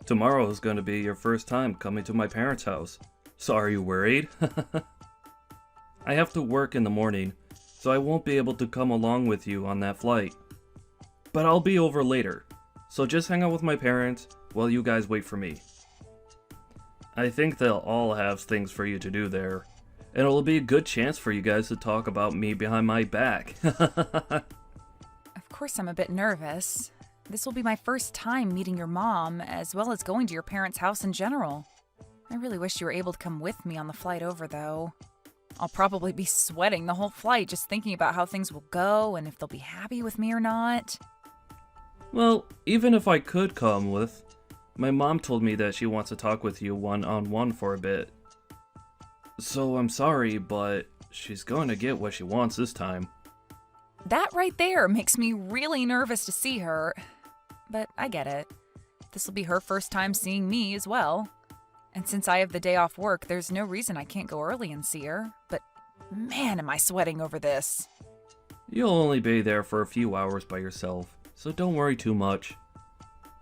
Tomorrow is going to be your first time coming to my parents' house. So are you worried? I have to work in the morning, so I won't be able to come along with you on that flight. But I'll be over later, so just hang out with my parents while you guys wait for me. I think they'll all have things for you to do there, and it'll be a good chance for you guys to talk about me behind my back. Of course I'm a bit nervous. This will be my first time meeting your mom, as well as going to your parents' house in general. I really wish you were able to come with me on the flight over, though. I'll probably be sweating the whole flight just thinking about how things will go and if they'll be happy with me or not. Well, even if I could come with, my mom told me that she wants to talk with you one-on-one for a bit. So I'm sorry, but she's going to get what she wants this time. That right there makes me really nervous to see her. But I get it. This will be her first time seeing me as well. And since I have the day off work, there's no reason I can't go early and see her. But man, am I sweating over this. You'll only be there for a few hours by yourself, so don't worry too much.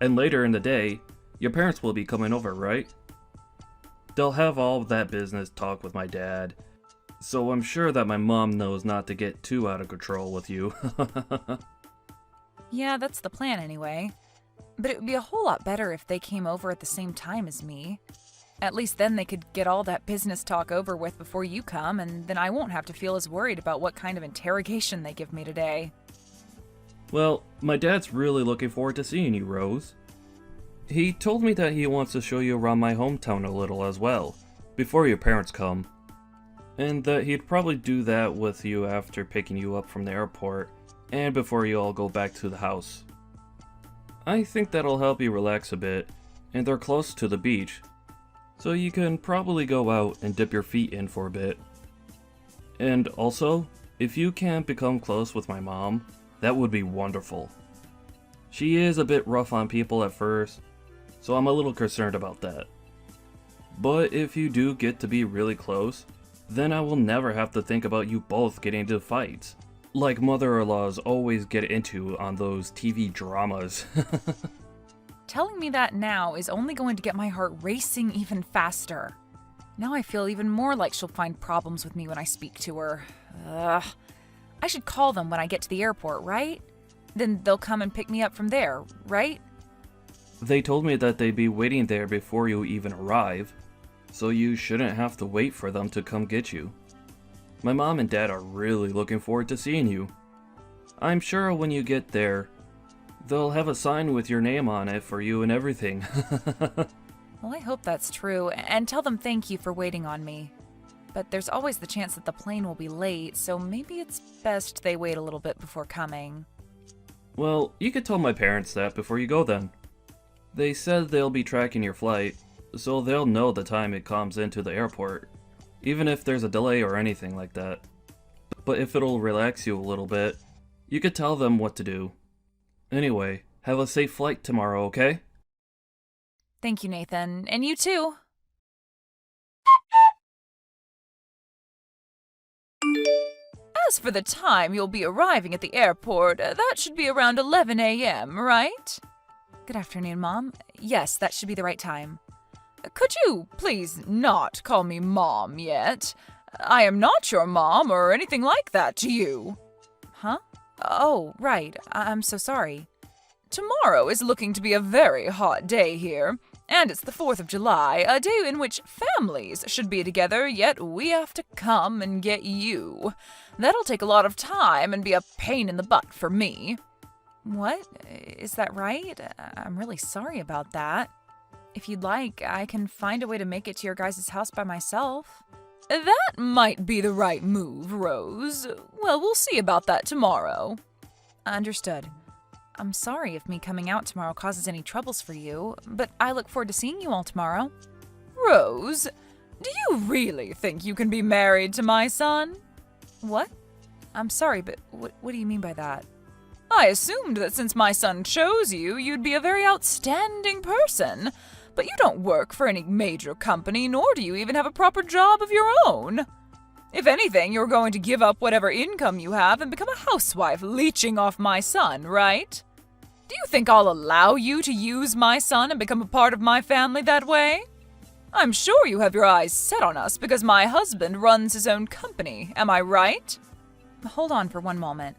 And later in the day, your parents will be coming over, right? They'll have all of that business talk with my dad, so I'm sure that my mom knows not to get too out of control with you. Yeah, that's the plan anyway. But it would be a whole lot better if they came over at the same time as me. At least then they could get all that business talk over with before you come, and then I won't have to feel as worried about what kind of interrogation they give me today. Well, my dad's really looking forward to seeing you, Rose. He told me that he wants to show you around my hometown a little as well, before your parents come. And that he'd probably do that with you after picking you up from the airport, and before you all go back to the house. I think that'll help you relax a bit, and they're close to the beach, so you can probably go out and dip your feet in for a bit. And also, if you can't become close with my mom, that would be wonderful. She is a bit rough on people at first, so I'm a little concerned about that. But if you do get to be really close, then I will never have to think about you both getting into fights, like mother-in-laws always get into on those TV dramas. Telling me that now is only going to get my heart racing even faster. Now I feel even more like she'll find problems with me when I speak to her. Ugh. I should call them when I get to the airport, right? Then they'll come and pick me up from there, right? They told me that they'd be waiting there before you even arrive, so you shouldn't have to wait for them to come get you. My mom and dad are really looking forward to seeing you. I'm sure when you get there, they'll have a sign with your name on it for you and everything. Well, I hope that's true, and tell them thank you for waiting on me. But there's always the chance that the plane will be late, so maybe it's best they wait a little bit before coming. Well, you could tell my parents that before you go then. They said they'll be tracking your flight, so they'll know the time it comes into the airport, even if there's a delay or anything like that. But if it'll relax you a little bit, you could tell them what to do. Anyway, have a safe flight tomorrow, okay? Thank you, Nathan. And you too. As for the time you'll be arriving at the airport, that should be around 11 a.m., right? Good afternoon, Mom. Yes, that should be the right time. Could you please not call me Mom yet? I am not your mom or anything like that to you. Huh? Oh, right. I'm so sorry. Tomorrow is looking to be a very hot day here, and it's the 4th of July, a day in which families should be together, yet we have to come and get you. That'll take a lot of time and be a pain in the butt for me. What? Is that right? I'm really sorry about that. If you'd like, I can find a way to make it to your guys' house by myself. That might be the right move, Rose. Well, we'll see about that tomorrow. Understood. I'm sorry if me coming out tomorrow causes any troubles for you, but I look forward to seeing you all tomorrow. Rose, do you really think you can be married to my son? What? I'm sorry, but what do you mean by that? I assumed that since my son chose you, you'd be a very outstanding person. But you don't work for any major company, nor do you even have a proper job of your own. If anything, you're going to give up whatever income you have and become a housewife leeching off my son, right? Do you think I'll allow you to use my son and become a part of my family that way? I'm sure you have your eyes set on us because my husband runs his own company, am I right? Hold on for one moment.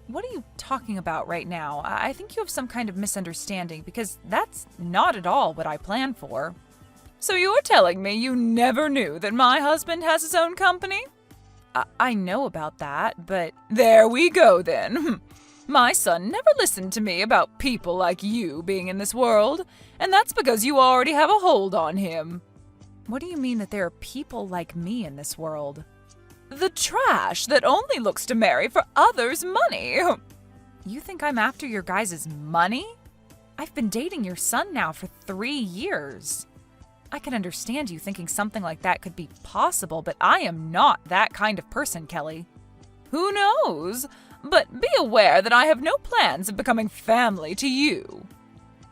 What are you talking about right now? I think you have some kind of misunderstanding because that's not at all what I planned for. So you're telling me you never knew that my husband has his own company? I know about that, but there we go then. My son never listened to me about people like you being in this world, and that's because you already have a hold on him. What do you mean that there are people like me in this world? The trash that only looks to marry for others' money. You think I'm after your guys' money? I've been dating your son now for 3 years. I can understand you thinking something like that could be possible, but I am not that kind of person, Kelly. Who knows? But be aware that I have no plans of becoming family to you.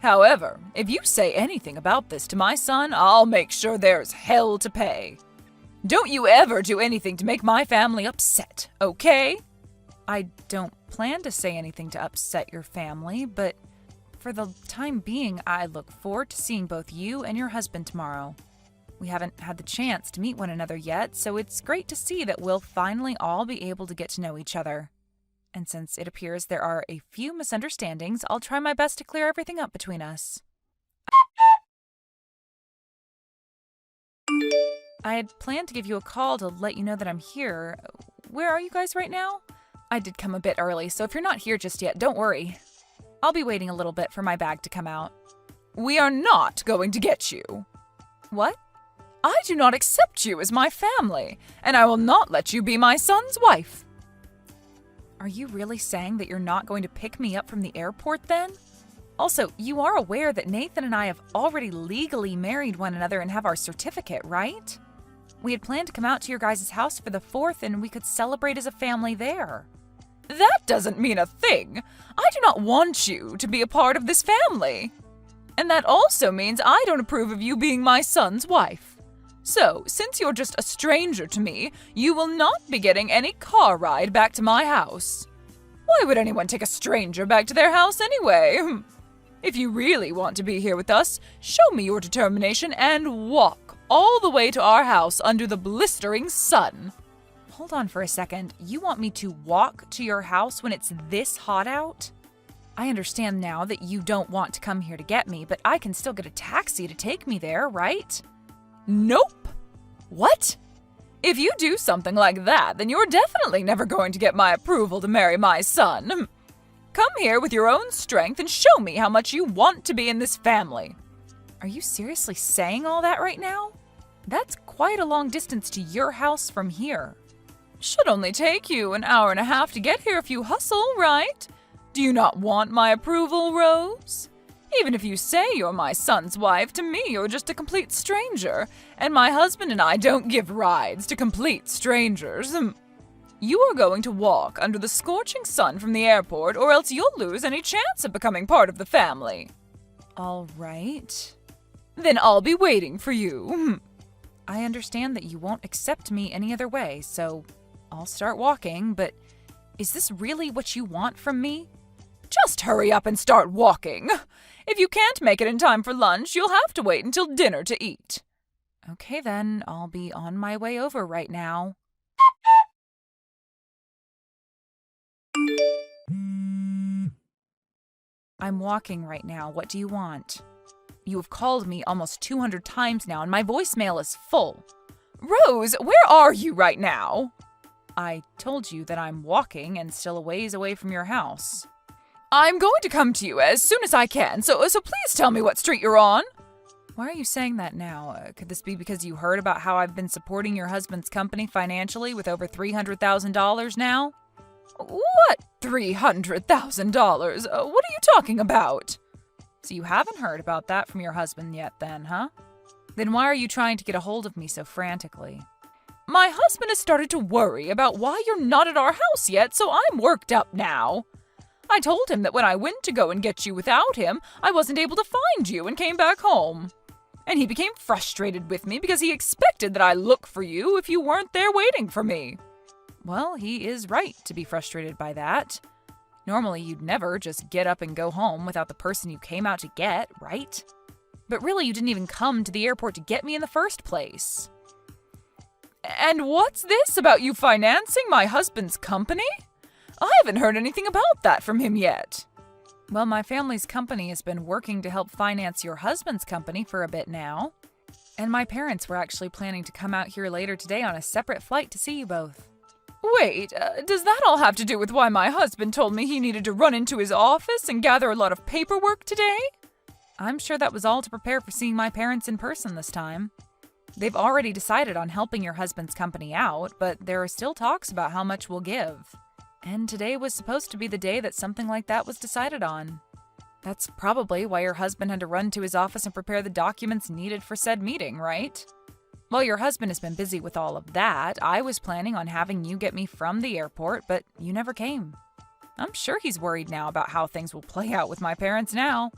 However, if you say anything about this to my son, I'll make sure there's hell to pay. Don't you ever do anything to make my family upset, okay? I don't plan to say anything to upset your family, but for the time being, I look forward to seeing both you and your husband tomorrow. We haven't had the chance to meet one another yet, so it's great to see that we'll finally all be able to get to know each other. And since it appears there are a few misunderstandings, I'll try my best to clear everything up between us. I had planned to give you a call to let you know that I'm here. Where are you guys right now? I did come a bit early, so if you're not here just yet, don't worry. I'll be waiting a little bit for my bag to come out. We are not going to get you. What? I do not accept you as my family, and I will not let you be my son's wife. Are you really saying that you're not going to pick me up from the airport then? Also, you are aware that Nathan and I have already legally married one another and have our certificate, right? We had planned to come out to your guys' house for the 4th and we could celebrate as a family there. That doesn't mean a thing. I do not want you to be a part of this family. And that also means I don't approve of you being my son's wife. So, since you're just a stranger to me, you will not be getting any car ride back to my house. Why would anyone take a stranger back to their house anyway? If you really want to be here with us, show me your determination and walk all the way to our house under the blistering sun. Hold on for a second. You want me to walk to your house when it's this hot out? I understand now that you don't want to come here to get me, but I can still get a taxi to take me there, right? Nope. What? If you do something like that, then you're definitely never going to get my approval to marry my son. Come here with your own strength and show me how much you want to be in this family. Are you seriously saying all that right now? That's quite a long distance to your house from here. Should only take you an hour and a half to get here if you hustle, right? Do you not want my approval, Rose? Even if you say you're my son's wife, to me you're just a complete stranger, and my husband and I don't give rides to complete strangers. You are going to walk under the scorching sun from the airport, or else you'll lose any chance of becoming part of the family. All right. Then I'll be waiting for you. I understand that you won't accept me any other way, so I'll start walking, but is this really what you want from me? Just hurry up and start walking. If you can't make it in time for lunch, you'll have to wait until dinner to eat. Okay then, I'll be on my way over right now. I'm walking right now. What do you want? You have called me almost 200 times now, and my voicemail is full. Rose, where are you right now? I told you that I'm walking and still a ways away from your house. I'm going to come to you as soon as I can, so please tell me what street you're on. Why are you saying that now? Could this be because you heard about how I've been supporting your husband's company financially with over $300,000 now? What $300,000? What are you talking about? So you haven't heard about that from your husband yet then, huh? Then why are you trying to get a hold of me so frantically? My husband has started to worry about why you're not at our house yet, so I'm worked up now. I told him that when I went to go and get you without him, I wasn't able to find you and came back home. And he became frustrated with me because he expected that I look for you if you weren't there waiting for me. Well, he is right to be frustrated by that. Normally, you'd never just get up and go home without the person you came out to get, right? But really, you didn't even come to the airport to get me in the first place. And what's this about you financing my husband's company? I haven't heard anything about that from him yet. Well, my family's company has been working to help finance your husband's company for a bit now. And my parents were actually planning to come out here later today on a separate flight to see you both. Wait, does that all have to do with why my husband told me he needed to run into his office and gather a lot of paperwork today? I'm sure that was all to prepare for seeing my parents in person this time. They've already decided on helping your husband's company out, but there are still talks about how much we'll give. And today was supposed to be the day that something like that was decided on. That's probably why your husband had to run to his office and prepare the documents needed for said meeting, right? While your husband has been busy with all of that, I was planning on having you get me from the airport, but you never came. I'm sure he's worried now about how things will play out with my parents now.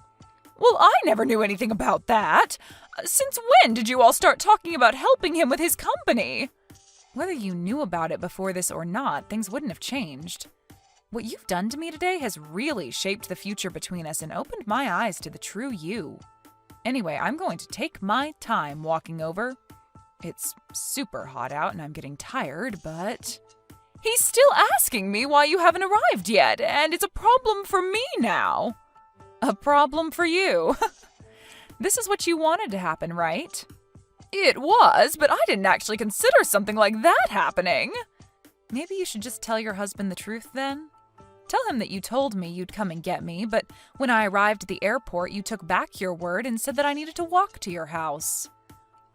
Well, I never knew anything about that. Since when did you all start talking about helping him with his company? Whether you knew about it before this or not, things wouldn't have changed. What you've done to me today has really shaped the future between us and opened my eyes to the true you. Anyway, I'm going to take my time walking over. It's super hot out and I'm getting tired, but... He's still asking me why you haven't arrived yet, and it's a problem for me now. A problem for you. This is what you wanted to happen, right? It was, but I didn't actually consider something like that happening. Maybe you should just tell your husband the truth then? Tell him that you told me you'd come and get me, but when I arrived at the airport, you took back your word and said that I needed to walk to your house.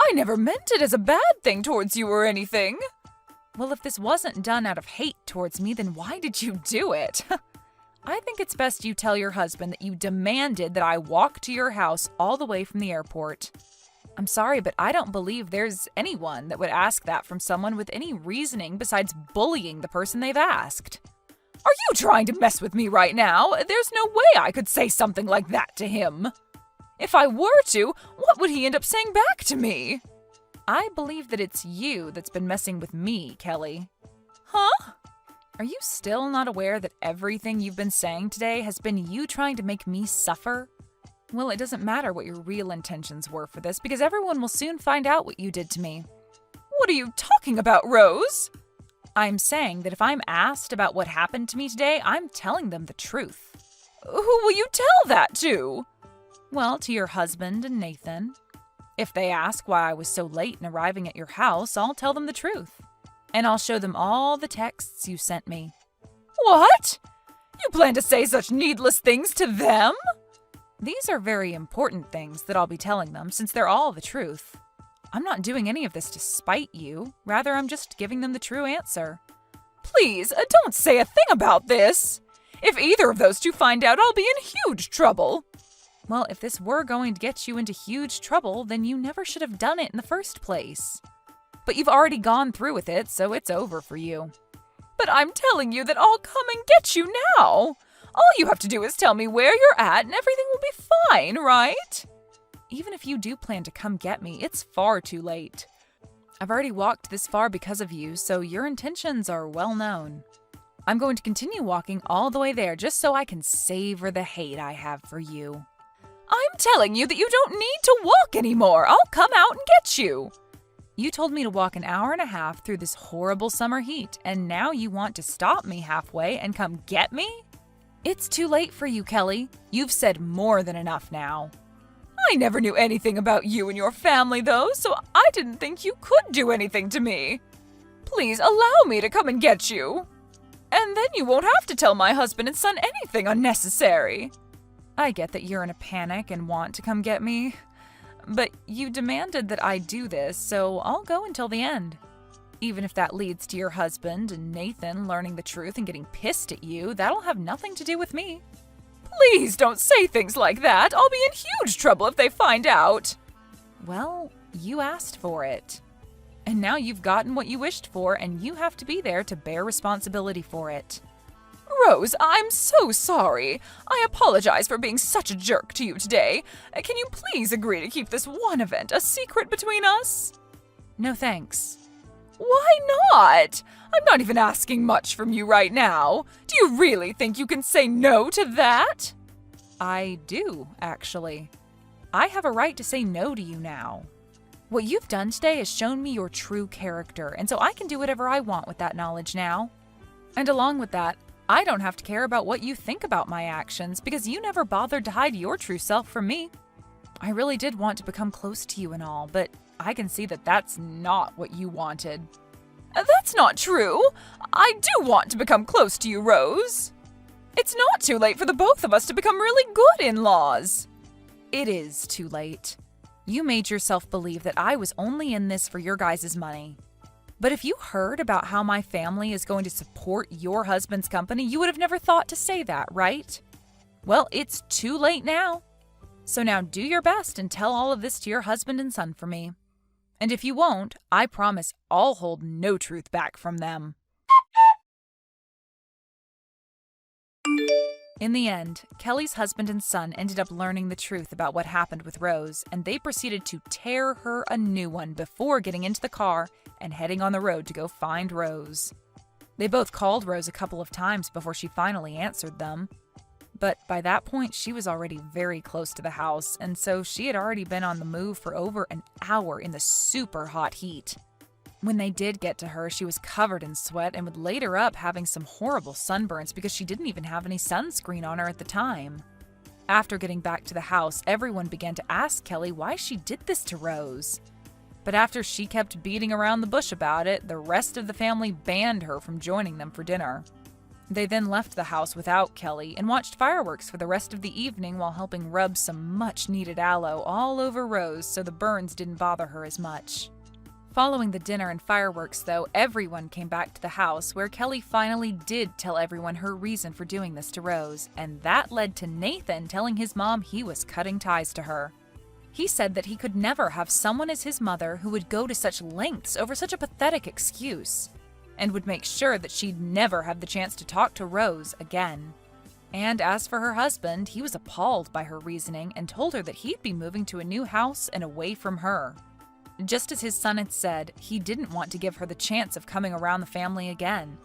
I never meant it as a bad thing towards you or anything. Well, if this wasn't done out of hate towards me, then why did you do it? I think it's best you tell your husband that you demanded that I walk to your house all the way from the airport. I'm sorry, but I don't believe there's anyone that would ask that from someone with any reasoning besides bullying the person they've asked. Are you trying to mess with me right now? There's no way I could say something like that to him. If I were to, what would he end up saying back to me? I believe that it's you that's been messing with me, Kelly. Huh? Are you still not aware that everything you've been saying today has been you trying to make me suffer? Well, it doesn't matter what your real intentions were for this because everyone will soon find out what you did to me. What are you talking about, Rose? I'm saying that if I'm asked about what happened to me today, I'm telling them the truth. Who will you tell that to? Well, to your husband and Nathan. If they ask why I was so late in arriving at your house, I'll tell them the truth. And I'll show them all the texts you sent me. What? You plan to say such needless things to them? These are very important things that I'll be telling them since they're all the truth. I'm not doing any of this to spite you. Rather, I'm just giving them the true answer. Please, don't say a thing about this. If either of those two find out, I'll be in huge trouble. Well, if this were going to get you into huge trouble, then you never should have done it in the first place. But you've already gone through with it, so it's over for you. But I'm telling you that I'll come and get you now. All you have to do is tell me where you're at and everything will be fine, right? Even if you do plan to come get me, it's far too late. I've already walked this far because of you, so your intentions are well known. I'm going to continue walking all the way there just so I can savor the hate I have for you. I'm telling you that you don't need to walk anymore. I'll come out and get you. You told me to walk an hour and a half through this horrible summer heat, and now you want to stop me halfway and come get me? It's too late for you, Kelly. You've said more than enough now. I never knew anything about you and your family, though, so I didn't think you could do anything to me. Please allow me to come and get you. And then you won't have to tell my husband and son anything unnecessary. I get that you're in a panic and want to come get me, but you demanded that I do this, so I'll go until the end. Even if that leads to your husband and Nathan learning the truth and getting pissed at you, that'll have nothing to do with me. Please don't say things like that. I'll be in huge trouble if they find out. Well, you asked for it. And now you've gotten what you wished for, and you have to be there to bear responsibility for it. Rose, I'm so sorry. I apologize for being such a jerk to you today. Can you please agree to keep this one event a secret between us? No thanks. Why not? I'm not even asking much from you right now. Do you really think you can say no to that? I do, actually. I have a right to say no to you now. What you've done today has shown me your true character, and so I can do whatever I want with that knowledge now. And along with that, I don't have to care about what you think about my actions because you never bothered to hide your true self from me. I really did want to become close to you and all, but I can see that that's not what you wanted. That's not true. I do want to become close to you, Rose. It's not too late for the both of us to become really good in-laws. It is too late. You made yourself believe that I was only in this for your guys' money. But if you heard about how my family is going to support your husband's company, you would have never thought to say that, right? Well, it's too late now. So now do your best and tell all of this to your husband and son for me. And if you won't, I promise I'll hold no truth back from them. In the end, Kelly's husband and son ended up learning the truth about what happened with Rose, and they proceeded to tear her a new one before getting into the car and heading on the road to go find Rose. They both called Rose a couple of times before she finally answered them. But by that point, she was already very close to the house, and so she had already been on the move for over an hour in the super hot heat. When they did get to her, she was covered in sweat and would later up having some horrible sunburns because she didn't even have any sunscreen on her at the time. After getting back to the house, everyone began to ask Kelly why she did this to Rose. But after she kept beating around the bush about it, the rest of the family banned her from joining them for dinner. They then left the house without Kelly and watched fireworks for the rest of the evening while helping rub some much-needed aloe all over Rose so the burns didn't bother her as much. Following the dinner and fireworks, though, everyone came back to the house where Kelly finally did tell everyone her reason for doing this to Rose, and that led to Nathan telling his mom he was cutting ties to her. He said that he could never have someone as his mother who would go to such lengths over such a pathetic excuse, and would make sure that she'd never have the chance to talk to Rose again. And as for her husband, he was appalled by her reasoning and told her that he'd be moving to a new house and away from her. Just as his son had said, he didn't want to give her the chance of coming around the family again,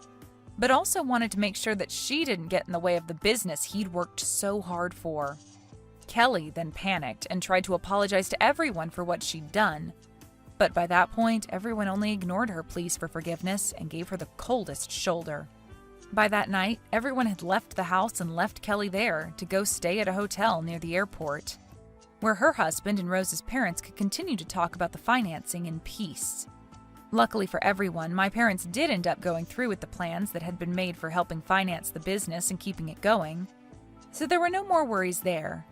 but also wanted to make sure that she didn't get in the way of the business he'd worked so hard for. Kelly then panicked and tried to apologize to everyone for what she'd done, but by that point, everyone only ignored her pleas for forgiveness and gave her the coldest shoulder. By that night, everyone had left the house and left Kelly there to go stay at a hotel near the airport, where her husband and Rose's parents could continue to talk about the financing in peace. Luckily for everyone, my parents did end up going through with the plans that had been made for helping finance the business and keeping it going, so there were no more worries there.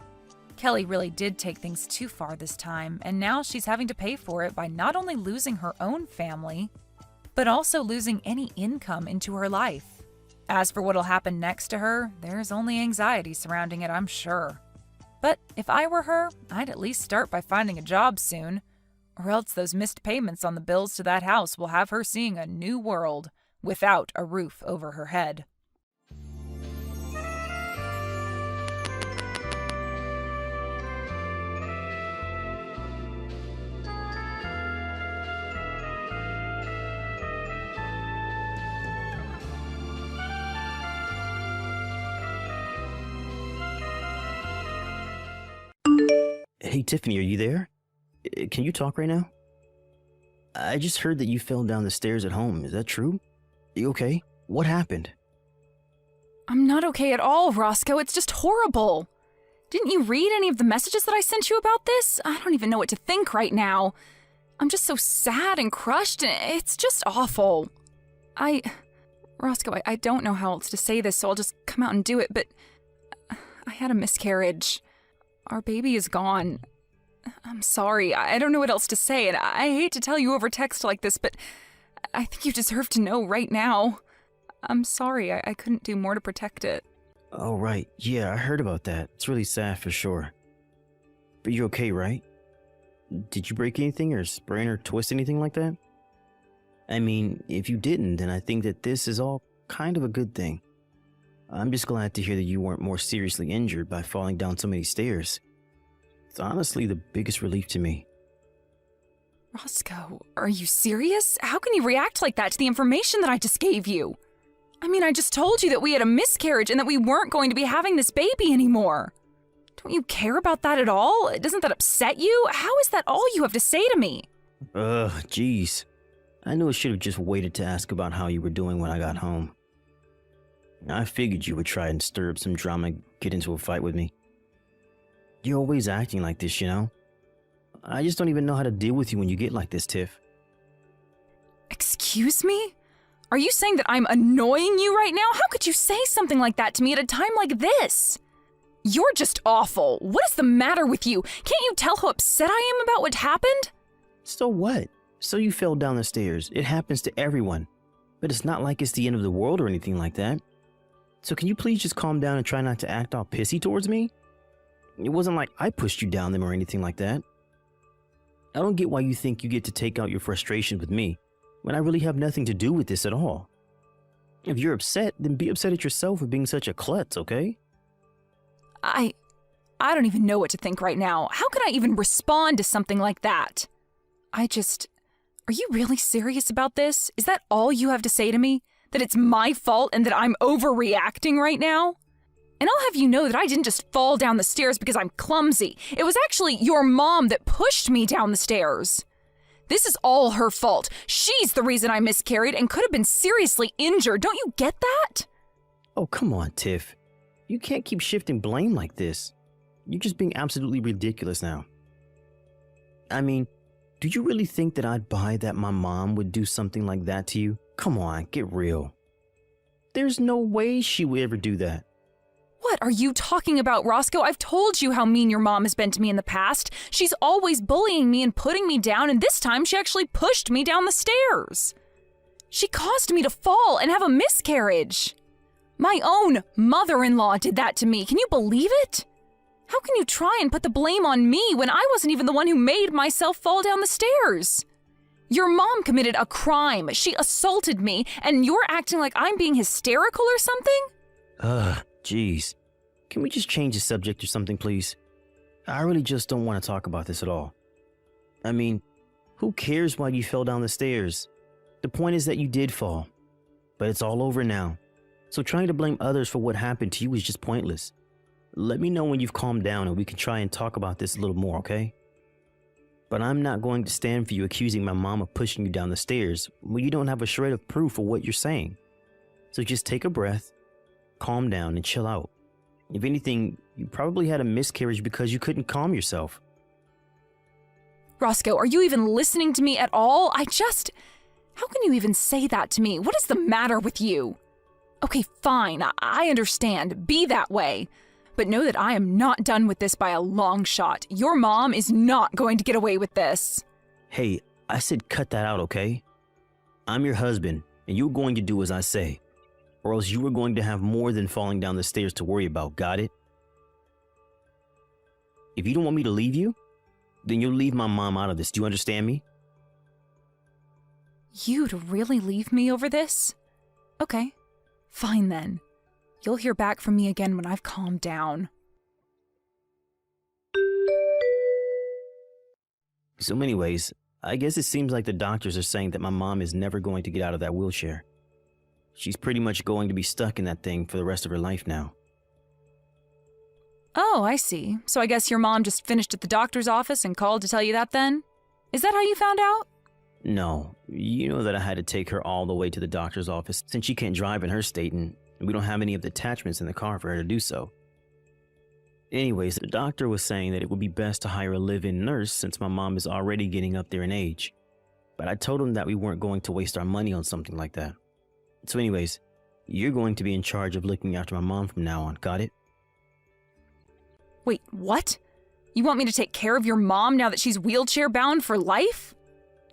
Kelly really did take things too far this time, and now she's having to pay for it by not only losing her own family, but also losing any income into her life. As for what'll happen next to her, there's only anxiety surrounding it, I'm sure. But if I were her, I'd at least start by finding a job soon, or else those missed payments on the bills to that house will have her seeing a new world without a roof over her head. Hey, Tiffany, are you there? Can you talk right now? I just heard that you fell down the stairs at home. Is that true? You okay? What happened? I'm not okay at all, Roscoe. It's just horrible. Didn't you read any of the messages that I sent you about this? I don't even know what to think right now. I'm just so sad and crushed, and it's just awful. Roscoe, I don't know how else to say this, so I'll just come out and do it, but I had a miscarriage. Our baby is gone. I'm sorry. I don't know what else to say, and I hate to tell you over text like this, but I think you deserve to know right now. I'm sorry. I couldn't do more to protect it. Oh, right. Yeah, I heard about that. It's really sad for sure. But you're okay, right? Did you break anything or sprain or twist anything like that? I mean, if you didn't, then I think that this is all kind of a good thing. I'm just glad to hear that you weren't more seriously injured by falling down so many stairs. It's honestly the biggest relief to me. Roscoe, are you serious? How can you react like that to the information that I just gave you? I mean, I just told you that we had a miscarriage and that we weren't going to be having this baby anymore. Don't you care about that at all? Doesn't that upset you? How is that all you have to say to me? Jeez. I knew I should have just waited to ask about how you were doing when I got home. I figured you would try and stir up some drama and get into a fight with me. You're always acting like this, you know? I just don't even know how to deal with you when you get like this, Tiff. Excuse me? Are you saying that I'm annoying you right now? How could you say something like that to me at a time like this? You're just awful. What is the matter with you? Can't you tell how upset I am about what happened? So what? So you fell down the stairs. It happens to everyone. But it's not like it's the end of the world or anything like that. So can you please just calm down and try not to act all pissy towards me? It wasn't like I pushed you down them or anything like that. I don't get why you think you get to take out your frustration with me when I really have nothing to do with this at all. If you're upset, then be upset at yourself for being such a klutz, okay? I don't even know what to think right now. How could I even respond to something like that? Are you really serious about this? Is that all you have to say to me? That it's my fault and that I'm overreacting right now? And I'll have you know that I didn't just fall down the stairs because I'm clumsy. It was actually your mom that pushed me down the stairs. This is all her fault. She's the reason I miscarried and could have been seriously injured. Don't you get that? Oh, come on, Tiff. You can't keep shifting blame like this. You're just being absolutely ridiculous now. I mean, do you really think that I'd buy that my mom would do something like that to you? Come on, get real. There's no way she would ever do that. What are you talking about, Roscoe? I've told you how mean your mom has been to me in the past. She's always bullying me and putting me down, and this time she actually pushed me down the stairs. She caused me to fall and have a miscarriage. My own mother-in-law did that to me. Can you believe it? How can you try and put the blame on me when I wasn't even the one who made myself fall down the stairs? Your mom committed a crime. She assaulted me, and you're acting like I'm being hysterical or something? Jeez. Can we just change the subject or something, please? I really just don't want to talk about this at all. I mean, who cares why you fell down the stairs? The point is that you did fall. But it's all over now. So trying to blame others for what happened to you is just pointless. Let me know when you've calmed down and we can try and talk about this a little more, okay? But I'm not going to stand for you accusing my mom of pushing you down the stairs when you don't have a shred of proof of what you're saying. So just take a breath, calm down, and chill out. If anything, you probably had a miscarriage because you couldn't calm yourself. Roscoe, are you even listening to me at all? How can you even say that to me? What is the matter with you? Okay, fine, I understand. Be that way. But know that I am not done with this by a long shot. Your mom is not going to get away with this. Hey, I said cut that out, okay? I'm your husband, and you're going to do as I say. Or else you are going to have more than falling down the stairs to worry about, got it? If you don't want me to leave you, then you'll leave my mom out of this. Do you understand me? You'd really leave me over this? Okay, fine then. You'll hear back from me again when I've calmed down. So anyways, I guess it seems like the doctors are saying that my mom is never going to get out of that wheelchair. She's pretty much going to be stuck in that thing for the rest of her life now. Oh, I see. So I guess your mom just finished at the doctor's office and called to tell you that then? Is that how you found out? No, you know that I had to take her all the way to the doctor's office since she can't drive in her state and we don't have any of the attachments in the car for her to do so. Anyways, the doctor was saying that it would be best to hire a live-in nurse since my mom is already getting up there in age. But I told him that we weren't going to waste our money on something like that. So anyways, you're going to be in charge of looking after my mom from now on, got it? Wait, what? You want me to take care of your mom now that she's wheelchair-bound for life?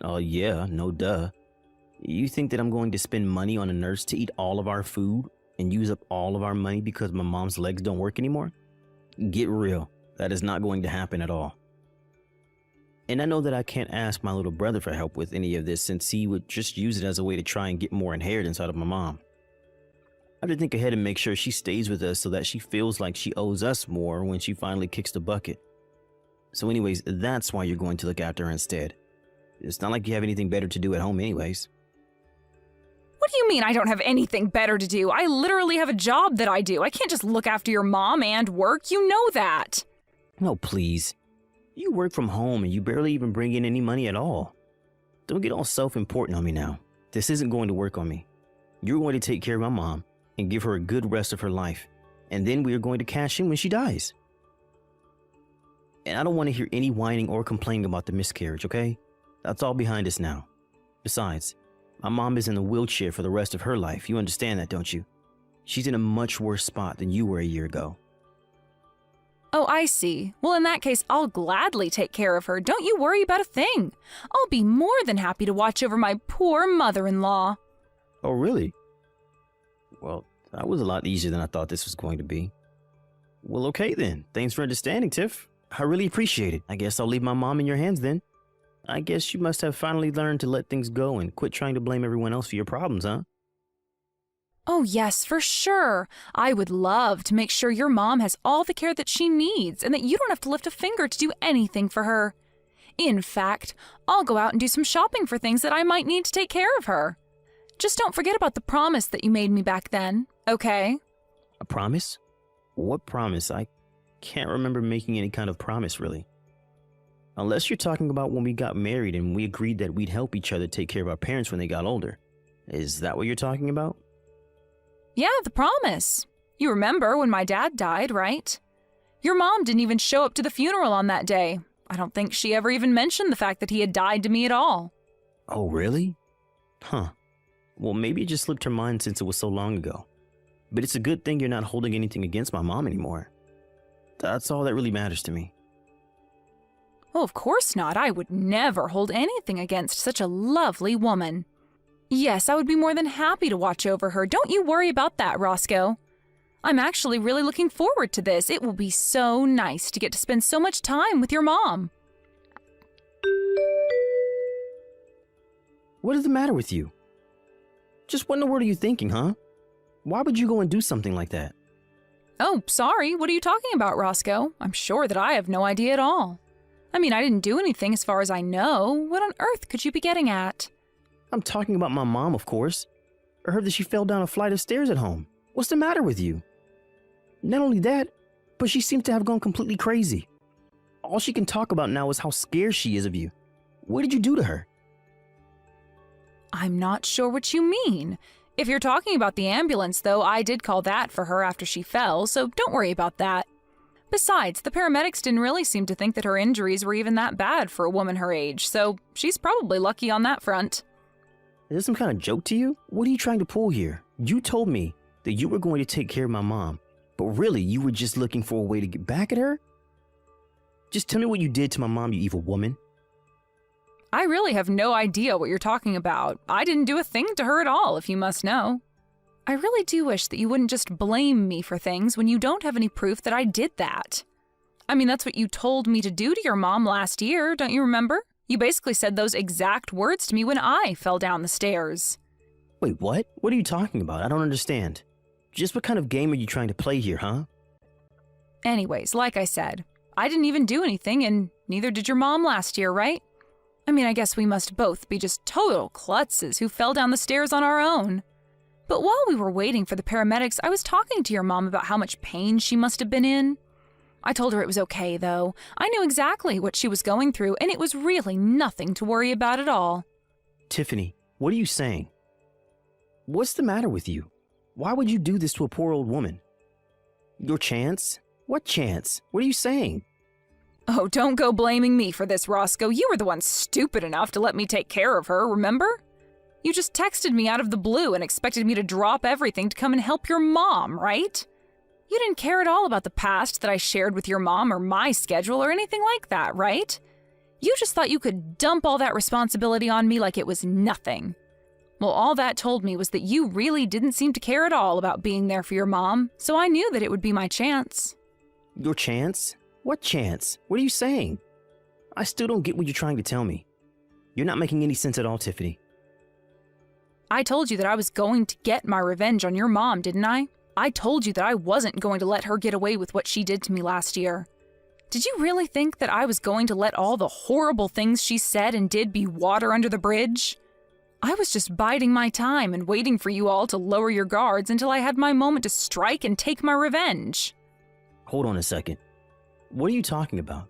Oh yeah, no duh. You think that I'm going to spend money on a nurse to eat all of our food and use up all of our money because my mom's legs don't work anymore? Get real. That is not going to happen at all. And I know that I can't ask my little brother for help with any of this since he would just use it as a way to try and get more inheritance out of my mom. I have to think ahead and make sure she stays with us so that she feels like she owes us more when she finally kicks the bucket. So anyways, that's why you're going to look after her instead. It's not like you have anything better to do at home anyways. What do you mean I don't have anything better to do? I literally have a job that I do. I can't just look after your mom and work. You know that. No, please. You work from home and you barely even bring in any money at all. Don't get all self-important on me now. This isn't going to work on me. You're going to take care of my mom and give her a good rest of her life. And then we are going to cash in when she dies. And I don't want to hear any whining or complaining about the miscarriage, okay? That's all behind us now. Besides, my mom is in a wheelchair for the rest of her life. You understand that, don't you? She's in a much worse spot than you were a year ago. Oh, I see. Well, in that case, I'll gladly take care of her. Don't you worry about a thing. I'll be more than happy to watch over my poor mother-in-law. Oh, really? Well, that was a lot easier than I thought this was going to be. Well, okay then. Thanks for understanding, Tiff. I really appreciate it. I guess I'll leave my mom in your hands then. I guess you must have finally learned to let things go and quit trying to blame everyone else for your problems, huh? Oh, yes, for sure. I would love to make sure your mom has all the care that she needs and that you don't have to lift a finger to do anything for her. In fact, I'll go out and do some shopping for things that I might need to take care of her. Just don't forget about the promise that you made me back then, okay? A promise? What promise? I can't remember making any kind of promise, really. Unless you're talking about when we got married and we agreed that we'd help each other take care of our parents when they got older. Is that what you're talking about? Yeah, the promise. You remember when my dad died, right? Your mom didn't even show up to the funeral on that day. I don't think she ever even mentioned the fact that he had died to me at all. Oh, really? Huh. Well, maybe it just slipped her mind since it was so long ago. But it's a good thing you're not holding anything against my mom anymore. That's all that really matters to me. Oh, of course not. I would never hold anything against such a lovely woman. Yes, I would be more than happy to watch over her. Don't you worry about that, Roscoe. I'm actually really looking forward to this. It will be so nice to get to spend so much time with your mom. What is the matter with you? Just what in the world are you thinking, huh? Why would you go and do something like that? Oh, sorry. What are you talking about, Roscoe? I'm sure that I have no idea at all. I mean, I didn't do anything as far as I know. What on earth could you be getting at? I'm talking about my mom, of course. I heard that she fell down a flight of stairs at home. What's the matter with you? Not only that, but she seems to have gone completely crazy. All she can talk about now is how scared she is of you. What did you do to her? I'm not sure what you mean. If you're talking about the ambulance, though, I did call that for her after she fell, so don't worry about that. Besides, the paramedics didn't really seem to think that her injuries were even that bad for a woman her age, so she's probably lucky on that front. Is this some kind of joke to you? What are you trying to pull here? You told me that you were going to take care of my mom, but really you were just looking for a way to get back at her? Just tell me what you did to my mom, you evil woman. I really have no idea what you're talking about. I didn't do a thing to her at all, if you must know. I really do wish that you wouldn't just blame me for things when you don't have any proof that I did that. I mean, that's what you told me to do to your mom last year, don't you remember? You basically said those exact words to me when I fell down the stairs. Wait, what? What are you talking about? I don't understand. Just what kind of game are you trying to play here, huh? Anyways, like I said, I didn't even do anything, and neither did your mom last year, right? I mean, I guess we must both be just total klutzes who fell down the stairs on our own. But while we were waiting for the paramedics, I was talking to your mom about how much pain she must have been in. I told her it was okay, though. I knew exactly what she was going through, and it was really nothing to worry about at all. Tiffany, what are you saying? What's the matter with you? Why would you do this to a poor old woman? Your chance? What chance? What are you saying? Oh, don't go blaming me for this, Roscoe. You were the one stupid enough to let me take care of her, remember? You just texted me out of the blue and expected me to drop everything to come and help your mom, right? You didn't care at all about the past that I shared with your mom or my schedule or anything like that, right? You just thought you could dump all that responsibility on me like it was nothing. Well, all that told me was that you really didn't seem to care at all about being there for your mom, so I knew that it would be my chance. Your chance? What chance? What are you saying? I still don't get what you're trying to tell me. You're not making any sense at all, Tiffany. I told you that I was going to get my revenge on your mom, didn't I? I told you that I wasn't going to let her get away with what she did to me last year. Did you really think that I was going to let all the horrible things she said and did be water under the bridge? I was just biding my time and waiting for you all to lower your guards until I had my moment to strike and take my revenge. Hold on a second. What are you talking about?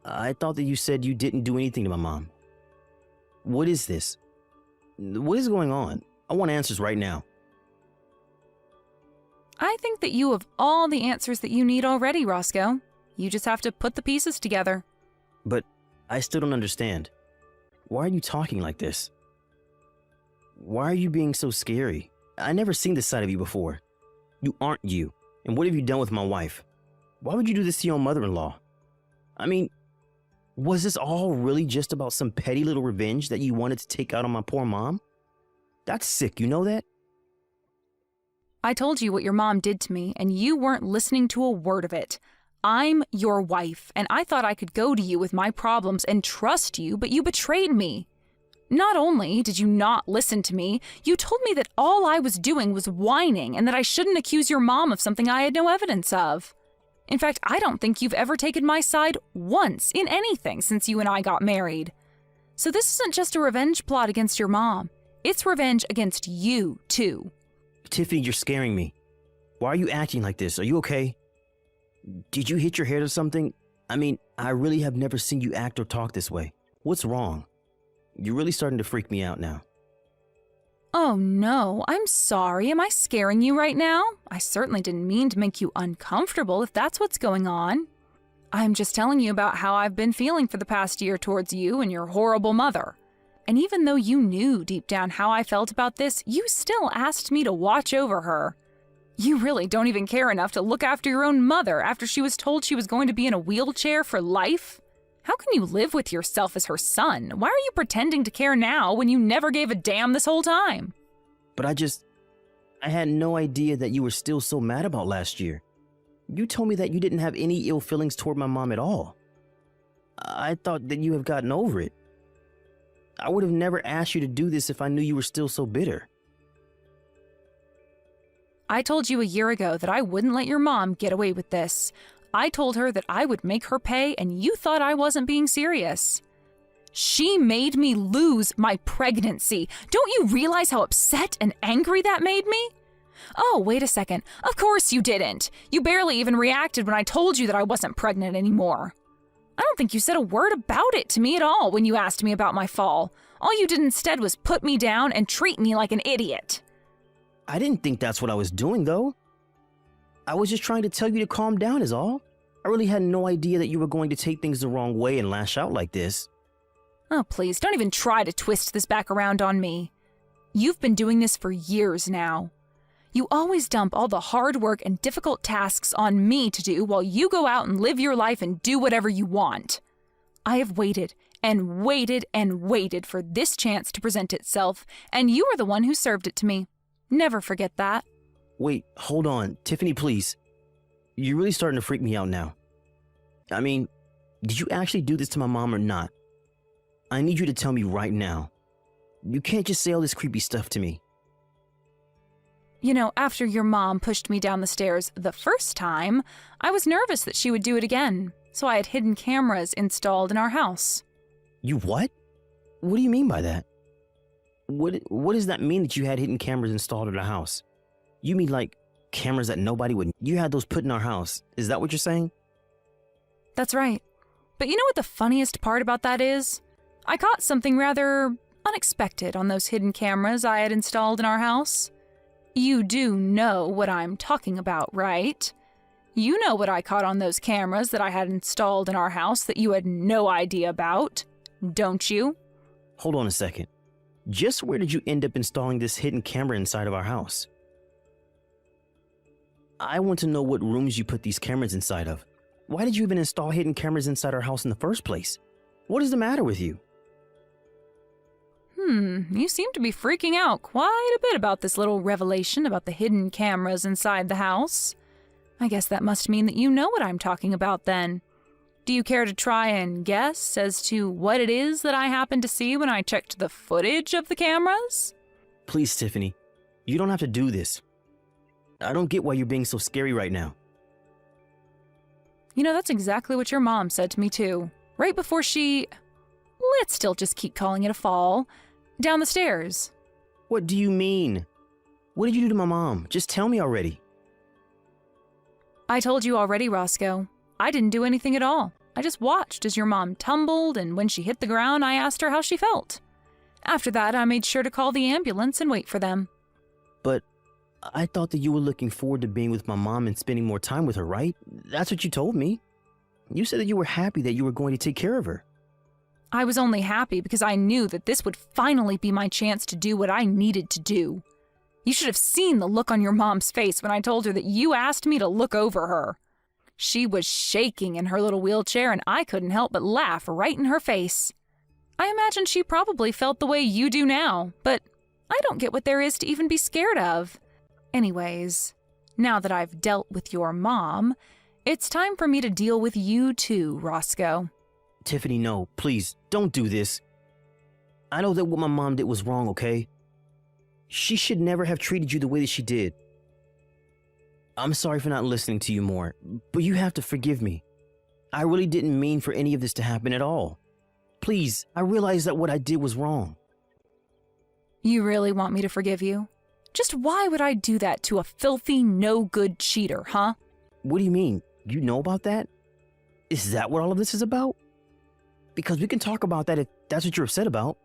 I thought that you said you didn't do anything to my mom. What is this? What is going on? I want answers right now. I think that you have all the answers that you need already, Roscoe. You just have to put the pieces together. But I still don't understand. Why are you talking like this? Why are you being so scary? I never seen this side of you before. You aren't you. And what have you done with my wife? Why would you do this to your mother-in-law? I mean, was this all really just about some petty little revenge that you wanted to take out on my poor mom? That's sick, you know that? I told you what your mom did to me, and you weren't listening to a word of it. I'm your wife, and I thought I could go to you with my problems and trust you, but you betrayed me. Not only did you not listen to me, you told me that all I was doing was whining and that I shouldn't accuse your mom of something I had no evidence of. In fact, I don't think you've ever taken my side once in anything since you and I got married. So this isn't just a revenge plot against your mom. It's revenge against you, too. Tiffany, you're scaring me. Why are you acting like this? Are you okay? Did you hit your head or something? I mean, I really have never seen you act or talk this way. What's wrong? You're really starting to freak me out now. Oh no, I'm sorry. Am I scaring you right now? I certainly didn't mean to make you uncomfortable if that's what's going on. I'm just telling you about how I've been feeling for the past year towards you and your horrible mother. And even though you knew deep down how I felt about this, you still asked me to watch over her. You really don't even care enough to look after your own mother after she was told she was going to be in a wheelchair for life? How can you live with yourself as her son? Why are you pretending to care now when you never gave a damn this whole time? But I had no idea that you were still so mad about last year. You told me that you didn't have any ill feelings toward my mom at all. I thought that you have gotten over it. I would have never asked you to do this if I knew you were still so bitter. I told you a year ago that I wouldn't let your mom get away with this. I told her that I would make her pay, and you thought I wasn't being serious. She made me lose my pregnancy. Don't you realize how upset and angry that made me? Oh, wait a second. Of course you didn't. You barely even reacted when I told you that I wasn't pregnant anymore. I don't think you said a word about it to me at all when you asked me about my fall. All you did instead was put me down and treat me like an idiot. I didn't think that's what I was doing, though. I was just trying to tell you to calm down is all. I really had no idea that you were going to take things the wrong way and lash out like this. Oh, please, don't even try to twist this back around on me. You've been doing this for years now. You always dump all the hard work and difficult tasks on me to do while you go out and live your life and do whatever you want. I have waited and waited and waited for this chance to present itself, and you are the one who served it to me. Never forget that. Wait, hold on. Tiffany, please. You're really starting to freak me out now. I mean, did you actually do this to my mom or not? I need you to tell me right now. You can't just say all this creepy stuff to me. You know, after your mom pushed me down the stairs the first time, I was nervous that she would do it again, so I had hidden cameras installed in our house. You what? What do you mean by that? What does that mean that you had hidden cameras installed in our house? You mean like cameras that nobody would... You had those put in our house. Is that what you're saying? That's right. But you know what the funniest part about that is? I caught something rather unexpected on those hidden cameras I had installed in our house. You do know what I'm talking about, right? You know what I caught on those cameras that I had installed in our house that you had no idea about, don't you? Hold on a second. Just where did you end up installing this hidden camera inside of our house? I want to know what rooms you put these cameras inside of. Why did you even install hidden cameras inside our house in the first place? What is the matter with you? You seem to be freaking out quite a bit about this little revelation about the hidden cameras inside the house. I guess that must mean that you know what I'm talking about then. Do you care to try and guess as to what it is that I happened to see when I checked the footage of the cameras? Please, Tiffany. You don't have to do this. I don't get why you're being so scary right now. You know, that's exactly what your mom said to me too. Right before let's still just keep calling it a fall, down the stairs. What do you mean? What did you do to my mom? Just tell me already. I told you already, Roscoe. I didn't do anything at all. I just watched as your mom tumbled, and when she hit the ground, I asked her how she felt. After that, I made sure to call the ambulance and wait for them. But I thought that you were looking forward to being with my mom and spending more time with her, right? That's what you told me. You said that you were happy that you were going to take care of her. I was only happy because I knew that this would finally be my chance to do what I needed to do. You should have seen the look on your mom's face when I told her that you asked me to look over her. She was shaking in her little wheelchair, and I couldn't help but laugh right in her face. I imagine she probably felt the way you do now, but I don't get what there is to even be scared of. Anyways, now that I've dealt with your mom, it's time for me to deal with you too, Roscoe. Tiffany, no, please, don't do this. I know that what my mom did was wrong, okay? She should never have treated you the way that she did. I'm sorry for not listening to you more, but you have to forgive me. I really didn't mean for any of this to happen at all. Please, I realize that what I did was wrong. You really want me to forgive you? Just why would I do that to a filthy, no-good cheater, huh? What do you mean? You know about that? Is that what all of this is about? Because we can talk about that if that's what you're upset about.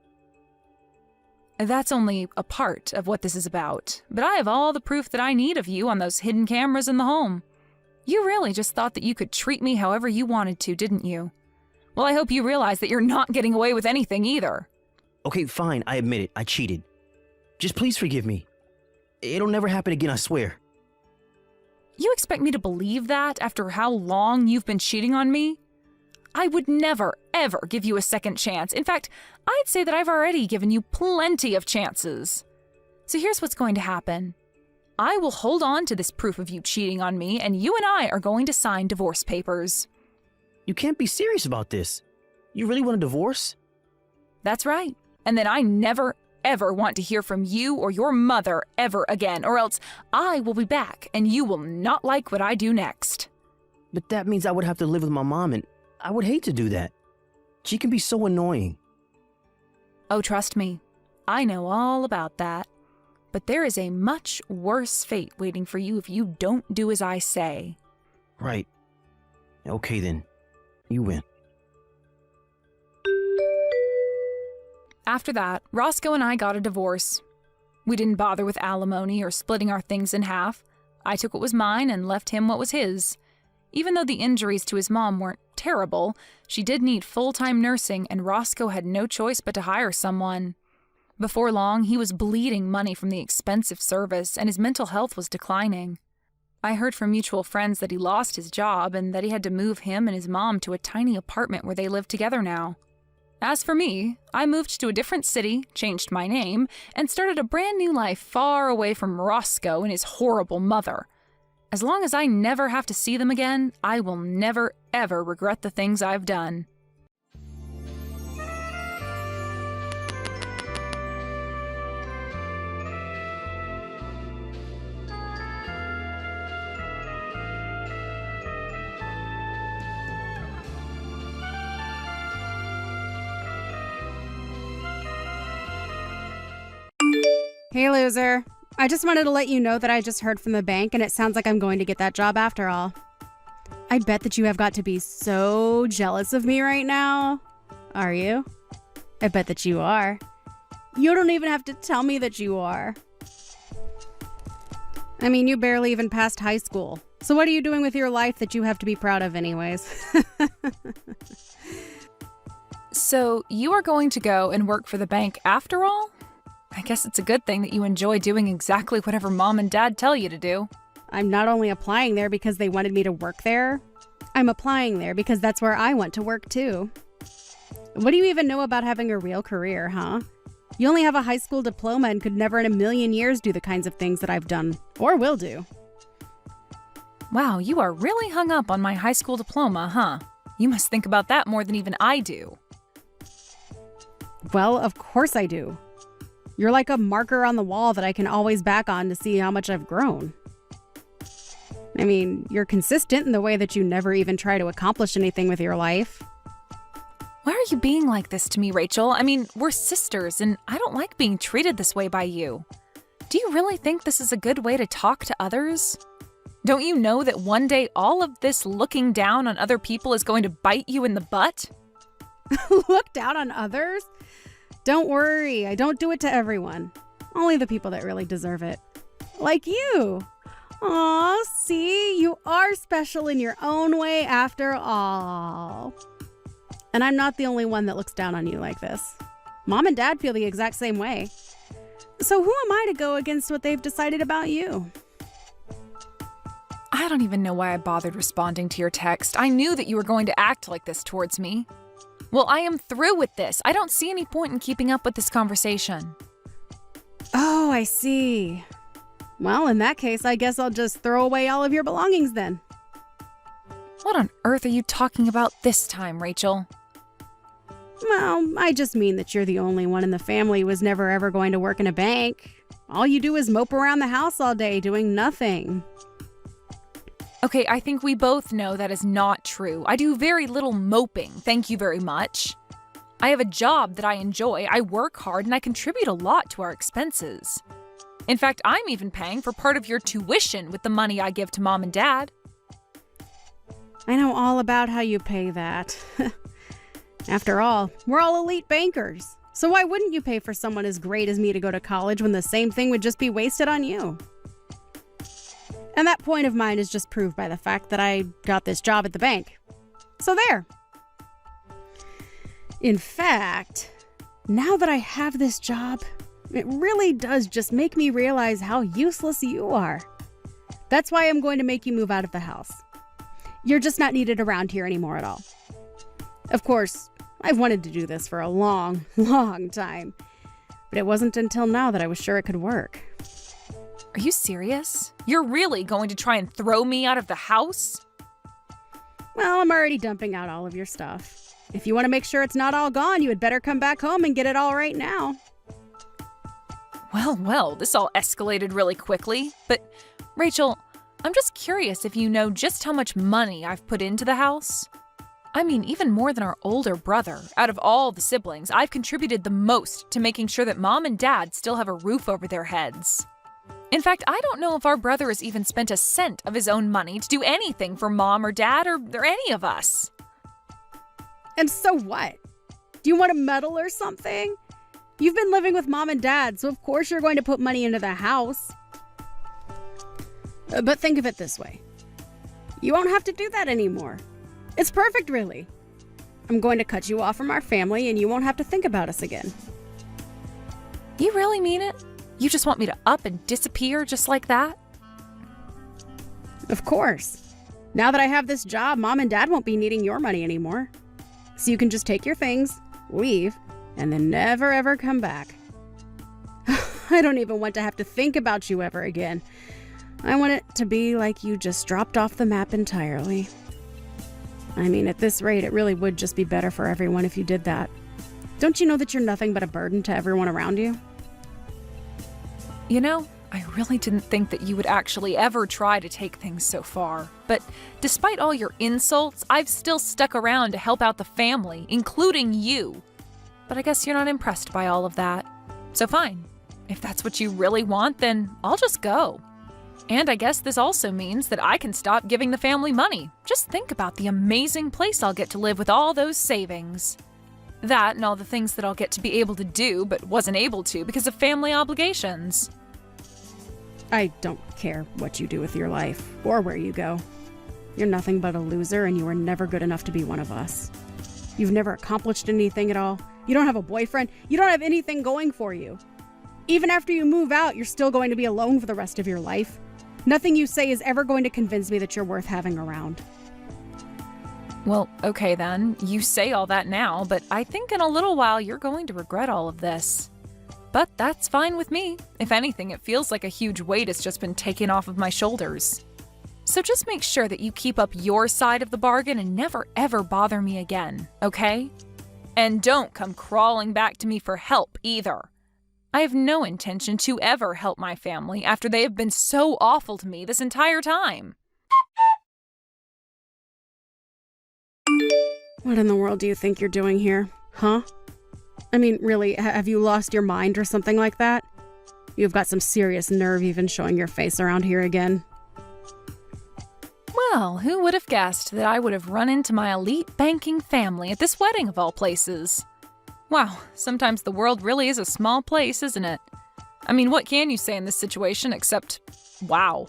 That's only a part of what this is about, but I have all the proof that I need of you on those hidden cameras in the home. You really just thought that you could treat me however you wanted to, didn't you? Well, I hope you realize that you're not getting away with anything either. Okay, fine, I admit it, I cheated. Just please forgive me. It'll never happen again, I swear. You expect me to believe that after how long you've been cheating on me? I would never, ever give you a second chance. In fact, I'd say that I've already given you plenty of chances. So here's what's going to happen. I will hold on to this proof of you cheating on me, and you and I are going to sign divorce papers. You can't be serious about this. You really want a divorce? That's right. And then I never, ever want to hear from you or your mother ever again, or else I will be back, and you will not like what I do next. But that means I would have to live with my mom, and I would hate to do that. She can be so annoying. Oh, trust me, I know all about that. But there is a much worse fate waiting for you if you don't do as I say. Right. Okay then. You win. After that, Roscoe and I got a divorce. We didn't bother with alimony or splitting our things in half. I took what was mine and left him what was his. Even though the injuries to his mom weren't terrible, she did need full-time nursing, and Roscoe had no choice but to hire someone. Before long, he was bleeding money from the expensive service, and his mental health was declining. I heard from mutual friends that he lost his job and that he had to move him and his mom to a tiny apartment where they live together now. As for me, I moved to a different city, changed my name, and started a brand new life far away from Roscoe and his horrible mother. As long as I never have to see them again, I will never, ever regret the things I've done. Hey, loser. I just wanted to let you know that I just heard from the bank, and it sounds like I'm going to get that job after all. I bet that you have got to be so jealous of me right now. Are you? I bet that you are. You don't even have to tell me that you are. I mean, you barely even passed high school. So what are you doing with your life that you have to be proud of anyways? So, you are going to go and work for the bank after all? I guess it's a good thing that you enjoy doing exactly whatever mom and dad tell you to do. I'm not only applying there because they wanted me to work there, I'm applying there because that's where I want to work too. What do you even know about having a real career, huh? You only have a high school diploma and could never in a million years do the kinds of things that I've done, or will do. Wow, you are really hung up on my high school diploma, huh? You must think about that more than even I do. Well, of course I do. You're like a marker on the wall that I can always back on to see how much I've grown. I mean, you're consistent in the way that you never even try to accomplish anything with your life. Why are you being like this to me, Rachel? I mean, we're sisters, and I don't like being treated this way by you. Do you really think this is a good way to talk to others? Don't you know that one day all of this looking down on other people is going to bite you in the butt? Look down on others? Don't worry, I don't do it to everyone. Only the people that really deserve it. Like you. Aw, see, you are special in your own way after all. And I'm not the only one that looks down on you like this. Mom and Dad feel the exact same way. So who am I to go against what they've decided about you? I don't even know why I bothered responding to your text. I knew that you were going to act like this towards me. Well, I am through with this. I don't see any point in keeping up with this conversation. Oh, I see. Well, in that case, I guess I'll just throw away all of your belongings then. What on earth are you talking about this time, Rachel? Well, I just mean that you're the only one in the family who was never ever going to work in a bank. All you do is mope around the house all day doing nothing. Okay, I think we both know that is not true. I do very little moping, thank you very much. I have a job that I enjoy, I work hard, and I contribute a lot to our expenses. In fact, I'm even paying for part of your tuition with the money I give to Mom and Dad. I know all about how you pay that. After all, we're all elite bankers. So why wouldn't you pay for someone as great as me to go to college when the same thing would just be wasted on you? And that point of mine is just proved by the fact that I got this job at the bank. So there. In fact, now that I have this job, it really does just make me realize how useless you are. That's why I'm going to make you move out of the house. You're just not needed around here anymore at all. Of course, I've wanted to do this for a long, long time. But it wasn't until now that I was sure it could work. Are you serious? You're really going to try and throw me out of the house? Well, I'm already dumping out all of your stuff. If you want to make sure it's not all gone, you had better come back home and get it all right now. Well, this all escalated really quickly. But, Rachel, I'm just curious if you know just how much money I've put into the house. I mean, even more than our older brother. Out of all the siblings, I've contributed the most to making sure that Mom and Dad still have a roof over their heads. In fact, I don't know if our brother has even spent a cent of his own money to do anything for Mom or Dad or any of us. And so what? Do you want to meddle or something? You've been living with Mom and Dad, so of course you're going to put money into the house. But think of it this way. You won't have to do that anymore. It's perfect, really. I'm going to cut you off from our family and you won't have to think about us again. You really mean it? You just want me to up and disappear just like that? Of course. Now that I have this job, Mom and Dad won't be needing your money anymore. So you can just take your things, leave, and then never ever come back. I don't even want to have to think about you ever again. I want it to be like you just dropped off the map entirely. I mean, at this rate, it really would just be better for everyone if you did that. Don't you know that you're nothing but a burden to everyone around you? You know, I really didn't think that you would actually ever try to take things so far. But despite all your insults, I've still stuck around to help out the family, including you. But I guess you're not impressed by all of that. So fine. If that's what you really want, then I'll just go. And I guess this also means that I can stop giving the family money. Just think about the amazing place I'll get to live with all those savings. That and all the things that I'll get to be able to do but wasn't able to because of family obligations. I don't care what you do with your life or where you go. You're nothing but a loser and you were never good enough to be one of us. You've never accomplished anything at all. You don't have a boyfriend. You don't have anything going for you. Even after you move out, you're still going to be alone for the rest of your life. Nothing you say is ever going to convince me that you're worth having around. Well, okay then. You say all that now, but I think in a little while you're going to regret all of this. But that's fine with me. If anything, it feels like a huge weight has just been taken off of my shoulders. So just make sure that you keep up your side of the bargain and never ever bother me again, okay? And don't come crawling back to me for help either. I have no intention to ever help my family after they have been so awful to me this entire time. What in the world do you think you're doing here? Huh? I mean, really, have you lost your mind or something like that? You've got some serious nerve even showing your face around here again. Well, who would have guessed that I would have run into my elite banking family at this wedding of all places? Wow, sometimes the world really is a small place, isn't it? I mean, what can you say in this situation except, wow.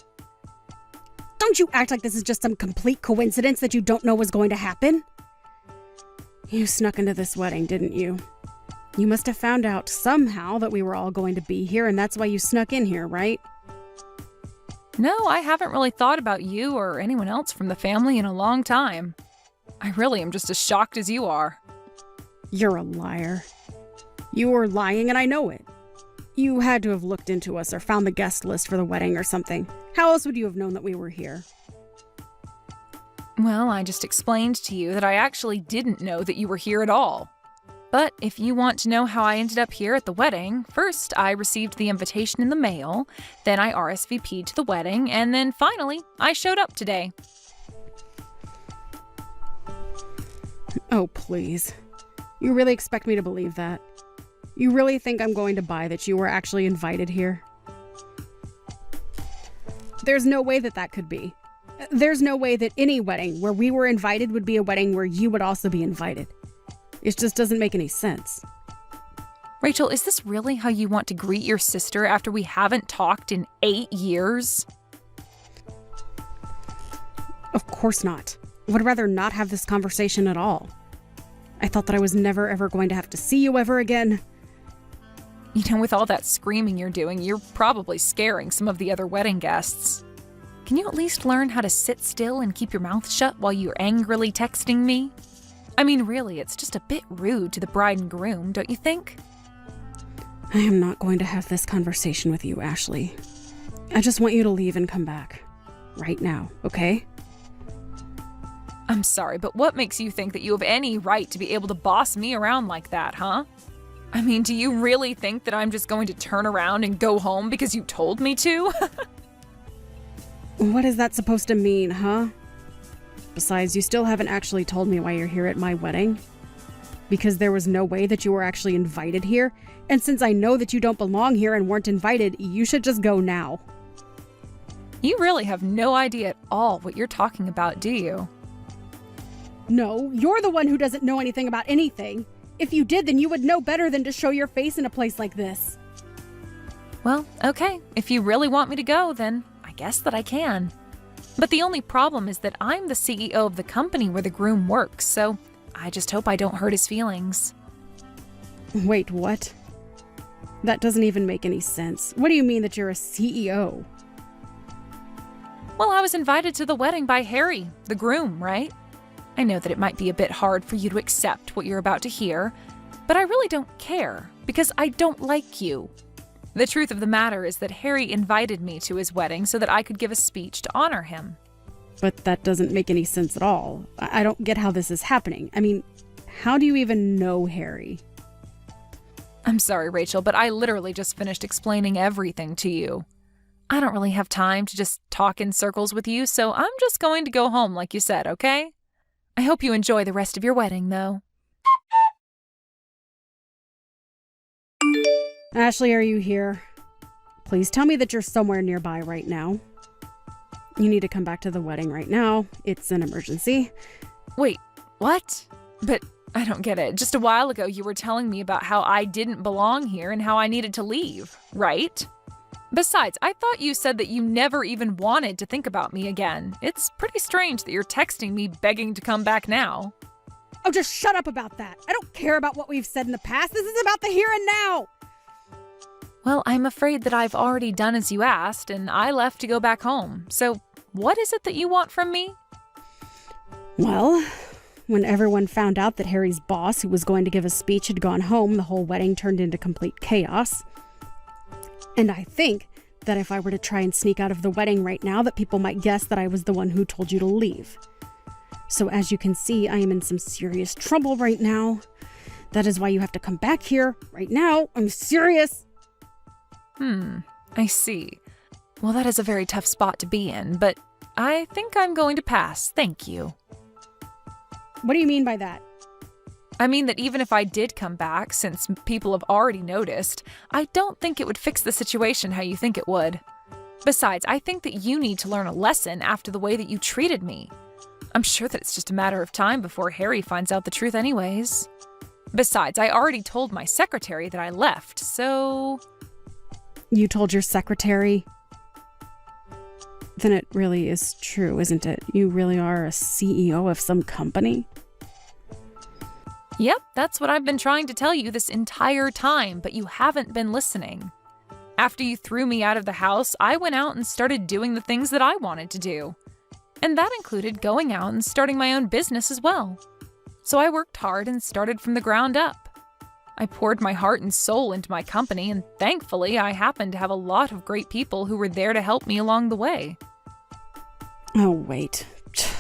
Don't you act like this is just some complete coincidence that you don't know was going to happen. You snuck into this wedding, didn't you? You must have found out somehow that we were all going to be here, and that's why you snuck in here, right? No, I haven't really thought about you or anyone else from the family in a long time. I really am just as shocked as you are. You're a liar. You were lying, and I know it. You had to have looked into us or found the guest list for the wedding or something. How else would you have known that we were here? Well, I just explained to you that I actually didn't know that you were here at all. But if you want to know how I ended up here at the wedding, first I received the invitation in the mail, then I RSVP'd to the wedding, and then finally I showed up today. Oh, please. You really expect me to believe that? You really think I'm going to buy that you were actually invited here? There's no way that that could be. There's no way that any wedding where we were invited would be a wedding where you would also be invited. It just doesn't make any sense. Rachel, is this really how you want to greet your sister after we haven't talked in 8 years? Of course not. I would rather not have this conversation at all. I thought that I was never ever going to have to see you ever again. You know, with all that screaming you're doing, you're probably scaring some of the other wedding guests. Can you at least learn how to sit still and keep your mouth shut while you're angrily texting me? I mean, really, it's just a bit rude to the bride and groom, don't you think? I am not going to have this conversation with you, Ashley. I just want you to leave and come back. Right now, okay? I'm sorry, but what makes you think that you have any right to be able to boss me around like that, huh? I mean, do you really think that I'm just going to turn around and go home because you told me to? What is that supposed to mean, huh? Besides, you still haven't actually told me why you're here at my wedding. Because there was no way that you were actually invited here, and since I know that you don't belong here and weren't invited, you should just go now. You really have no idea at all what you're talking about, do you? No, you're the one who doesn't know anything about anything. If you did, then you would know better than to show your face in a place like this. Well, okay. If you really want me to go, then I guess that I can. But the only problem is that I'm the CEO of the company where the groom works, so I just hope I don't hurt his feelings. Wait, what? That doesn't even make any sense. What do you mean that you're a CEO? Well, I was invited to the wedding by Harry, the groom, right? I know that it might be a bit hard for you to accept what you're about to hear, but I really don't care, because I don't like you. The truth of the matter is that Harry invited me to his wedding so that I could give a speech to honor him. But that doesn't make any sense at all. I don't get how this is happening. I mean, how do you even know Harry? I'm sorry, Rachel, but I literally just finished explaining everything to you. I don't really have time to just talk in circles with you, so I'm just going to go home like you said, okay? I hope you enjoy the rest of your wedding, though. Ashley, are you here? Please tell me that you're somewhere nearby right now. You need to come back to the wedding right now. It's an emergency. Wait, what? But I don't get it. Just a while ago, you were telling me about how I didn't belong here and how I needed to leave, right? Besides, I thought you said that you never even wanted to think about me again. It's pretty strange that you're texting me begging to come back now. Oh, just shut up about that. I don't care about what we've said in the past. This is about the here and now. Well, I'm afraid that I've already done as you asked, and I left to go back home. So, what is it that you want from me? Well, when everyone found out that Harry's boss, who was going to give a speech, had gone home, the whole wedding turned into complete chaos. And I think that if I were to try and sneak out of the wedding right now, that people might guess that I was the one who told you to leave. So as you can see, I am in some serious trouble right now. That is why you have to come back here right now. I'm serious. I see. Well, that is a very tough spot to be in, but I think I'm going to pass. Thank you. What do you mean by that? I mean that even if I did come back, since people have already noticed, I don't think it would fix the situation how you think it would. Besides, I think that you need to learn a lesson after the way that you treated me. I'm sure that it's just a matter of time before Harry finds out the truth anyways. Besides, I already told my secretary that I left, so... You told your secretary? Then it really is true, isn't it? You really are a CEO of some company? Yep, that's what I've been trying to tell you this entire time, but you haven't been listening. After you threw me out of the house, I went out and started doing the things that I wanted to do. And that included going out and starting my own business as well. So I worked hard and started from the ground up. I poured my heart and soul into my company, and thankfully I happened to have a lot of great people who were there to help me along the way. Oh, wait.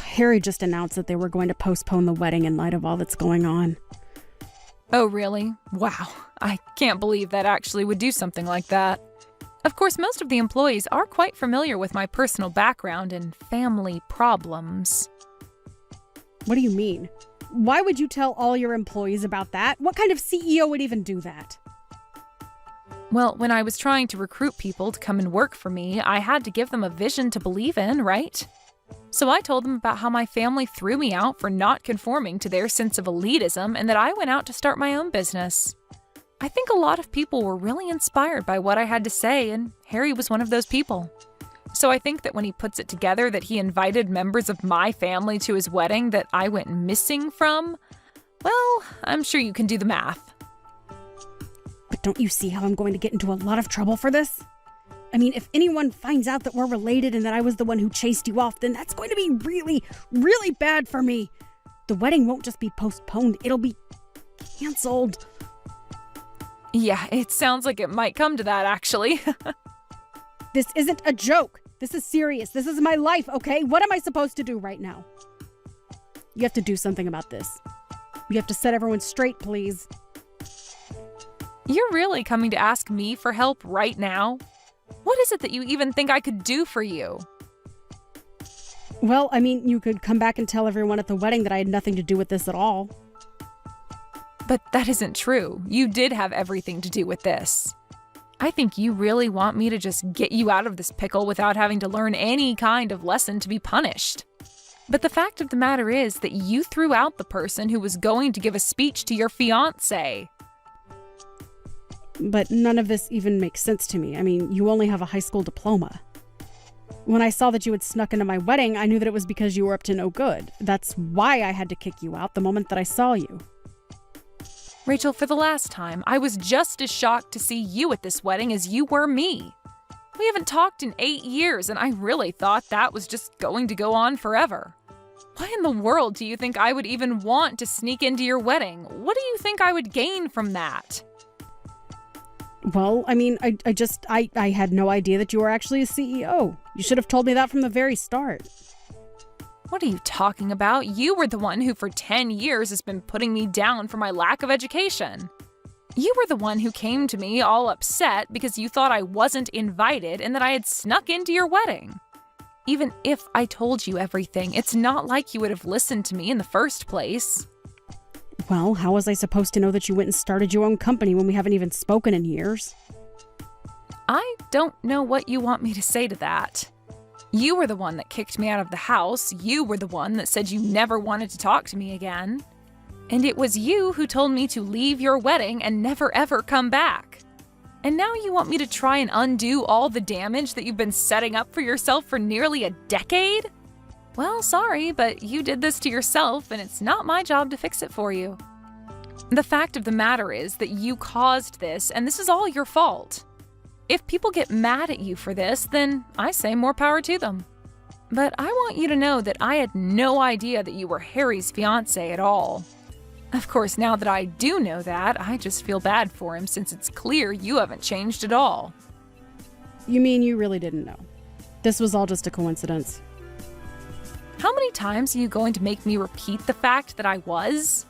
Harry just announced that they were going to postpone the wedding in light of all that's going on. Oh, really? Wow. I can't believe that actually would do something like that. Of course, most of the employees are quite familiar with my personal background and family problems. What do you mean? Why would you tell all your employees about that? What kind of CEO would even do that? Well, when I was trying to recruit people to come and work for me, I had to give them a vision to believe in, right? So I told them about how my family threw me out for not conforming to their sense of elitism and that I went out to start my own business. I think a lot of people were really inspired by what I had to say, and Harry was one of those people. So I think that when he puts it together that he invited members of my family to his wedding that I went missing from, well, I'm sure you can do the math. But don't you see how I'm going to get into a lot of trouble for this? I mean, if anyone finds out that we're related and that I was the one who chased you off, then that's going to be really, really bad for me. The wedding won't just be postponed, it'll be canceled. Yeah, it sounds like it might come to that, actually. This isn't a joke. This is serious. This is my life, okay? What am I supposed to do right now? You have to do something about this. You have to set everyone straight, please. You're really coming to ask me for help right now? What is it that you even think I could do for you? Well, I mean, you could come back and tell everyone at the wedding that I had nothing to do with this at all. But that isn't true. You did have everything to do with this. I think you really want me to just get you out of this pickle without having to learn any kind of lesson to be punished. But the fact of the matter is that you threw out the person who was going to give a speech to your fiancé. But none of this even makes sense to me. I mean, you only have a high school diploma. When I saw that you had snuck into my wedding, I knew that it was because you were up to no good. That's why I had to kick you out the moment that I saw you. Rachel, for the last time, I was just as shocked to see you at this wedding as you were me. We haven't talked in 8 years, and I really thought that was just going to go on forever. Why in the world do you think I would even want to sneak into your wedding? What do you think I would gain from that? Well, I mean, I had no idea that you were actually a CEO. You should have told me that from the very start. What are you talking about? You were the one who for 10 years has been putting me down for my lack of education. You were the one who came to me all upset because you thought I wasn't invited and that I had snuck into your wedding. Even if I told you everything, it's not like you would have listened to me in the first place. Well, how was I supposed to know that you went and started your own company when we haven't even spoken in years? I don't know what you want me to say to that. You were the one that kicked me out of the house. You were the one that said you never wanted to talk to me again. And it was you who told me to leave your wedding and never ever come back. And now you want me to try and undo all the damage that you've been setting up for yourself for nearly a decade? Well, sorry, but you did this to yourself, and it's not my job to fix it for you. The fact of the matter is that you caused this, and this is all your fault. If people get mad at you for this, then I say more power to them. But I want you to know that I had no idea that you were Harry's fiancé at all. Of course, now that I do know that, I just feel bad for him since it's clear you haven't changed at all. You mean you really didn't know? This was all just a coincidence. How many times are you going to make me repeat the fact that I was?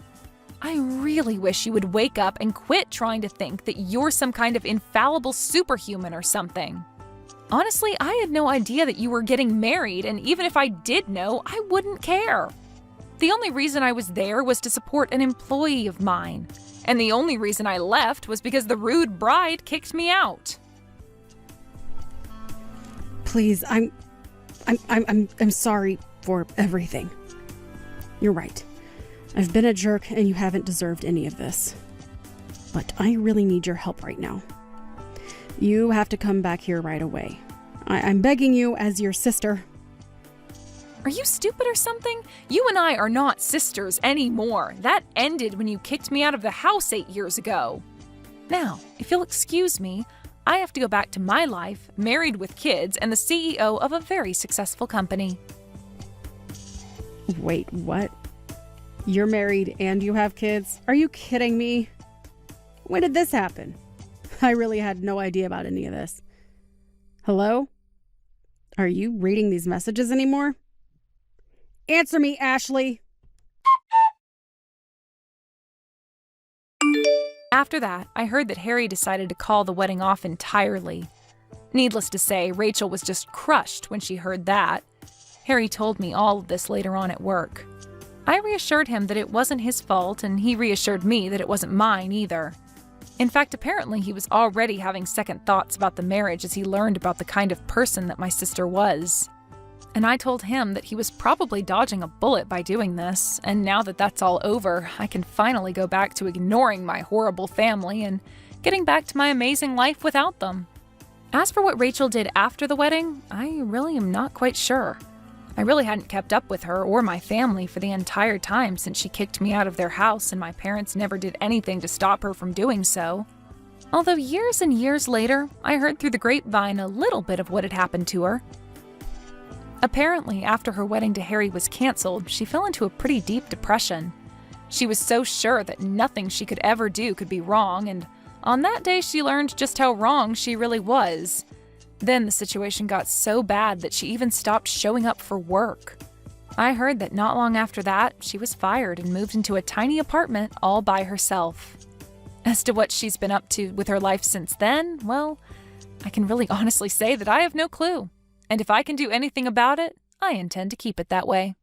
I really wish you would wake up and quit trying to think that you're some kind of infallible superhuman or something. Honestly, I had no idea that you were getting married, and even if I did know, I wouldn't care. The only reason I was there was to support an employee of mine. And the only reason I left was because the rude bride kicked me out. Please, I'm sorry for everything. You're right. I've been a jerk and you haven't deserved any of this. But I really need your help right now. You have to come back here right away. I'm begging you as your sister. Are you stupid or something? You and I are not sisters anymore. That ended when you kicked me out of the house 8 years ago. Now, if you'll excuse me, I have to go back to my life, married with kids, and the CEO of a very successful company. Wait, what? You're married and you have kids? Are you kidding me? When did this happen? I really had no idea about any of this. Hello? Are you reading these messages anymore? Answer me, Ashley. After that, I heard that Harry decided to call the wedding off entirely. Needless to say, Rachel was just crushed when she heard that. Harry told me all of this later on at work. I reassured him that it wasn't his fault, and he reassured me that it wasn't mine either. In fact, apparently he was already having second thoughts about the marriage as he learned about the kind of person that my sister was. And I told him that he was probably dodging a bullet by doing this, and now that that's all over, I can finally go back to ignoring my horrible family and getting back to my amazing life without them. As for what Rachel did after the wedding, I really am not quite sure. I really hadn't kept up with her or my family for the entire time since she kicked me out of their house, and my parents never did anything to stop her from doing so. Although years and years later, I heard through the grapevine a little bit of what had happened to her. Apparently, after her wedding to Harry was canceled, she fell into a pretty deep depression. She was so sure that nothing she could ever do could be wrong, and on that day she learned just how wrong she really was. Then the situation got so bad that she even stopped showing up for work. I heard that not long after that, she was fired and moved into a tiny apartment all by herself. As to what she's been up to with her life since then, well, I can really honestly say that I have no clue. And if I can do anything about it, I intend to keep it that way.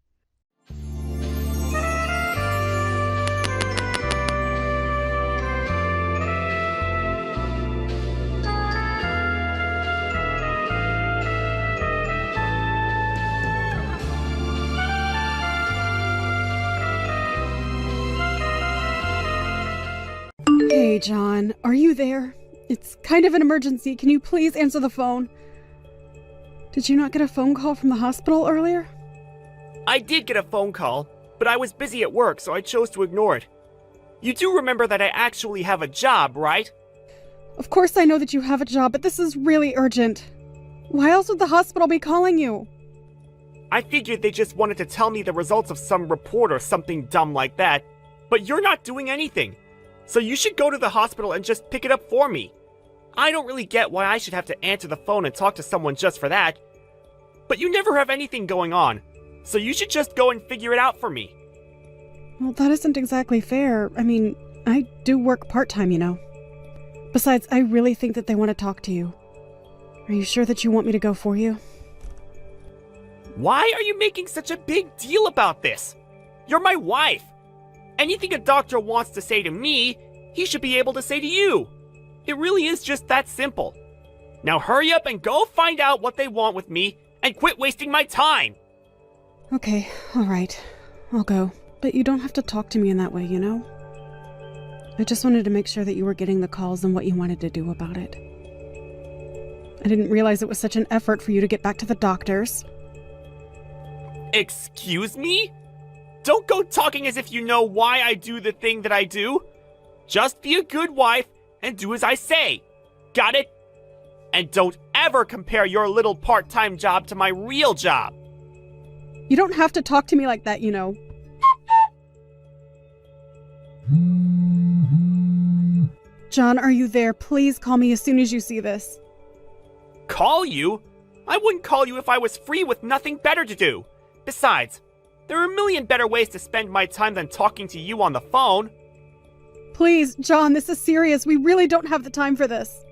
Hey, John, are you there? It's kind of an emergency. Can you please answer the phone? Did you not get a phone call from the hospital earlier? I did get a phone call, but I was busy at work, so I chose to ignore it. You do remember that I actually have a job, right? Of course I know that you have a job, but this is really urgent. Why else would the hospital be calling you? I figured they just wanted to tell me the results of some report or something dumb like that, but you're not doing anything. So you should go to the hospital and just pick it up for me. I don't really get why I should have to answer the phone and talk to someone just for that. But you never have anything going on, so you should just go and figure it out for me. Well, that isn't exactly fair. I mean, I do work part-time, you know. Besides, I really think that they want to talk to you. Are you sure that you want me to go for you? Why are you making such a big deal about this? You're my wife. Anything a doctor wants to say to me, he should be able to say to you. It really is just that simple. Now hurry up and go find out what they want with me and quit wasting my time. Okay, alright. I'll go. But you don't have to talk to me in that way, you know? I just wanted to make sure that you were getting the calls and what you wanted to do about it. I didn't realize it was such an effort for you to get back to the doctors. Excuse me? Don't go talking as if you know why I do the thing that I do. Just be a good wife and do as I say. Got it? And don't ever compare your little part-time job to my real job. You don't have to talk to me like that, you know. John, are you there? Please call me as soon as you see this. Call you? I wouldn't call you if I was free with nothing better to do. Besides, there are a million better ways to spend my time than talking to you on the phone. Please, John, this is serious. We really don't have the time for this.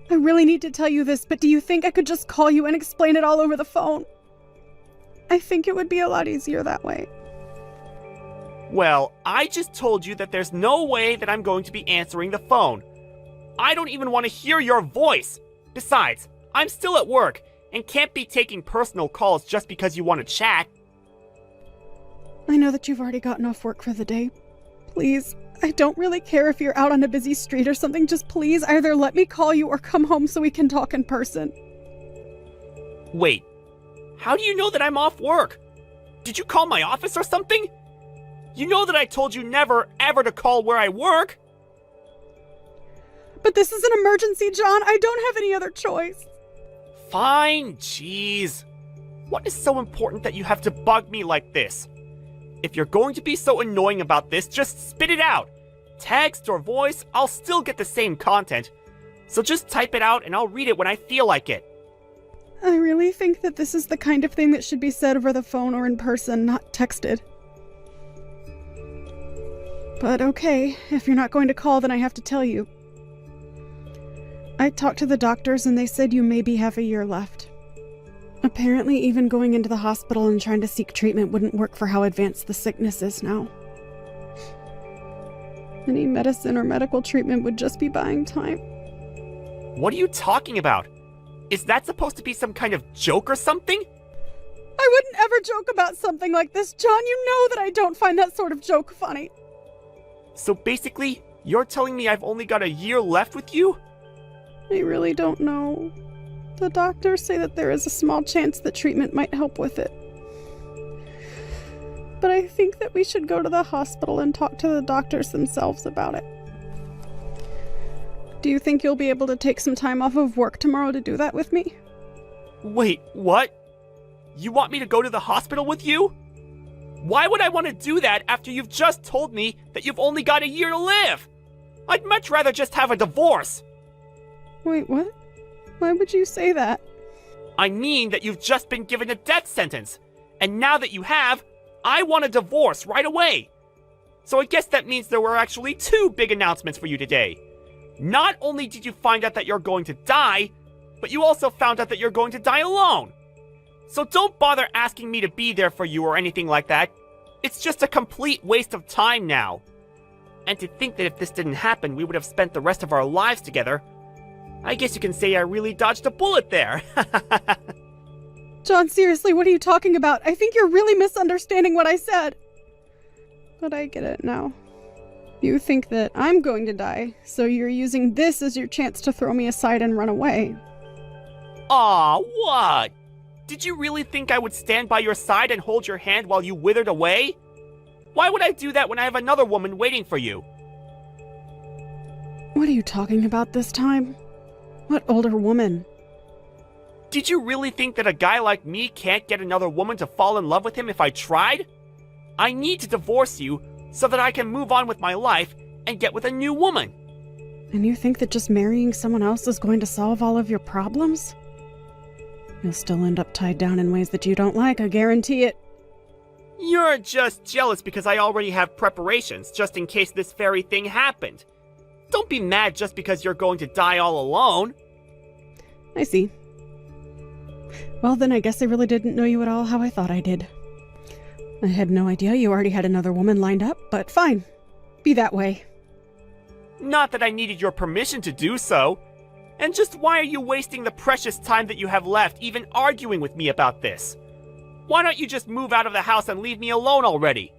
I really need to tell you this, but do you think I could just call you and explain it all over the phone? I think it would be a lot easier that way. Well, I just told you that there's no way that I'm going to be answering the phone. I don't even want to hear your voice. Besides, I'm still at work and can't be taking personal calls just because you want to chat. I know that you've already gotten off work for the day. Please, I don't really care if you're out on a busy street or something. Just please either let me call you or come home so we can talk in person. Wait, how do you know that I'm off work? Did you call my office or something? You know that I told you never, ever to call where I work. But this is an emergency, John. I don't have any other choice. Fine, jeez. What is so important that you have to bug me like this? If you're going to be so annoying about this, just spit it out. Text or voice, I'll still get the same content. So just type it out and I'll read it when I feel like it. I really think that this is the kind of thing that should be said over the phone or in person, not texted. But okay, if you're not going to call, then I have to tell you. I talked to the doctors and they said you maybe have a year left. Apparently, even going into the hospital and trying to seek treatment wouldn't work for how advanced the sickness is now. Any medicine or medical treatment would just be buying time. What are you talking about? Is that supposed to be some kind of joke or something? I wouldn't ever joke about something like this, John. You know that I don't find that sort of joke funny. So basically, you're telling me I've only got a year left with you? I really don't know. The doctors say that there is a small chance that treatment might help with it. But I think that we should go to the hospital and talk to the doctors themselves about it. Do you think you'll be able to take some time off of work tomorrow to do that with me? Wait, what? You want me to go to the hospital with you? Why would I want to do that after you've just told me that you've only got a year to live? I'd much rather just have a divorce. Wait, what? Why would you say that? I mean that you've just been given a death sentence. And now that you have, I want a divorce right away. So I guess that means there were actually two big announcements for you today. Not only did you find out that you're going to die, but you also found out that you're going to die alone. So don't bother asking me to be there for you or anything like that. It's just a complete waste of time now. And to think that if this didn't happen, we would have spent the rest of our lives together. I guess you can say I really dodged a bullet there. John, seriously, what are you talking about? I think you're really misunderstanding what I said. But I get it now. You think that I'm going to die, so you're using this as your chance to throw me aside and run away. Aw, what? Did you really think I would stand by your side and hold your hand while you withered away? Why would I do that when I have another woman waiting for you? What are you talking about this time? What older woman? Did you really think that a guy like me can't get another woman to fall in love with him if I tried? I need to divorce you so that I can move on with my life and get with a new woman. And you think that just marrying someone else is going to solve all of your problems? You'll still end up tied down in ways that you don't like, I guarantee it. You're just jealous because I already have preparations just in case this very thing happened. Don't be mad just because you're going to die all alone. I see. Well, then I guess I really didn't know you at all how I thought I did. I had no idea you already had another woman lined up, but fine. Be that way. Not that I needed your permission to do so. And just why are you wasting the precious time that you have left even arguing with me about this? Why don't you just move out of the house and leave me alone already?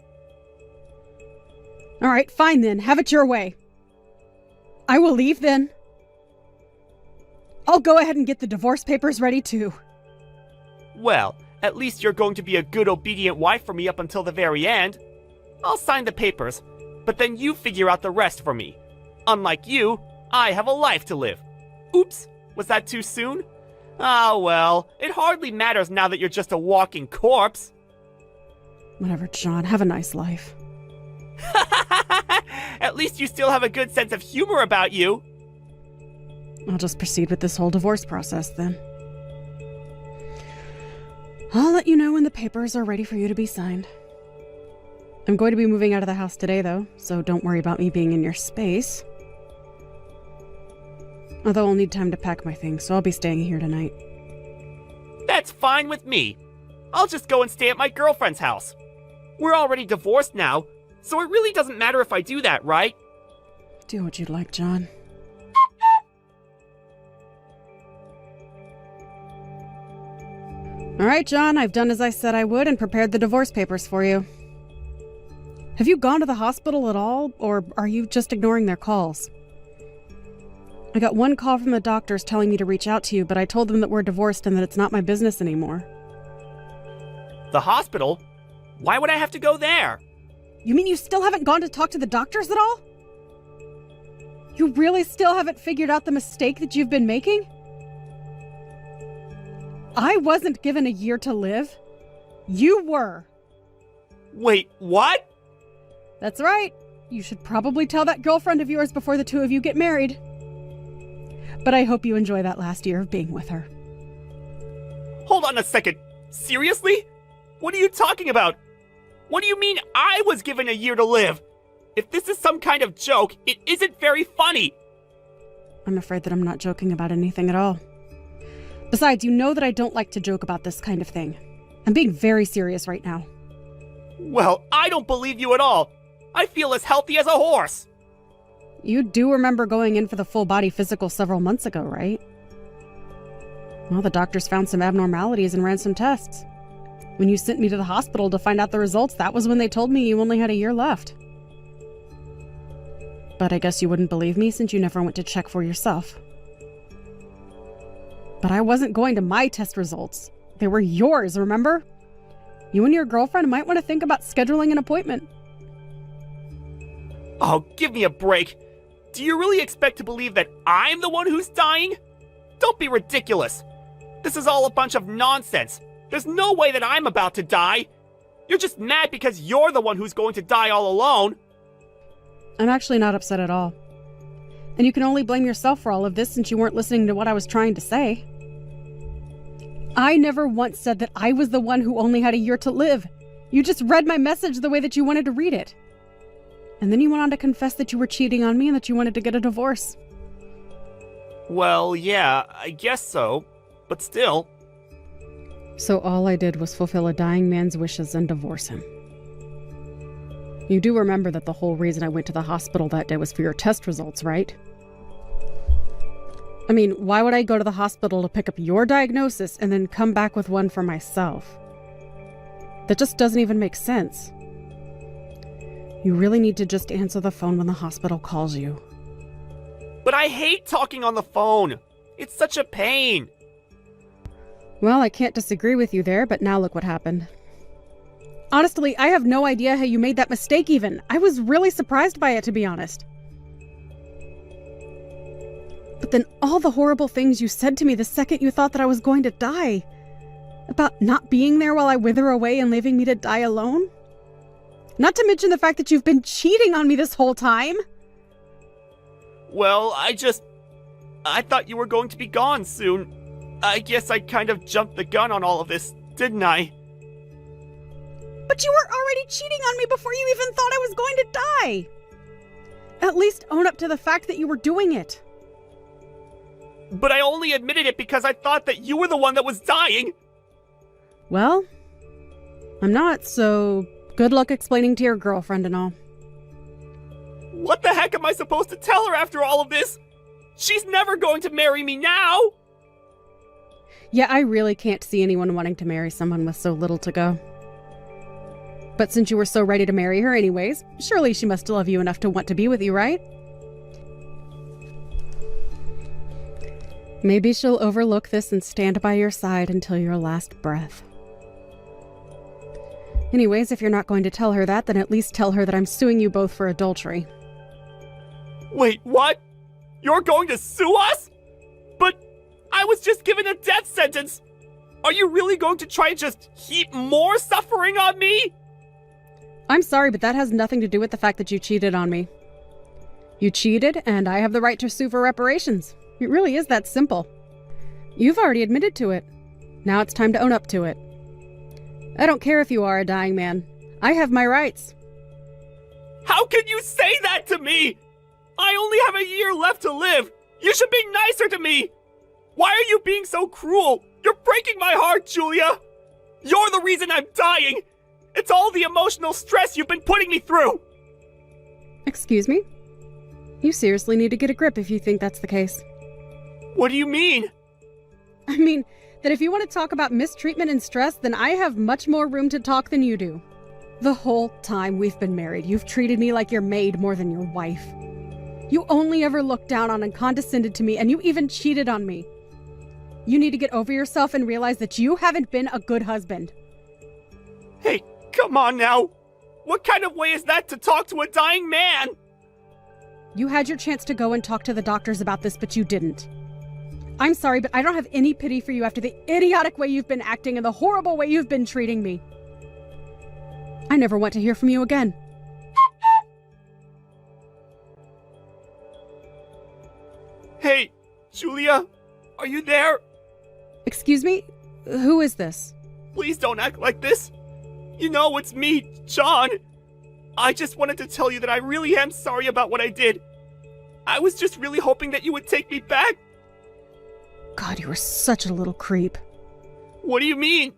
All right, fine then. Have it your way. I will leave then. I'll go ahead and get the divorce papers ready too. Well, at least you're going to be a good obedient wife for me up until the very end. I'll sign the papers, but then you figure out the rest for me. Unlike you, I have a life to live. Oops, was that too soon? Ah, well, it hardly matters now that you're just a walking corpse. Whatever, John. Have a nice life. At least you still have a good sense of humor about you. I'll just proceed with this whole divorce process then. I'll let you know when the papers are ready for you to be signed. I'm going to be moving out of the house today, though, so don't worry about me being in your space. Although I'll need time to pack my things, so I'll be staying here tonight. That's fine with me. I'll just go and stay at my girlfriend's house. We're already divorced now, So it really doesn't matter if I do that, right? Do what you'd like, John. All right, John, I've done as I said I would and prepared the divorce papers for you. Have you gone to the hospital at all, or are you just ignoring their calls? I got one call from the doctors telling me to reach out to you, but I told them that we're divorced and that it's not my business anymore. The hospital? Why would I have to go there? You mean you still haven't gone to talk to the doctors at all? You really still haven't figured out the mistake that you've been making? I wasn't given a year to live. You were. Wait, what? That's right. You should probably tell that girlfriend of yours before the two of you get married. But I hope you enjoy that last year of being with her. Hold on a second. Seriously? What are you talking about? What do you mean I was given a year to live? If this is some kind of joke, it isn't very funny. I'm afraid that I'm not joking about anything at all. Besides, you know that I don't like to joke about this kind of thing. I'm being very serious right now. Well, I don't believe you at all. I feel as healthy as a horse. You do remember going in for the full-body physical several months ago, right? Well, the doctors found some abnormalities and ran some tests. When you sent me to the hospital to find out the results, that was when they told me you only had a year left. But I guess you wouldn't believe me since you never went to check for yourself. But I wasn't going to my test results. They were yours, remember? You and your girlfriend might want to think about scheduling an appointment. Oh, give me a break. Do you really expect to believe that I'm the one who's dying? Don't be ridiculous. This is all a bunch of nonsense. There's no way that I'm about to die. You're just mad because you're the one who's going to die all alone. I'm actually not upset at all. And you can only blame yourself for all of this since you weren't listening to what I was trying to say. I never once said that I was the one who only had a year to live. You just read my message the way that you wanted to read it. And then you went on to confess that you were cheating on me and that you wanted to get a divorce. Well, yeah, I guess so. But still. So all I did was fulfill a dying man's wishes and divorce him. You do remember that the whole reason I went to the hospital that day was for your test results, right? I mean, why would I go to the hospital to pick up your diagnosis and then come back with one for myself? That just doesn't even make sense. You really need to just answer the phone when the hospital calls you. But I hate talking on the phone. It's such a pain. Well, I can't disagree with you there, but now look what happened. Honestly, I have no idea how you made that mistake even. I was really surprised by it, to be honest. But then all the horrible things you said to me the second you thought that I was going to die. About not being there while I wither away and leaving me to die alone. Not to mention the fact that you've been cheating on me this whole time. Well, I thought you were going to be gone soon. I guess I kind of jumped the gun on all of this, didn't I? But you were already cheating on me before you even thought I was going to die. At least own up to the fact that you were doing it. But I only admitted it because I thought that you were the one that was dying. Well, I'm not, so good luck explaining to your girlfriend and all. What the heck am I supposed to tell her after all of this? She's never going to marry me now. Yeah, I really can't see anyone wanting to marry someone with so little to go. But since you were so ready to marry her anyways, surely she must love you enough to want to be with you, right? Maybe she'll overlook this and stand by your side until your last breath. Anyways, if you're not going to tell her that, then at least tell her that I'm suing you both for adultery. Wait, what? You're going to sue us? But I was just given a death sentence. Are you really going to try and just heap more suffering on me? I'm sorry, but that has nothing to do with the fact that you cheated on me. You cheated, and I have the right to sue for reparations. It really is that simple. You've already admitted to it. Now it's time to own up to it. I don't care if you are a dying man. I have my rights. How can you say that to me? I only have a year left to live. You should be nicer to me. Why are you being so cruel? You're breaking my heart, Julia. You're the reason I'm dying. It's all the emotional stress you've been putting me through. Excuse me? You seriously need to get a grip if you think that's the case. What do you mean? I mean, that if you want to talk about mistreatment and stress, then I have much more room to talk than you do. The whole time we've been married, you've treated me like your maid more than your wife. You only ever looked down on and condescended to me, and you even cheated on me. You need to get over yourself and realize that you haven't been a good husband. Hey, come on now. What kind of way is that to talk to a dying man? You had your chance to go and talk to the doctors about this, but you didn't. I'm sorry, but I don't have any pity for you after the idiotic way you've been acting and the horrible way you've been treating me. I never want to hear from you again. Hey, Julia, are you there? Excuse me? Who is this? Please don't act like this. You know, it's me, John. I just wanted to tell you that I really am sorry about what I did. I was just really hoping that you would take me back. God, you were such a little creep. What do you mean?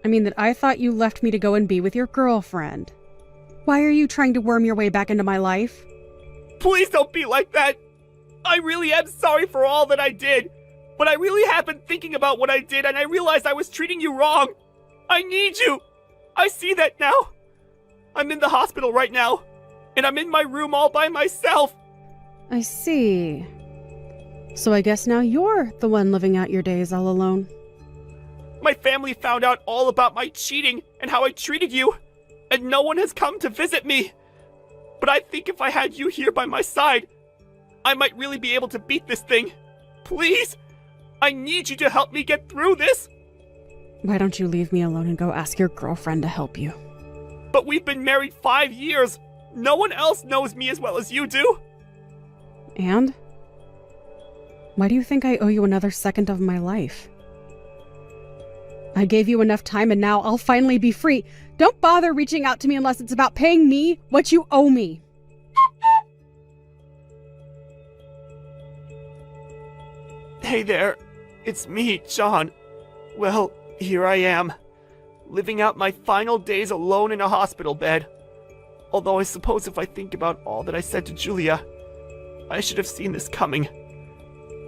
I mean that I thought you left me to go and be with your girlfriend. Why are you trying to worm your way back into my life? Please don't be like that. I really am sorry for all that I did. But I really have been thinking about what I did, and I realized I was treating you wrong. I need you. I see that now. I'm in the hospital right now, and I'm in my room all by myself. I see. So I guess now you're the one living out your days all alone. My family found out all about my cheating and how I treated you, and no one has come to visit me. But I think if I had you here by my side, I might really be able to beat this thing. Please, I need you to help me get through this. Why don't you leave me alone and go ask your girlfriend to help you? But we've been married 5 years. No one else knows me as well as you do. And? Why do you think I owe you another second of my life? I gave you enough time and now I'll finally be free. Don't bother reaching out to me unless it's about paying me what you owe me. Hey there, it's me, John. Well, here I am, living out my final days alone in a hospital bed. Although I suppose if I think about all that I said to Julia, I should have seen this coming.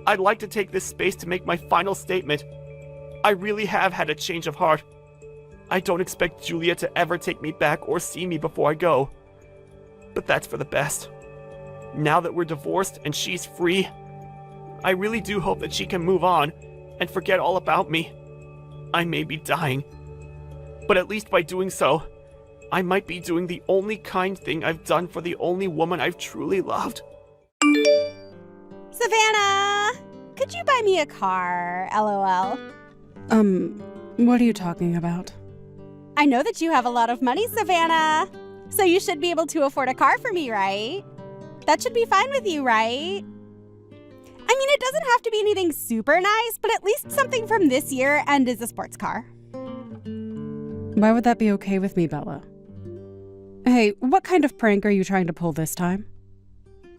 I'd like to take this space to make my final statement. I really have had a change of heart. I don't expect Julia to ever take me back or see me before I go. But that's for the best. Now that we're divorced and she's free, I really do hope that she can move on and forget all about me. I may be dying, but at least by doing so, I might be doing the only kind thing I've done for the only woman I've truly loved. Savannah, could you buy me a car? LOL. What are you talking about? I know that you have a lot of money, Savannah. So you should be able to afford a car for me, right? That should be fine with you, right? I mean, it doesn't have to be anything super nice, but at least something from this year and is a sports car. Why would that be okay with me, Bella? Hey, what kind of prank are you trying to pull this time?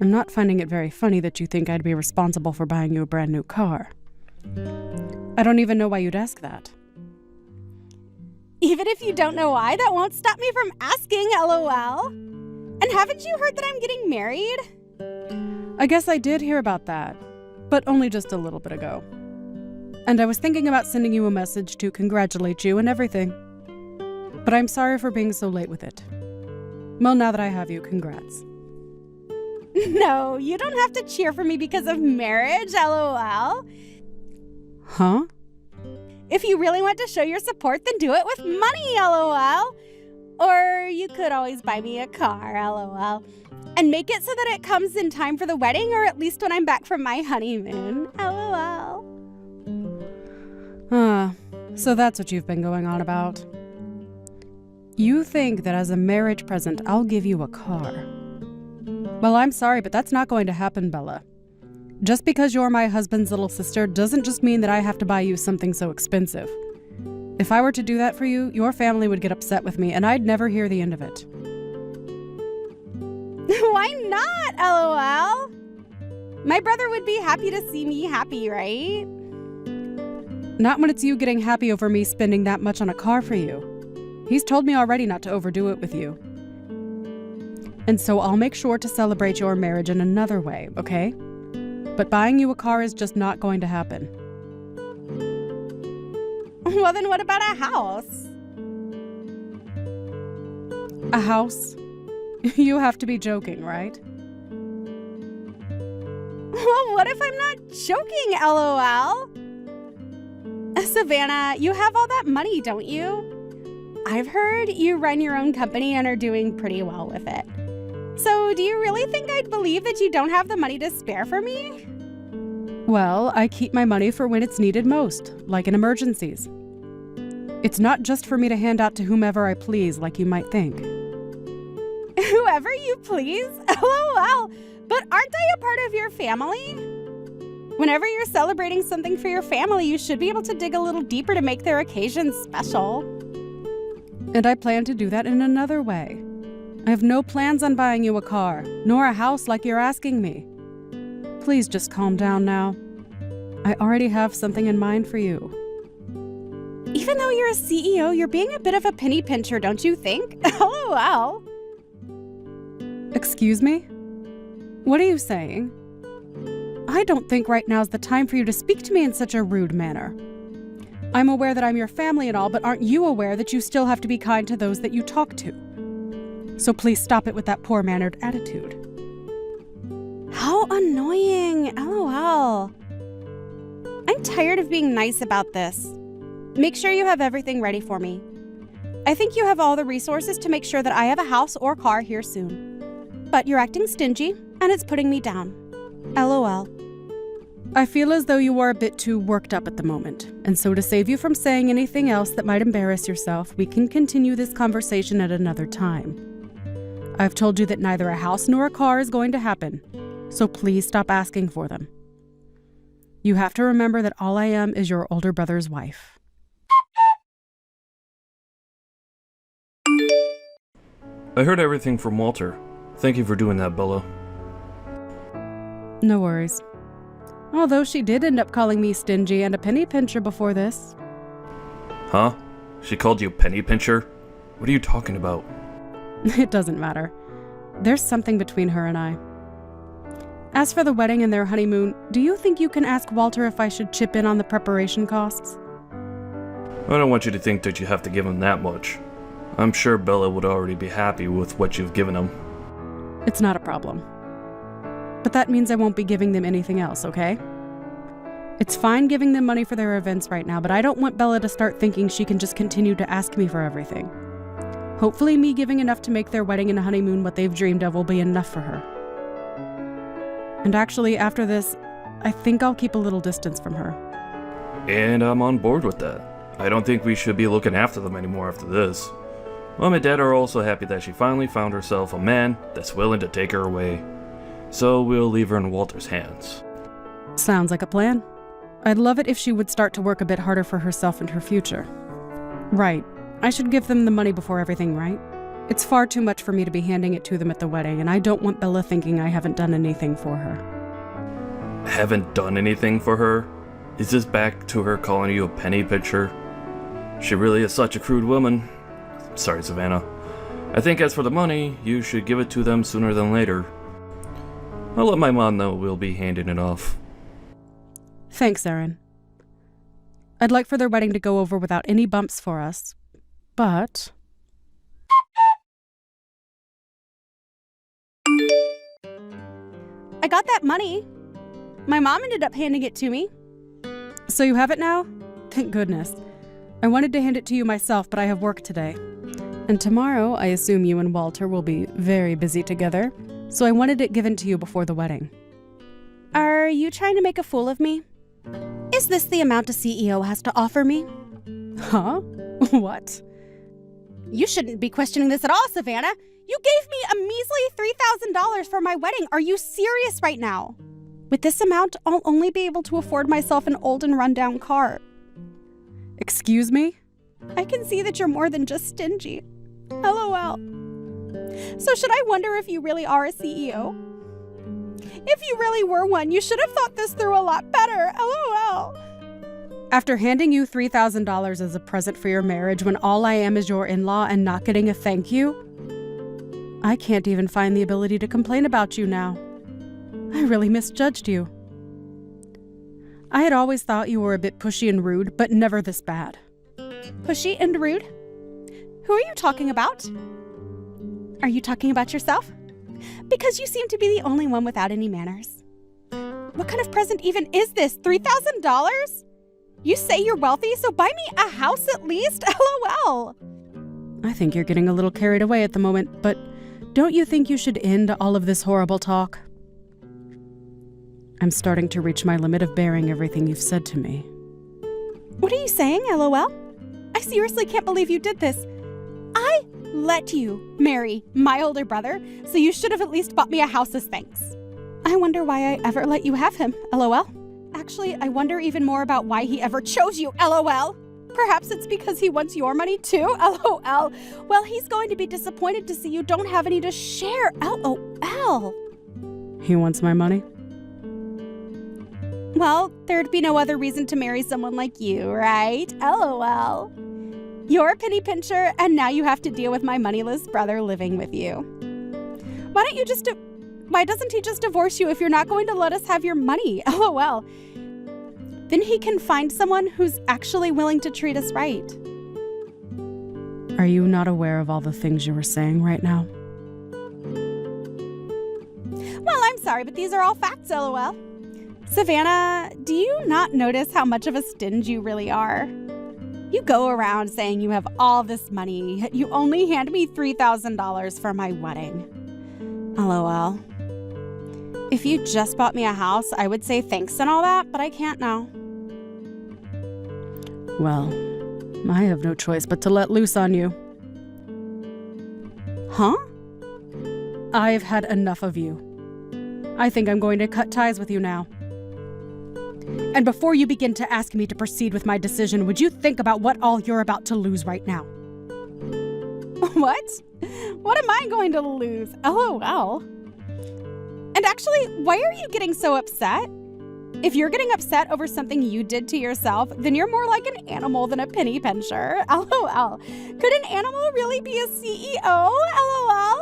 I'm not finding it very funny that you think I'd be responsible for buying you a brand new car. I don't even know why you'd ask that. Even if you don't know why, that won't stop me from asking, LOL. And haven't you heard that I'm getting married? I guess I did hear about that, but only just a little bit ago. And I was thinking about sending you a message to congratulate you and everything. But I'm sorry for being so late with it. Well, now that I have you, congrats. No, you don't have to cheer for me because of marriage, LOL. Huh? If you really want to show your support, then do it with money, LOL. Or you could always buy me a car, LOL. And make it so that it comes in time for the wedding, or at least when I'm back from my honeymoon, LOL. So that's what you've been going on about. You think that as a marriage present, I'll give you a car. Well, I'm sorry, but that's not going to happen, Bella. Just because you're my husband's little sister doesn't just mean that I have to buy you something so expensive. If I were to do that for you, your family would get upset with me, and I'd never hear the end of it. Why not, LOL? My brother would be happy to see me happy, right? Not when it's you getting happy over me spending that much on a car for you. He's told me already not to overdo it with you. And so I'll make sure to celebrate your marriage in another way, okay? But buying you a car is just not going to happen. Well, then what about a house? A house? You have to be joking, right? Well, what if I'm not joking, LOL? Savannah, you have all that money, don't you? I've heard you run your own company and are doing pretty well with it. So, do you really think I'd believe that you don't have the money to spare for me? Well, I keep my money for when it's needed most, like in emergencies. It's not just for me to hand out to whomever I please, like you might think. Whoever you please? LOL. But aren't I a part of your family? Whenever you're celebrating something for your family, you should be able to dig a little deeper to make their occasion special. And I plan to do that in another way. I have no plans on buying you a car, nor a house like you're asking me. Please just calm down now. I already have something in mind for you. Even though you're a CEO, you're being a bit of a penny pincher, don't you think? LOL. Excuse me? What are you saying? I don't think right now's the time for you to speak to me in such a rude manner. I'm aware that I'm your family and all, but aren't you aware that you still have to be kind to those that you talk to? So please stop it with that poor-mannered attitude. How annoying. LOL. I'm tired of being nice about this. Make sure you have everything ready for me. I think you have all the resources to make sure that I have a house or car here soon. But you're acting stingy, and it's putting me down. LOL. I feel as though you are a bit too worked up at the moment, and so to save you from saying anything else that might embarrass yourself, we can continue this conversation at another time. I've told you that neither a house nor a car is going to happen, so please stop asking for them. You have to remember that all I am is your older brother's wife. I heard everything from Walter. Thank you for doing that, Bella. No worries. Although she did end up calling me stingy and a penny pincher before this. Huh? She called you penny pincher? What are you talking about? It doesn't matter. There's something between her and I. As for the wedding and their honeymoon, do you think you can ask Walter if I should chip in on the preparation costs? I don't want you to think that you have to give him that much. I'm sure Bella would already be happy with what you've given him. It's not a problem. But that means I won't be giving them anything else, okay? It's fine giving them money for their events right now, but I don't want Bella to start thinking she can just continue to ask me for everything. Hopefully me giving enough to make their wedding and honeymoon what they've dreamed of will be enough for her. And actually, after this, I think I'll keep a little distance from her. And I'm on board with that. I don't think we should be looking after them anymore after this. Mom and Dad are also happy that she finally found herself a man that's willing to take her away. So we'll leave her in Walter's hands. Sounds like a plan. I'd love it if she would start to work a bit harder for herself and her future. Right. I should give them the money before everything, right? It's far too much for me to be handing it to them at the wedding, and I don't want Bella thinking I haven't done anything for her. Haven't done anything for her? Is this back to her calling you a penny pincher? She really is such a crude woman. Sorry, Savannah. I think as for the money, you should give it to them sooner than later. I'll let my mom know we'll be handing it off. Thanks, Erin. I'd like for their wedding to go over without any bumps for us, but... I got that money. My mom ended up handing it to me. So you have it now? Thank goodness. I wanted to hand it to you myself, but I have work today. And tomorrow, I assume you and Walter will be very busy together, so I wanted it given to you before the wedding. Are you trying to make a fool of me? Is this the amount a CEO has to offer me? Huh? What? You shouldn't be questioning this at all, Savannah. You gave me a measly $3,000 for my wedding. Are you serious right now? With this amount, I'll only be able to afford myself an old and rundown car. Excuse me? I can see that you're more than just stingy. LOL. So should I wonder if you really are a CEO? If you really were one, you should have thought this through a lot better. LOL. After handing you $3,000 as a present for your marriage when all I am is your in-law and not getting a thank you, I can't even find the ability to complain about you now. I really misjudged you. I had always thought you were a bit pushy and rude, but never this bad. Pushy and rude? Who are you talking about? Are you talking about yourself? Because you seem to be the only one without any manners. What kind of present even is this? $3,000? You say you're wealthy, so buy me a house at least? LOL. I think you're getting a little carried away at the moment, but don't you think you should end all of this horrible talk? I'm starting to reach my limit of bearing everything you've said to me. What are you saying, LOL? I seriously can't believe you did this. I let you marry my older brother, so you should have at least bought me a house as thanks. I wonder why I ever let you have him, LOL. Actually, I wonder even more about why he ever chose you, LOL. Perhaps it's because he wants your money too, LOL. Well, he's going to be disappointed to see you don't have any to share, LOL. He wants my money? Well, there'd be no other reason to marry someone like you, right? LOL. You're a penny pincher, and now you have to deal with my moneyless brother living with you. Why doesn't he just divorce you if you're not going to let us have your money? LOL. Then he can find someone who's actually willing to treat us right. Are you not aware of all the things you were saying right now? Well, I'm sorry, but these are all facts, LOL. Savannah, do you not notice how much of a stinge you really are? You go around saying you have all this money, yet you only hand me $3,000 for my wedding. LOL. If you just bought me a house, I would say thanks and all that, but I can't now. Well, I have no choice but to let loose on you. Huh? I've had enough of you. I think I'm going to cut ties with you now. And before you begin to ask me to proceed with my decision, would you think about what all you're about to lose right now? What? What am I going to lose? LOL. And actually, why are you getting so upset? If you're getting upset over something you did to yourself, then you're more like an animal than a penny pincher. LOL. Could an animal really be a CEO? LOL.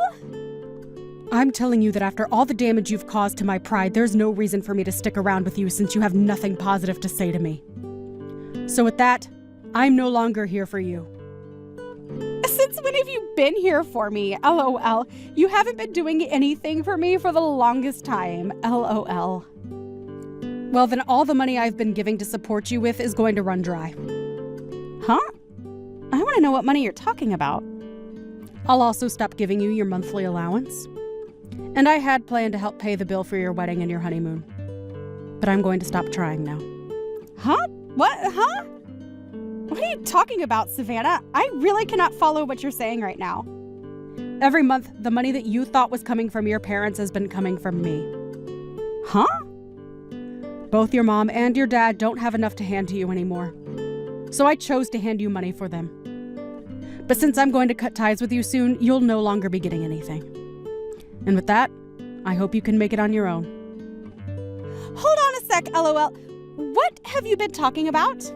I'm telling you that after all the damage you've caused to my pride, there's no reason for me to stick around with you since you have nothing positive to say to me. So with that, I'm no longer here for you. Since when have you been here for me? LOL. You haven't been doing anything for me for the longest time. LOL. Well, then all the money I've been giving to support you with is going to run dry. Huh? I want to know what money you're talking about. I'll also stop giving you your monthly allowance. And I had planned to help pay the bill for your wedding and your honeymoon. But I'm going to stop trying now. Huh? What? Huh? What are you talking about, Savannah? I really cannot follow what you're saying right now. Every month, the money that you thought was coming from your parents has been coming from me. Huh? Both your mom and your dad don't have enough to hand to you anymore. So I chose to hand you money for them. But since I'm going to cut ties with you soon, you'll no longer be getting anything. And with that, I hope you can make it on your own. Hold on a sec, LOL. What have you been talking about?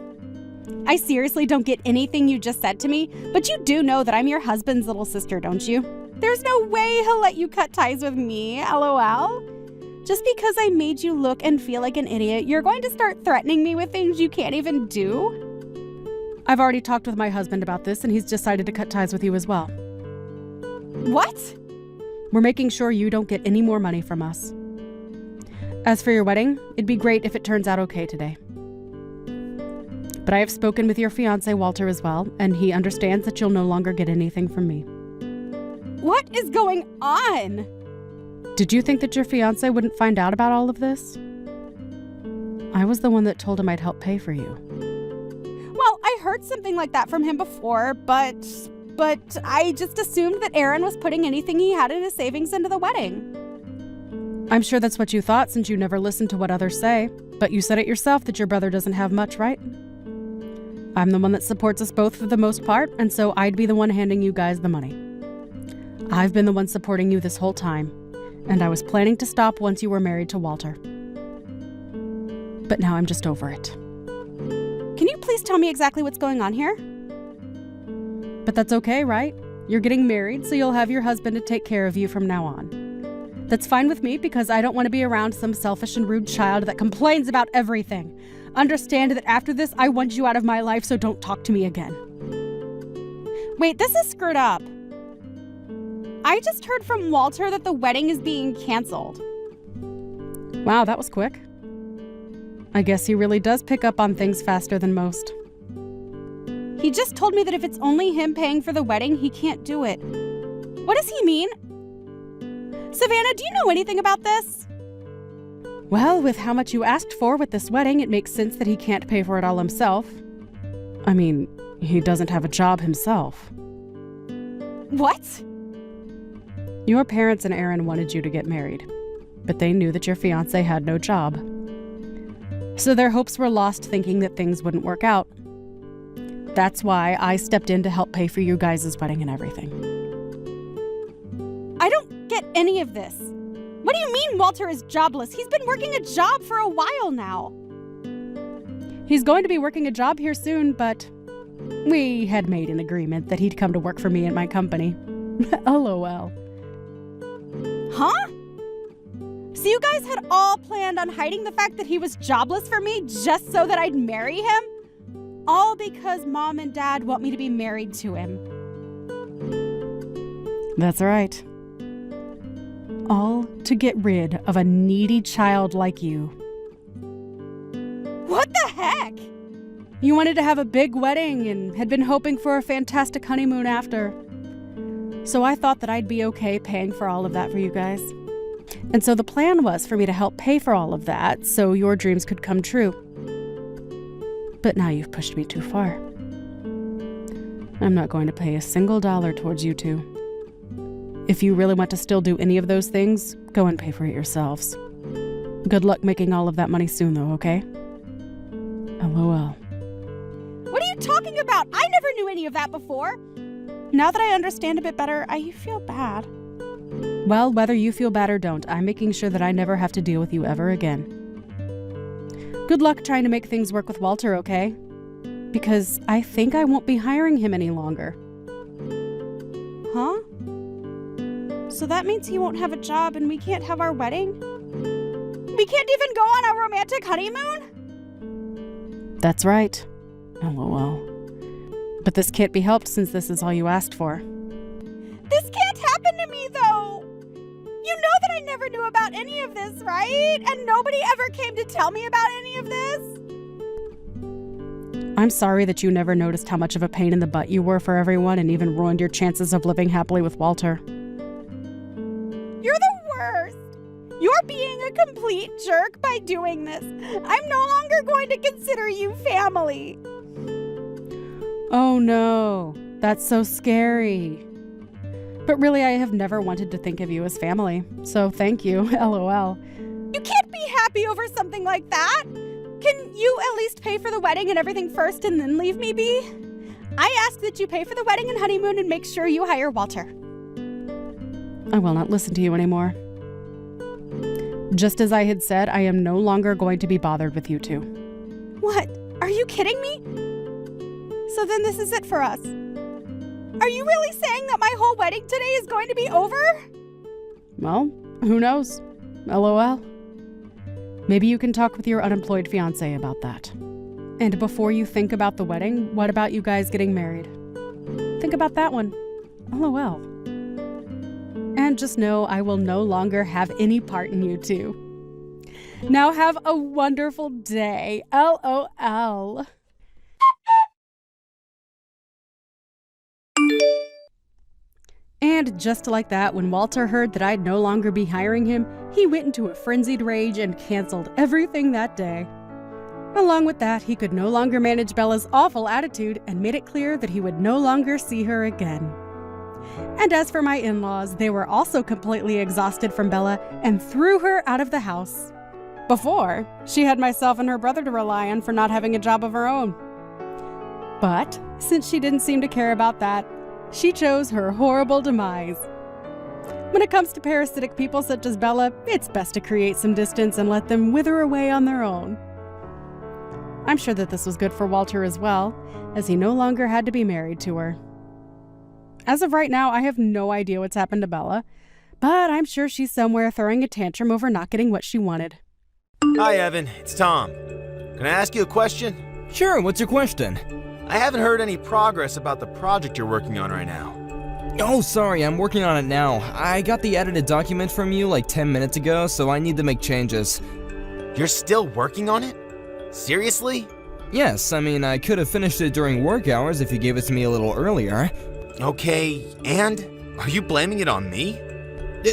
I seriously don't get anything you just said to me, but you do know that I'm your husband's little sister, don't you? There's no way he'll let you cut ties with me, LOL. Just because I made you look and feel like an idiot, you're going to start threatening me with things you can't even do? I've already talked with my husband about this, and he's decided to cut ties with you as well. What? We're making sure you don't get any more money from us. As for your wedding, it'd be great if it turns out okay today. But I have spoken with your fiancé, Walter, as well, and he understands that you'll no longer get anything from me. What is going on? Did you think that your fiancé wouldn't find out about all of this? I was the one that told him I'd help pay for you. Well, I heard something like that from him before, but I just assumed that Aaron was putting anything he had in his savings into the wedding. I'm sure that's what you thought since you never listened to what others say, but you said it yourself that your brother doesn't have much, right? I'm the one that supports us both for the most part, and so I'd be the one handing you guys the money. I've been the one supporting you this whole time, and I was planning to stop once you were married to Walter. But now I'm just over it. Can you please tell me exactly what's going on here? But that's okay, right? You're getting married, so you'll have your husband to take care of you from now on. That's fine with me because I don't want to be around some selfish and rude child that complains about everything. Understand that after this, I want you out of my life, so don't talk to me again. Wait, this is screwed up. I just heard from Walter that the wedding is being canceled. Wow, that was quick. I guess he really does pick up on things faster than most. He just told me that if it's only him paying for the wedding, he can't do it. What does he mean? Savannah, do you know anything about this? Well, with how much you asked for with this wedding, it makes sense that he can't pay for it all himself. I mean, he doesn't have a job himself. What? Your parents and Aaron wanted you to get married, but they knew that your fiancé had no job. So their hopes were lost thinking that things wouldn't work out. That's why I stepped in to help pay for you guys' wedding and everything. I don't get any of this. What do you mean Walter is jobless? He's been working a job for a while now. He's going to be working a job here soon, but we had made an agreement that he'd come to work for me at my company. LOL. Huh? So you guys had all planned on hiding the fact that he was jobless for me just so that I'd marry him? All because Mom and Dad want me to be married to him. That's right. All to get rid of a needy child like you. What the heck? You wanted to have a big wedding and had been hoping for a fantastic honeymoon after. So I thought that I'd be okay paying for all of that for you guys. And so the plan was for me to help pay for all of that so your dreams could come true. But now you've pushed me too far. I'm not going to pay a single dollar towards you two. If you really want to still do any of those things, go and pay for it yourselves. Good luck making all of that money soon, though, okay? LOL. What are you talking about? I never knew any of that before. Now that I understand a bit better, I feel bad. Well, whether you feel bad or don't, I'm making sure that I never have to deal with you ever again. Good luck trying to make things work with Walter, okay? Because I think I won't be hiring him any longer. Huh? So that means he won't have a job and we can't have our wedding? We can't even go on a romantic honeymoon? That's right. LOL. But this can't be helped since this is all you asked for. This can't happen to me, though! You know that I never knew about any of this, right? And nobody ever came to tell me about any of this? I'm sorry that you never noticed how much of a pain in the butt you were for everyone and even ruined your chances of living happily with Walter. You're the worst! You're being a complete jerk by doing this. I'm no longer going to consider you family. Oh no, that's so scary. But really, I have never wanted to think of you as family, so thank you, LOL. You can't be happy over something like that. Can you at least pay for the wedding and everything first and then leave me be? I ask that you pay for the wedding and honeymoon and make sure you hire Walter. I will not listen to you anymore. Just as I had said, I am no longer going to be bothered with you two. What? Are you kidding me? So then this is it for us. Are you really saying that my whole wedding today is going to be over? Well, who knows? LOL. Maybe you can talk with your unemployed fiancé about that. And before you think about the wedding, what about you guys getting married? Think about that one. LOL. And just know I will no longer have any part in you two. Now have a wonderful day. LOL. And just like that, when Walter heard that I'd no longer be hiring him, he went into a frenzied rage and canceled everything that day. Along with that, he could no longer manage Bella's awful attitude and made it clear that he would no longer see her again. And as for my in-laws, they were also completely exhausted from Bella and threw her out of the house. Before, she had myself and her brother to rely on for not having a job of her own. But since she didn't seem to care about that, she chose her horrible demise. When it comes to parasitic people such as Bella, it's best to create some distance and let them wither away on their own. I'm sure that this was good for Walter as well, as he no longer had to be married to her. As of right now, I have no idea what's happened to Bella, but I'm sure she's somewhere throwing a tantrum over not getting what she wanted. Hi, Evan. It's Tom. Can I ask you a question? Sure, what's your question? I haven't heard any progress about the project you're working on right now. Oh, sorry, I'm working on it now. I got the edited document from you like 10 minutes ago, so I need to make changes. You're still working on it? Seriously? Yes, I mean, I could have finished it during work hours if you gave it to me a little earlier. Okay, and? Are you blaming it on me?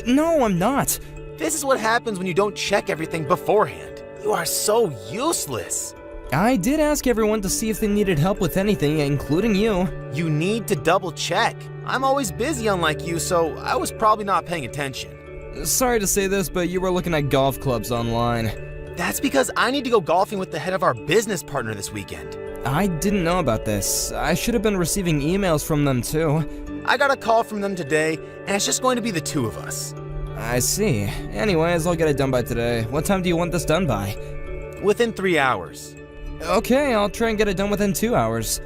No, I'm not. This is what happens when you don't check everything beforehand. You are so useless. I did ask everyone to see if they needed help with anything, including you. You need to double check. I'm always busy unlike you, so I was probably not paying attention. Sorry to say this, but you were looking at golf clubs online. That's because I need to go golfing with the head of our business partner this weekend. I didn't know about this. I should have been receiving emails from them too. I got a call from them today, and it's just going to be the two of us. I see. Anyways, I'll get it done by today. What time do you want this done by? Within 3 hours. Okay, I'll try and get it done within 2 hours.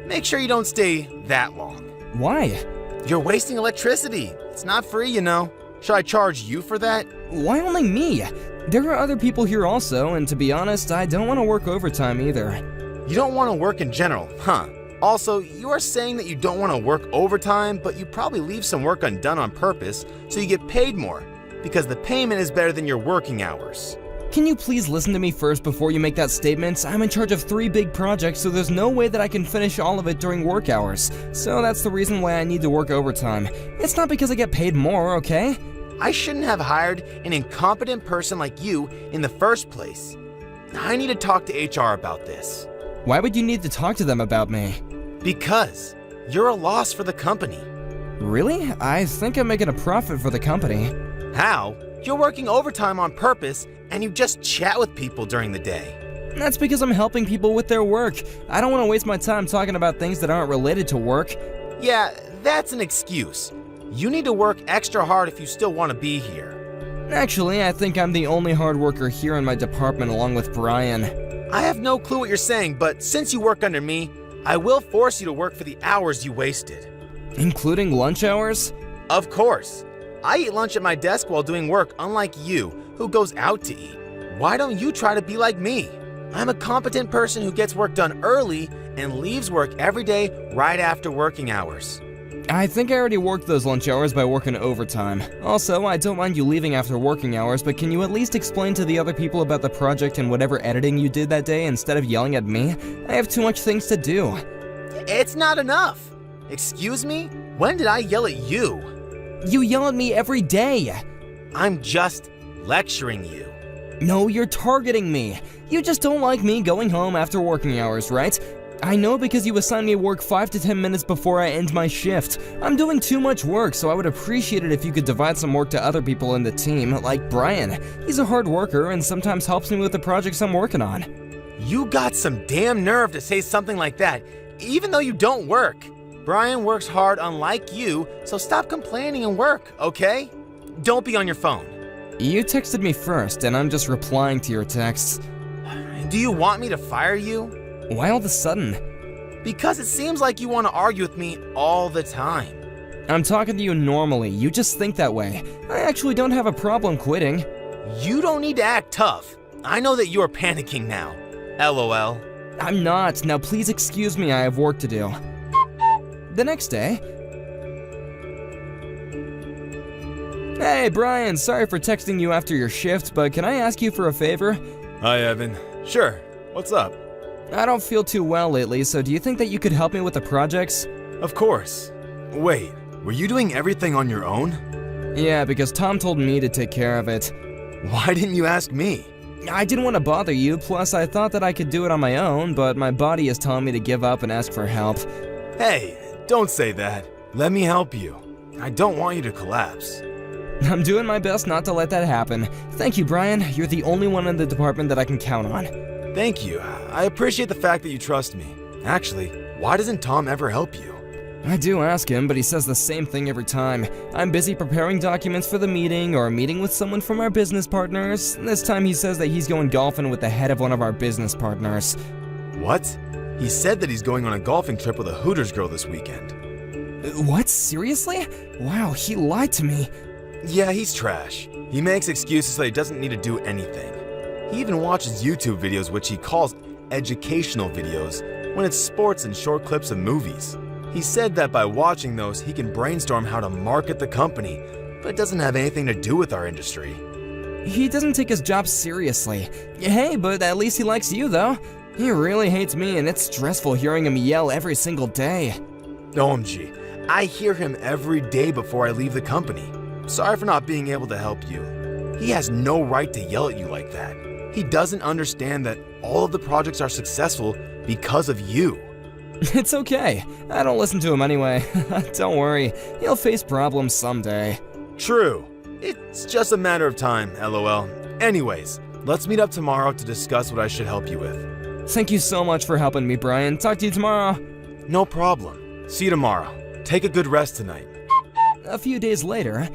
Make sure you don't stay that long. Why? You're wasting electricity. It's not free, you know. Should I charge you for that? Why only me? There are other people here also, and to be honest, I don't want to work overtime either. You don't want to work in general, huh? Also, you are saying that you don't want to work overtime, but you probably leave some work undone on purpose so you get paid more, because the payment is better than your working hours. Can you please listen to me first before you make that statement? I'm in charge of 3 big projects, so there's no way that I can finish all of it during work hours. So that's the reason why I need to work overtime. It's not because I get paid more, okay? I shouldn't have hired an incompetent person like you in the first place. I need to talk to HR about this. Why would you need to talk to them about me? Because you're a loss for the company. Really? I think I'm making a profit for the company. How? You're working overtime on purpose, and you just chat with people during the day. That's because I'm helping people with their work. I don't want to waste my time talking about things that aren't related to work. Yeah, that's an excuse. You need to work extra hard if you still want to be here. Actually, I think I'm the only hard worker here in my department along with Brian. I have no clue what you're saying, but since you work under me, I will force you to work for the hours you wasted. Including lunch hours? Of course. I eat lunch at my desk while doing work, unlike you, who goes out to eat. Why don't you try to be like me? I'm a competent person who gets work done early and leaves work every day right after working hours. I think I already worked those lunch hours by working overtime. Also, I don't mind you leaving after working hours, but can you at least explain to the other people about the project and whatever editing you did that day instead of yelling at me? I have too much things to do. It's not enough. Excuse me? When did I yell at you? You yell at me every day. I'm just lecturing you. No, you're targeting me. You just don't like me going home after working hours, right? I know because you assign me work 5 to 10 minutes before I end my shift. I'm doing too much work, so I would appreciate it if you could divide some work to other people in the team, like Brian. He's a hard worker and sometimes helps me with the projects I'm working on. You got some damn nerve to say something like that, even though you don't work. Brian works hard unlike you, so stop complaining and work, okay? Don't be on your phone. You texted me first, and I'm just replying to your texts. Do you want me to fire you? Why all of a sudden? Because it seems like you want to argue with me all the time. I'm talking to you normally, you just think that way. I actually don't have a problem quitting. You don't need to act tough. I know that you're panicking now. LOL. I'm not. Now please excuse me, I have work to do. The next day... Hey Brian, sorry for texting you after your shift, but can I ask you for a favor? Hi, Evan. Sure. What's up? I don't feel too well lately, so do you think that you could help me with the projects? Of course. Wait, were you doing everything on your own? Yeah, because Tom told me to take care of it. Why didn't you ask me? I didn't want to bother you, plus I thought that I could do it on my own, but my body is telling me to give up and ask for help. Hey, don't say that. Let me help you. I don't want you to collapse. I'm doing my best not to let that happen. Thank you, Brian. You're the only one in the department that I can count on. Thank you. I appreciate the fact that you trust me. Actually, why doesn't Tom ever help you? I do ask him, but he says the same thing every time. I'm busy preparing documents for the meeting or meeting with someone from our business partners. This time he says that he's going golfing with the head of one of our business partners. What? He said that he's going on a golfing trip with a Hooters girl this weekend. What? Seriously? Wow, he lied to me. Yeah, he's trash. He makes excuses so he doesn't need to do anything. He even watches YouTube videos which he calls educational videos when it's sports and short clips of movies. He said that by watching those, he can brainstorm how to market the company, but it doesn't have anything to do with our industry. He doesn't take his job seriously. Hey, but at least he likes you, though. He really hates me, and it's stressful hearing him yell every single day. OMG, I hear him every day before I leave the company. Sorry for not being able to help you. He has no right to yell at you like that. He doesn't understand that all of the projects are successful because of you. It's okay. I don't listen to him anyway. Don't worry, he'll face problems someday. True. It's just a matter of time, LOL. Anyways, let's meet up tomorrow to discuss what I should help you with. Thank you so much for helping me, Brian. Talk to you tomorrow. No problem. See you tomorrow. Take a good rest tonight. A few days later...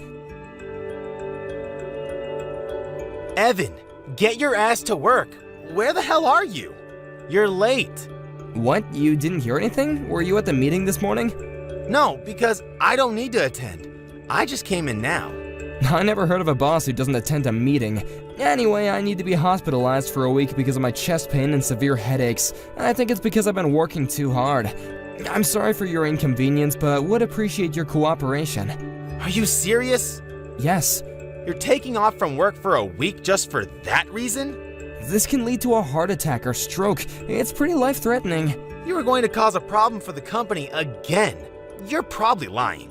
Evan, get your ass to work. Where the hell are you? You're late. What? You didn't hear anything? Were you at the meeting this morning? No, because I don't need to attend. I just came in now. I never heard of a boss who doesn't attend a meeting. Anyway, I need to be hospitalized for a week because of my chest pain and severe headaches. I think it's because I've been working too hard. I'm sorry for your inconvenience, but would appreciate your cooperation. Are you serious? Yes. You're taking off from work for a week just for that reason? This can lead to a heart attack or stroke. It's pretty life-threatening. You are going to cause a problem for the company again. You're probably lying.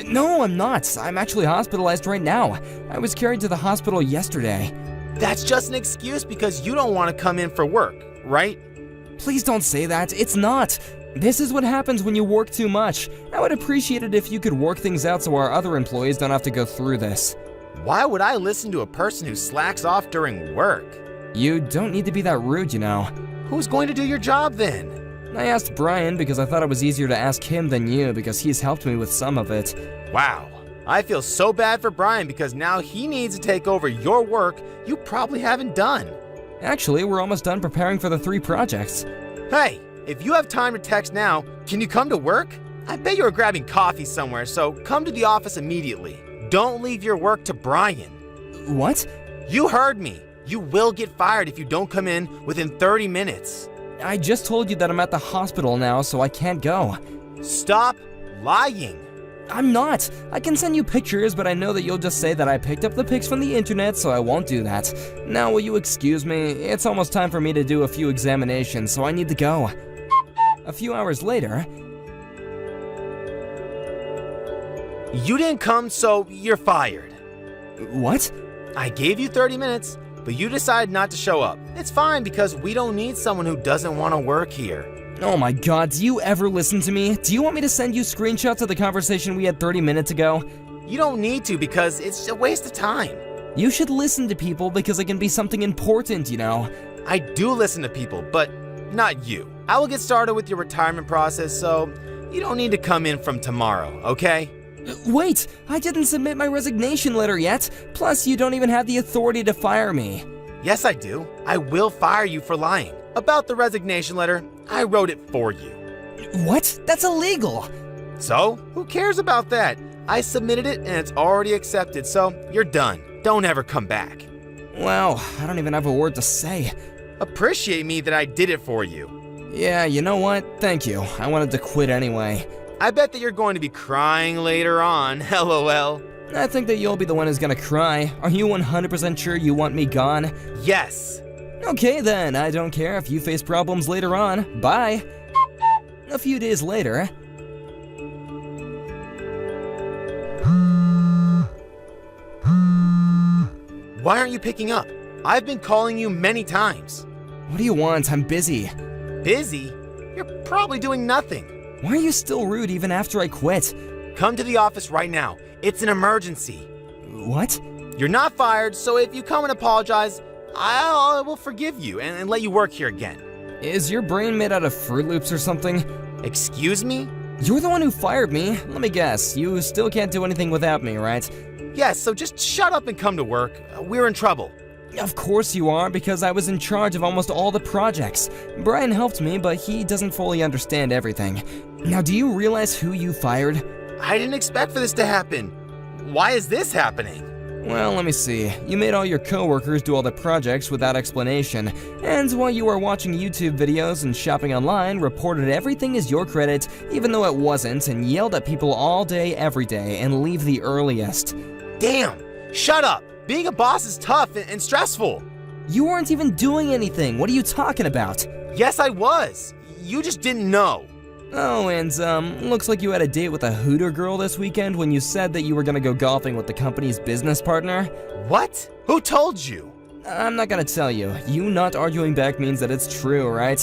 No, I'm not. I'm actually hospitalized right now. I was carried to the hospital yesterday. That's just an excuse because you don't want to come in for work, right? Please don't say that. It's not. This is what happens when you work too much. I would appreciate it if you could work things out so our other employees don't have to go through this. Why would I listen to a person who slacks off during work? You don't need to be that rude, you know. Who's going to do your job then? I asked Brian because I thought it was easier to ask him than you because he's helped me with some of it. Wow. I feel so bad for Brian because now he needs to take over your work you probably haven't done. Actually, we're almost done preparing for the 3 projects. Hey, if you have time to text now, can you come to work? I bet you were grabbing coffee somewhere, so come to the office immediately. Don't leave your work to Brian. What? You heard me. You will get fired if you don't come in within 30 minutes. I just told you that I'm at the hospital now, so I can't go. Stop lying. I'm not. I can send you pictures, but I know that you'll just say that I picked up the pics from the internet, so I won't do that. Now, will you excuse me? It's almost time for me to do a few examinations, so I need to go. A few hours later... You didn't come, so you're fired. What? I gave you 30 minutes, but you decided not to show up. It's fine because we don't need someone who doesn't want to work here. Oh my god, do you ever listen to me? Do you want me to send you screenshots of the conversation we had 30 minutes ago? You don't need to because it's a waste of time. You should listen to people because it can be something important, you know. I do listen to people, but not you. I will get started with your retirement process, so you don't need to come in from tomorrow, okay? Wait, I didn't submit my resignation letter yet. Plus, you don't even have the authority to fire me. Yes, I do. I will fire you for lying. About the resignation letter, I wrote it for you. What? That's illegal. So, who cares about that? I submitted it and it's already accepted, so you're done. Don't ever come back. Well, I don't even have a word to say. Appreciate me that I did it for you. Yeah, you know what? Thank you. I wanted to quit anyway. I bet that you're going to be crying later on, LOL. I think that you'll be the one who's gonna cry. Are you 100% sure you want me gone? Yes. Okay then, I don't care if you face problems later on. Bye. A few days later... Why aren't you picking up? I've been calling you many times. What do you want? I'm busy. Busy? You're probably doing nothing. Why are you still rude even after I quit? Come to the office right now. It's an emergency. What? You're not fired, so if you come and apologize, I will forgive you and let you work here again. Is your brain made out of Fruit Loops or something? Excuse me? You're the one who fired me. Let me guess, you still can't do anything without me, right? Yes, so just shut up and come to work. We're in trouble. Of course you are, because I was in charge of almost all the projects. Brian helped me, but he doesn't fully understand everything. Now, do you realize who you fired? I didn't expect for this to happen. Why is this happening? Well, let me see. You made all your coworkers do all the projects without explanation, and while you were watching YouTube videos and shopping online, reported everything as your credit, even though it wasn't, and yelled at people all day, every day, and leave the earliest. Damn! Shut up! Being a boss is tough and stressful. You weren't even doing anything. What are you talking about? Yes, I was. You just didn't know. Oh, and looks like you had a date with a Hooter girl this weekend when you said that you were gonna go golfing with the company's business partner. What? Who told you? I'm not gonna tell you. You not arguing back means that it's true, right?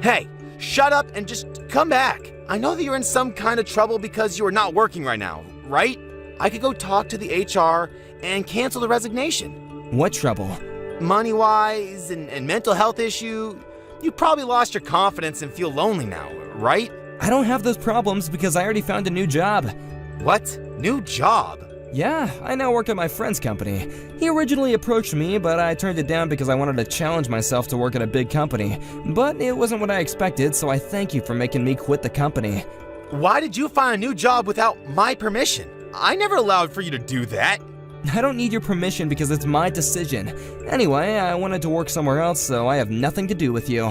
Hey, shut up and just come back. I know that you're in some kind of trouble because you are not working right now, right? I could go talk to the HR and cancel the resignation. What trouble? Money-wise and mental health issue. You probably lost your confidence and feel lonely now, right? I don't have those problems because I already found a new job. What? New job? Yeah, I now work at my friend's company. He originally approached me, but I turned it down because I wanted to challenge myself to work at a big company. But it wasn't what I expected, so I thank you for making me quit the company. Why did you find a new job without my permission? I never allowed for you to do that. I don't need your permission because it's my decision. Anyway, I wanted to work somewhere else, so I have nothing to do with you.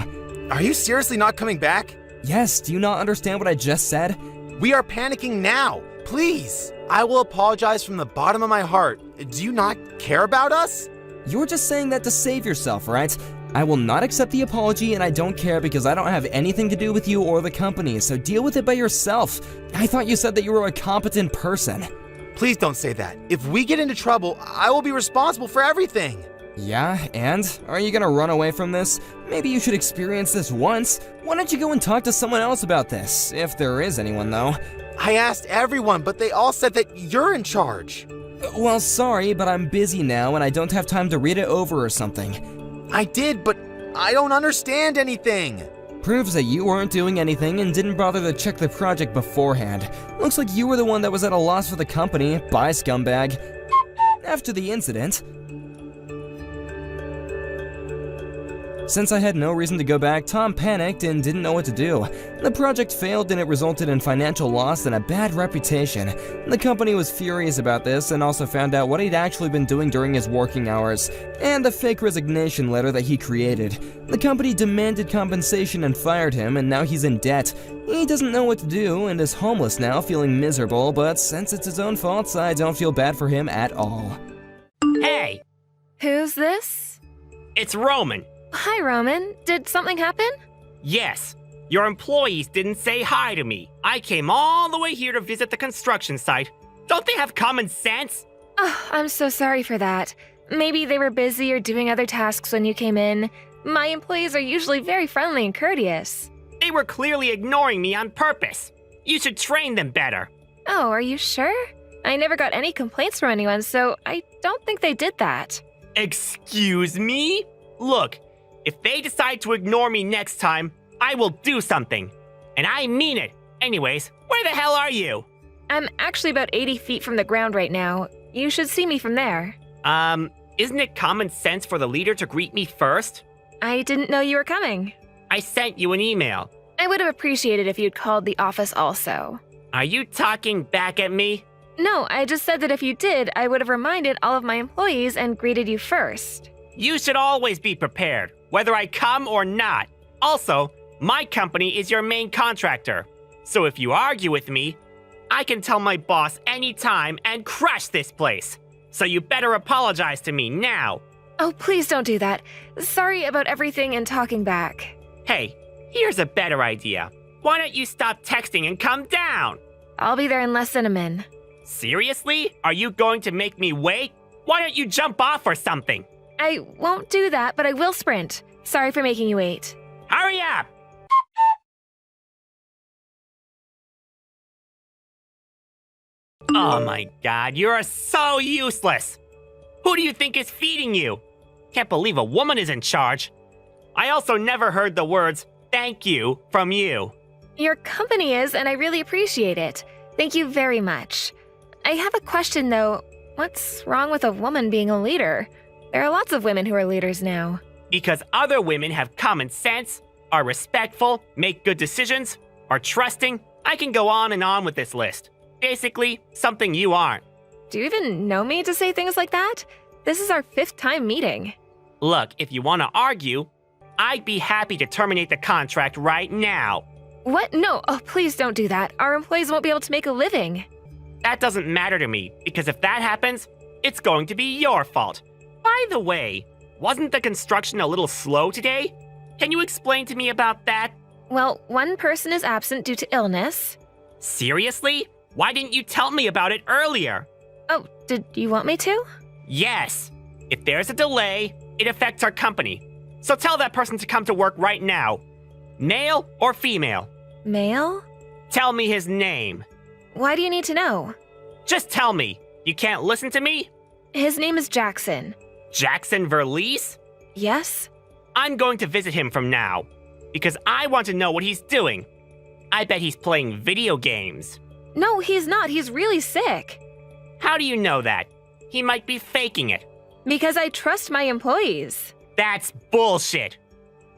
Are you seriously not coming back? Yes, do you not understand what I just said? We are panicking now. Please. I will apologize from the bottom of my heart. Do you not care about us? You're just saying that to save yourself, right? I will not accept the apology, and I don't care because I don't have anything to do with you or the company, so deal with it by yourself. I thought you said that you were a competent person. Please don't say that. If we get into trouble, I will be responsible for everything. Yeah, and? Are you gonna run away from this? Maybe you should experience this once. Why don't you go and talk to someone else about this? If there is anyone, though. I asked everyone, but they all said that you're in charge. Well, sorry, but I'm busy now and I don't have time to read it over or something. I did, but I don't understand anything. Proves that you weren't doing anything and didn't bother to check the project beforehand. Looks like you were the one that was at a loss for the company. Bye, scumbag. After the incident, since I had no reason to go back, Tom panicked and didn't know what to do. The project failed and it resulted in financial loss and a bad reputation. The company was furious about this and also found out what he'd actually been doing during his working hours, and the fake resignation letter that he created. The company demanded compensation and fired him, and now he's in debt. He doesn't know what to do and is homeless now, feeling miserable, but since it's his own fault, I don't feel bad for him at all. Hey, Who's this? it's Roman. Hi, Roman. Did something happen? Yes, your employees didn't say hi to me. I came all the way here to visit the construction site. Don't they have common sense? Oh, I'm so sorry for that. Maybe they were busy or doing other tasks when you came in. My employees are usually very friendly and courteous. They were clearly ignoring me on purpose. You should train them better. Oh, are you sure? I never got any complaints from anyone, so I don't think they did that. Excuse me? Look, if they decide to ignore me next time, I will do something. And I mean it. Anyways, where the hell are you? I'm actually about 80 feet from the ground right now. You should see me from there. Isn't it common sense for the leader to greet me first? I didn't know you were coming. I sent you an email. I would have appreciated if you'd called the office also. Are you talking back at me? No, I just said that if you did, I would have reminded all of my employees and greeted you first. You should always be prepared, whether I come or not. Also, my company is your main contractor. So if you argue with me, I can tell my boss anytime and crush this place. So you better apologize to me now. Oh, please don't do that. Sorry about everything and talking back. Hey, here's a better idea. Why don't you stop texting and come down? I'll be there in less than a min. Seriously? Are you going to make me wait? Why don't you jump off or something? I won't do that, but I will sprint. Sorry for making you wait. Hurry up! Oh my god, you're so useless! Who do you think is feeding you? Can't believe a woman is in charge. I also never heard the words, thank you, from you. Your company is, and I really appreciate it. Thank you very much. I have a question though. What's wrong with a woman being a leader? There are lots of women who are leaders now. Because other women have common sense, are respectful, make good decisions, are trusting. I can go on and on with this list. Basically, something you aren't. Do you even know me to say things like that? This is our 5th time meeting. Look, if you want to argue, I'd be happy to terminate the contract right now. What? No, oh, please don't do that. Our employees won't be able to make a living. That doesn't matter to me, because if that happens, it's going to be your fault. By the way, wasn't the construction a little slow today? Can you explain to me about that? Well, one person is absent due to illness. Seriously? Why didn't you tell me about it earlier? Oh, did you want me to? Yes. If there's a delay, it affects our company. So tell that person to come to work right now. Male or female? Male? Tell me his name. Why do you need to know? Just tell me. You can't listen to me? His name is Jackson. Jackson Verlies? Yes? I'm going to visit him from now, because I want to know what he's doing. I bet he's playing video games. No, he's not. He's really sick. How do you know that? He might be faking it. Because I trust my employees. That's bullshit.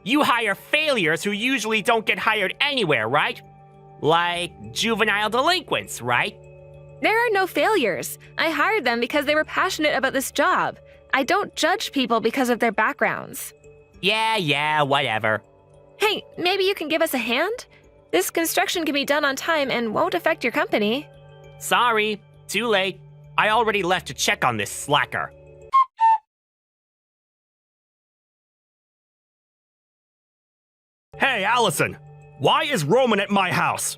You hire failures who usually don't get hired anywhere, right? Like juvenile delinquents, right? There are no failures. I hired them because they were passionate about this job. I don't judge people because of their backgrounds. Yeah, whatever. Hey, maybe you can give us a hand? This construction can be done on time and won't affect your company. Sorry, too late. I already left to check on this slacker. Hey, Allison! Why is Roman at my house?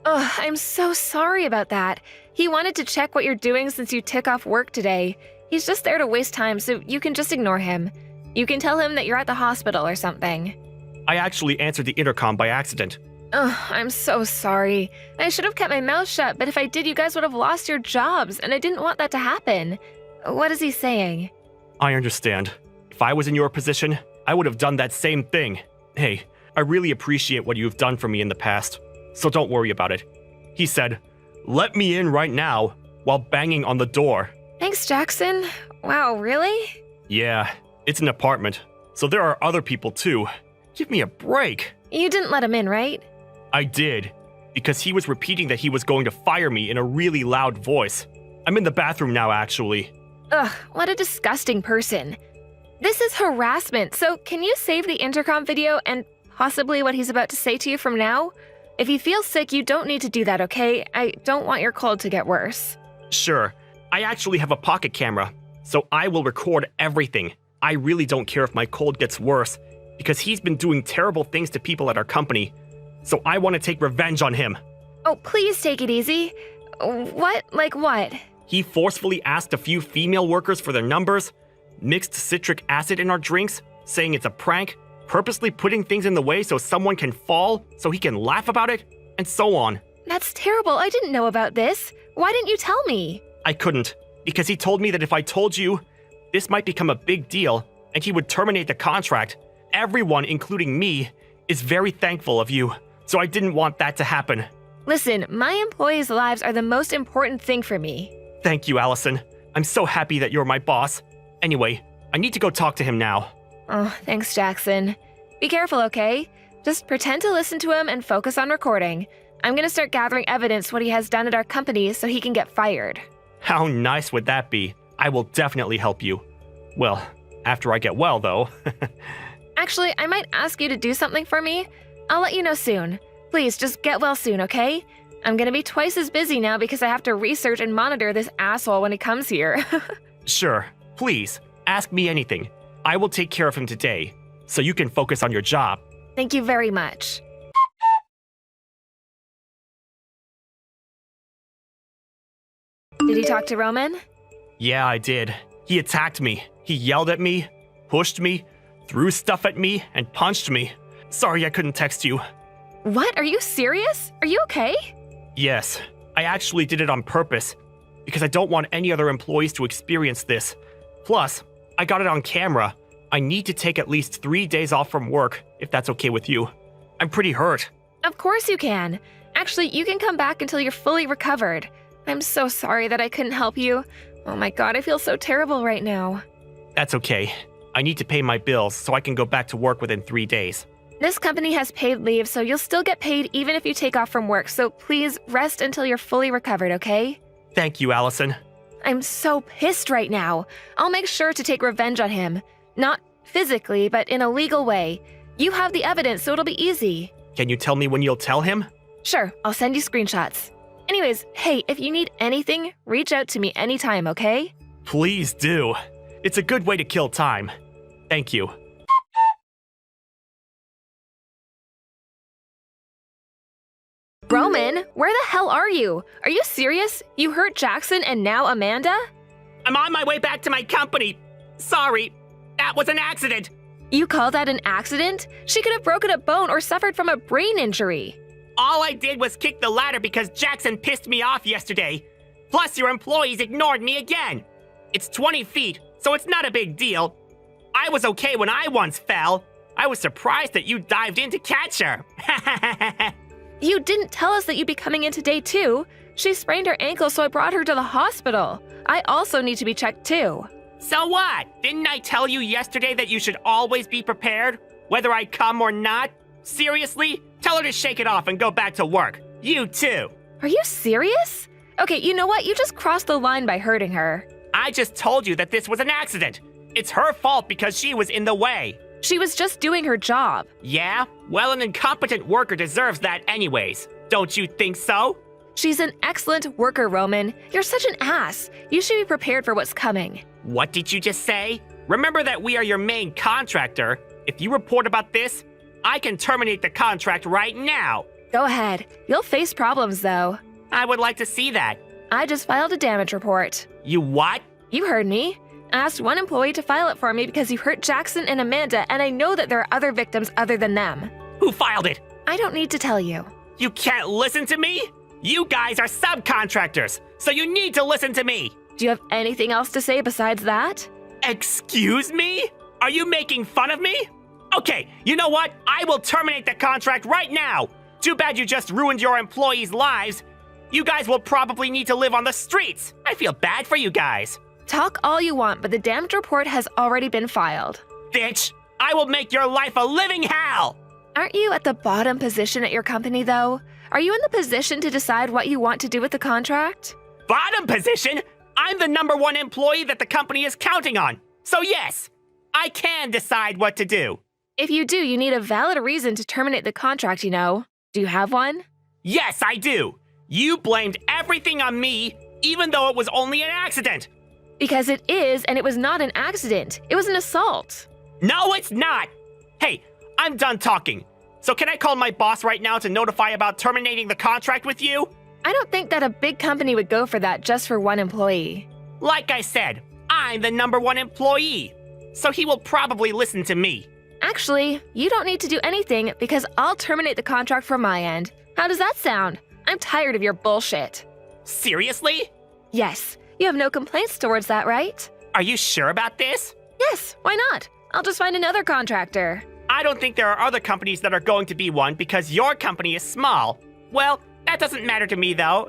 Ugh, I'm so sorry about that. He wanted to check what you're doing since you took off work today. He's just there to waste time, so you can just ignore him. You can tell him that you're at the hospital or something. I actually answered the intercom by accident. Ugh, I'm so sorry. I should have kept my mouth shut, but if I did, you guys would have lost your jobs, and I didn't want that to happen. What is he saying? I understand. If I was in your position, I would have done that same thing. Hey, I really appreciate what you've done for me in the past, so don't worry about it. He said, "Let me in right now," while banging on the door. Thanks, Jackson. Wow, really? Yeah, it's an apartment, so there are other people too. Give me a break. You didn't let him in, right? I did, because he was repeating that he was going to fire me in a really loud voice. I'm in the bathroom now, actually. Ugh, what a disgusting person. This is harassment, so can you save the intercom video and possibly what he's about to say to you from now? If you feel sick, you don't need to do that, okay? I don't want your cold to get worse. Sure. I actually have a pocket camera, so I will record everything. I really don't care if my cold gets worse, because he's been doing terrible things to people at our company, so I want to take revenge on him. Oh, please take it easy. What? Like what? He forcefully asked a few female workers for their numbers, mixed citric acid in our drinks, saying it's a prank, purposely putting things in the way so someone can fall, so he can laugh about it, and so on. That's terrible. I didn't know about this. Why didn't you tell me? I couldn't, because he told me that if I told you, this might become a big deal, and he would terminate the contract. Everyone, including me, is very thankful of you, so I didn't want that to happen. Listen, my employees' lives are the most important thing for me. Thank you, Allison. I'm so happy that you're my boss. Anyway, I need to go talk to him now. Oh, thanks, Jackson. Be careful, okay? Just pretend to listen to him and focus on recording. I'm gonna start gathering evidence what he has done at our company so he can get fired. How nice would that be? I will definitely help you. Well, after I get well, though. Actually, I might ask you to do something for me. I'll let you know soon. Please, just get well soon, okay? I'm gonna be twice as busy now because I have to research and monitor this asshole when he comes here. Sure, please, ask me anything. I will take care of him today, so you can focus on your job. Thank you very much. Did you talk to Roman? Yeah, I did. He attacked me. He yelled at me, pushed me, threw stuff at me, and punched me. Sorry I couldn't text you. What? Are you serious? Are you okay? Yes, I actually did it on purpose, because I don't want any other employees to experience this. Plus, I got it on camera. I need to take at least 3 days off from work, if that's okay with you. I'm pretty hurt. Of course you can. Actually, you can come back until you're fully recovered. I'm so sorry that I couldn't help you. Oh my god, I feel so terrible right now. That's okay. I need to pay my bills so I can go back to work within 3 days. This company has paid leave, so you'll still get paid even if you take off from work, so please rest until you're fully recovered, okay? Thank you, Allison. I'm so pissed right now. I'll make sure to take revenge on him. Not physically, but in a legal way. You have the evidence, so it'll be easy. Can you tell me when you'll tell him? Sure, I'll send you screenshots. Anyways, hey, if you need anything, reach out to me anytime, okay? Please do. It's a good way to kill time. Thank you. Roman, where the hell are you? Are you serious? You hurt Jackson and now Amanda? I'm on my way back to my company. Sorry, that was an accident. You call that an accident? She could have broken a bone or suffered from a brain injury. All I did was kick the ladder because Jackson pissed me off yesterday. Plus, your employees ignored me again. It's 20 feet, so it's not a big deal. I was okay when I once fell. I was surprised that you dived in to catch her. You didn't tell us that you'd be coming in today, too. She sprained her ankle, so I brought her to the hospital. I also need to be checked, too. So what? Didn't I tell you yesterday that you should always be prepared, whether I come or not? Seriously? Tell her to shake it off and go back to work. You too. Are you serious? Okay, you know what? You just crossed the line by hurting her. I just told you that this was an accident. It's her fault because she was in the way. She was just doing her job. Yeah? Well, an incompetent worker deserves that anyways. Don't you think so? She's an excellent worker, Roman. You're such an ass. You should be prepared for what's coming. What did you just say? Remember that we are your main contractor. If you report about this, I can terminate the contract right now. Go ahead. You'll face problems, though. I would like to see that. I just filed a damage report. You what? You heard me. I asked one employee to file it for me because you hurt Jackson and Amanda, and I know that there are other victims other than them. Who filed it? I don't need to tell you. You can't listen to me? You guys are subcontractors, so you need to listen to me. Do you have anything else to say besides that? Excuse me? Are you making fun of me? Okay, you know what? I will terminate the contract right now. Too bad you just ruined your employees' lives. You guys will probably need to live on the streets. I feel bad for you guys. Talk all you want, but the damage report has already been filed. Bitch, I will make your life a living hell! Aren't you at the bottom position at your company, though? Are you in the position to decide what you want to do with the contract? Bottom position? I'm the #1 employee that the company is counting on. So yes, I can decide what to do. If you do, you need a valid reason to terminate the contract, you know. Do you have one? Yes, I do. You blamed everything on me, even though it was only an accident. Because it is, and it was not an accident. It was an assault. No, it's not. Hey, I'm done talking. So can I call my boss right now to notify about terminating the contract with you? I don't think that a big company would go for that just for one employee. Like I said, I'm the #1 employee. So he will probably listen to me. Actually, you don't need to do anything because I'll terminate the contract from my end. How does that sound? I'm tired of your bullshit. Seriously? Yes. You have no complaints towards that, right? Are you sure about this? Yes, why not? I'll just find another contractor. I don't think there are other companies that are going to be one because your company is small. Well, that doesn't matter to me though.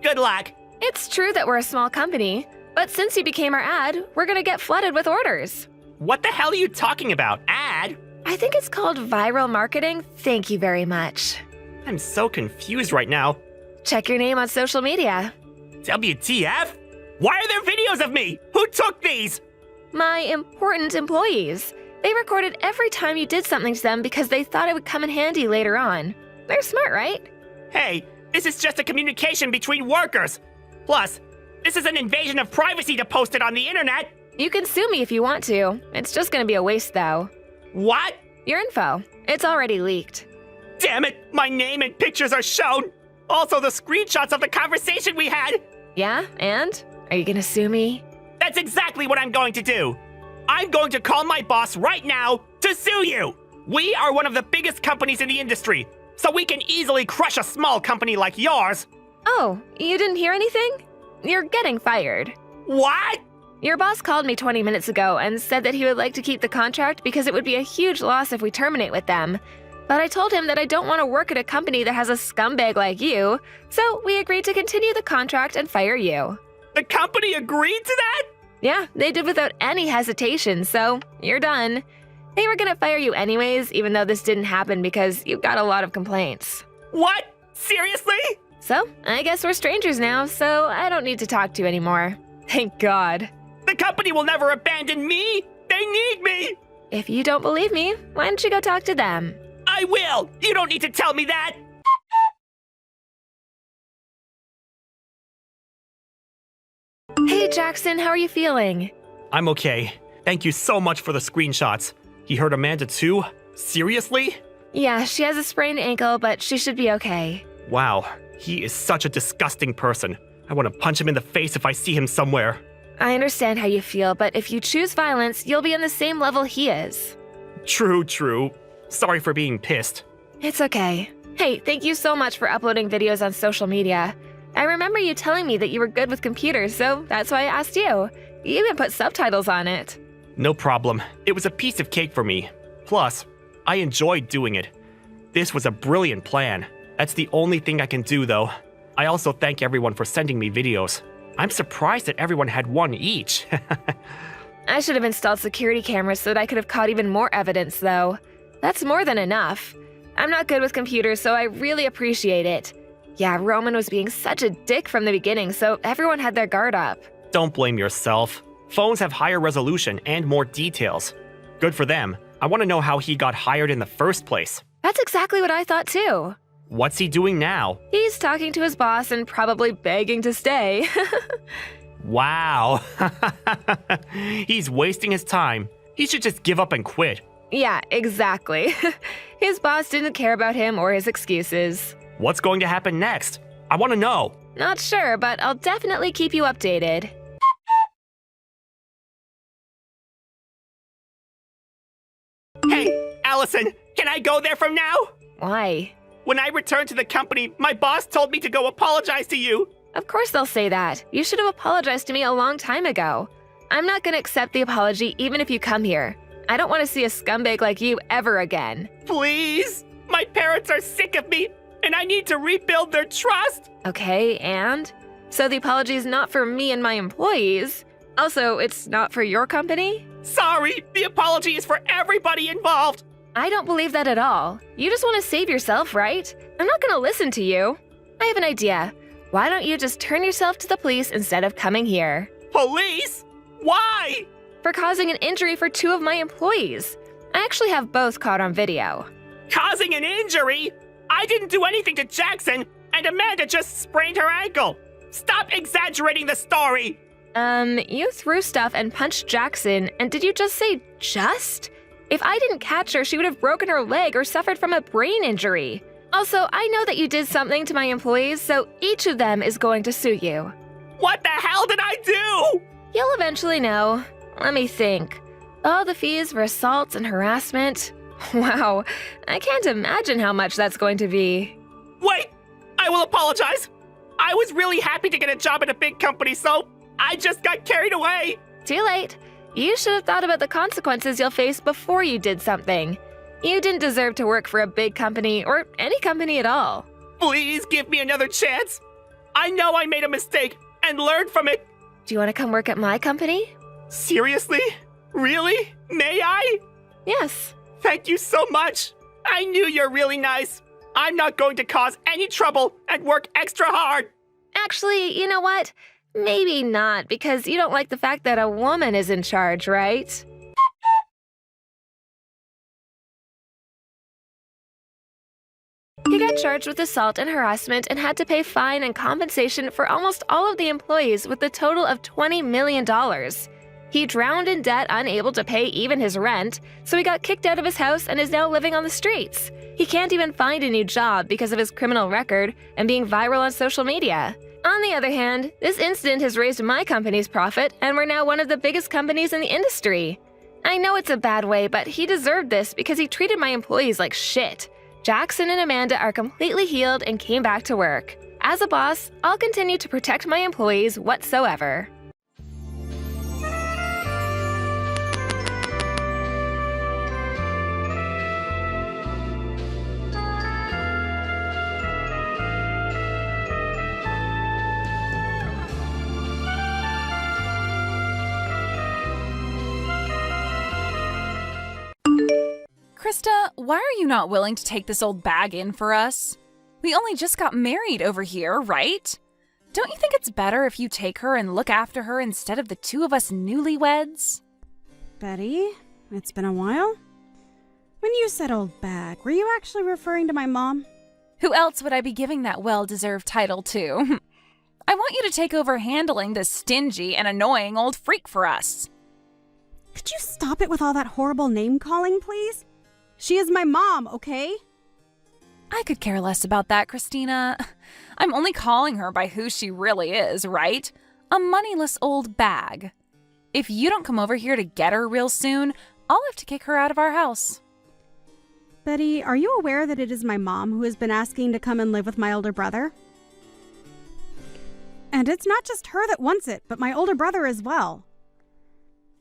Good luck. It's true that we're a small company, but since you became our ad, we're gonna get flooded with orders. What the hell are you talking about? Ad? I think it's called viral marketing. Thank you very much. I'm so confused right now. Check your name on social media. WTF? Why are there videos of me? Who took these? My important employees. They recorded every time you did something to them because they thought it would come in handy later on. They're smart, right? Hey, this is just a communication between workers. Plus, this is an invasion of privacy to post it on the internet. You can sue me if you want to. It's just gonna be a waste, though. What? Your info. It's already leaked. Damn it, my name and pictures are shown. Also, the screenshots of the conversation we had. Yeah, and? Are you gonna sue me? That's exactly what I'm going to do. I'm going to call my boss right now to sue you. We are one of the biggest companies in the industry, so we can easily crush a small company like yours. Oh, you didn't hear anything? You're getting fired. What? Your boss called me 20 minutes ago and said that he would like to keep the contract because it would be a huge loss if we terminate with them. But I told him that I don't want to work at a company that has a scumbag like you, so we agreed to continue the contract and fire you. The company agreed to that? Yeah, they did without any hesitation, so you're done. They were gonna fire you anyways, even though this didn't happen because you got a lot of complaints. What? Seriously? So, I guess we're strangers now, so I don't need to talk to you anymore. Thank God. The company will never abandon me! They need me! If you don't believe me, why don't you go talk to them? I will! You don't need to tell me that! Hey Jackson, how are you feeling? I'm okay. Thank you so much for the screenshots. He hurt Amanda too? Seriously? Yeah, she has a sprained ankle, but she should be okay. Wow, he is such a disgusting person. I want to punch him in the face if I see him somewhere. I understand how you feel, but if you choose violence, you'll be on the same level he is. True. Sorry for being pissed. It's okay. Hey, thank you so much for uploading videos on social media. I remember you telling me that you were good with computers, so that's why I asked you. You even put subtitles on it. No problem. It was a piece of cake for me. Plus, I enjoyed doing it. This was a brilliant plan. That's the only thing I can do, though. I also thank everyone for sending me videos. I'm surprised that everyone had one each. I should have installed security cameras so that I could have caught even more evidence, though. That's more than enough. I'm not good with computers, so I really appreciate it. Yeah, Roman was being such a dick from the beginning, so everyone had their guard up. Don't blame yourself. Phones have higher resolution and more details. Good for them. I want to know how he got hired in the first place. That's exactly what I thought, too. What's he doing now? He's talking to his boss and probably begging to stay. Wow. He's wasting his time. He should just give up and quit. Yeah, exactly. His boss didn't care about him or his excuses. What's going to happen next? I want to know. Not sure, but I'll definitely keep you updated. Hey, Allison, can I go there from now? Why? When I returned to the company, my boss told me to go apologize to you. Of course they'll say that. You should have apologized to me a long time ago. I'm not gonna accept the apology even if you come here. I don't want to see a scumbag like you ever again. Please? My parents are sick of me, and I need to rebuild their trust. Okay, and? So the apology is not for me and my employees. Also, it's not for your company? Sorry, the apology is for everybody involved. I don't believe that at all. You just want to save yourself, right? I'm not gonna listen to you. I have an idea. Why don't you just turn yourself to the police instead of coming here? Police? Why? For causing an injury for 2 of my employees. I actually have both caught on video. Causing an injury? I didn't do anything to Jackson, and Amanda just sprained her ankle. Stop exaggerating the story. You threw stuff and punched Jackson, and did you just say just? If I didn't catch her, she would have broken her leg or suffered from a brain injury. Also, I know that you did something to my employees, so each of them is going to sue you. What the hell did I do? You'll eventually know. Let me think. All the fees for assaults and harassment. Wow, I can't imagine how much that's going to be. Wait, I will apologize. I was really happy to get a job at a big company, so I just got carried away. Too late. You should have thought about the consequences you'll face before you did something. You didn't deserve to work for a big company or any company at all. Please give me another chance. I know I made a mistake and learned from it. Do you want to come work at my company? Seriously? Really? May I? Yes. Thank you so much. I knew you're really nice. I'm not going to cause any trouble and work extra hard. Actually, you know what? Maybe not, because you don't like the fact that a woman is in charge, right? He got charged with assault and harassment and had to pay fine and compensation for almost all of the employees with a total of $20 million. He drowned in debt, unable to pay even his rent, so he got kicked out of his house and is now living on the streets. He can't even find a new job because of his criminal record and being viral on social media. On the other hand, this incident has raised my company's profit, and we're now one of the biggest companies in the industry. I know it's a bad way, but he deserved this because he treated my employees like shit. Jackson and Amanda are completely healed and came back to work. As a boss, I'll continue to protect my employees whatsoever. Krista, why are you not willing to take this old bag in for us? We only just got married over here, right? Don't you think it's better if you take her and look after her instead of the two of us newlyweds? Betty, it's been a while. When you said old bag, were you actually referring to my mom? Who else would I be giving that well-deserved title to? I want you to take over handling this stingy and annoying old freak for us. Could you stop it with all that horrible name-calling, please? She is my mom, okay? I could care less about that, Christina. I'm only calling her by who she really is, right? A moneyless old bag. If you don't come over here to get her real soon, I'll have to kick her out of our house. Betty, are you aware that it is my mom who has been asking to come and live with my older brother? And it's not just her that wants it, but my older brother as well.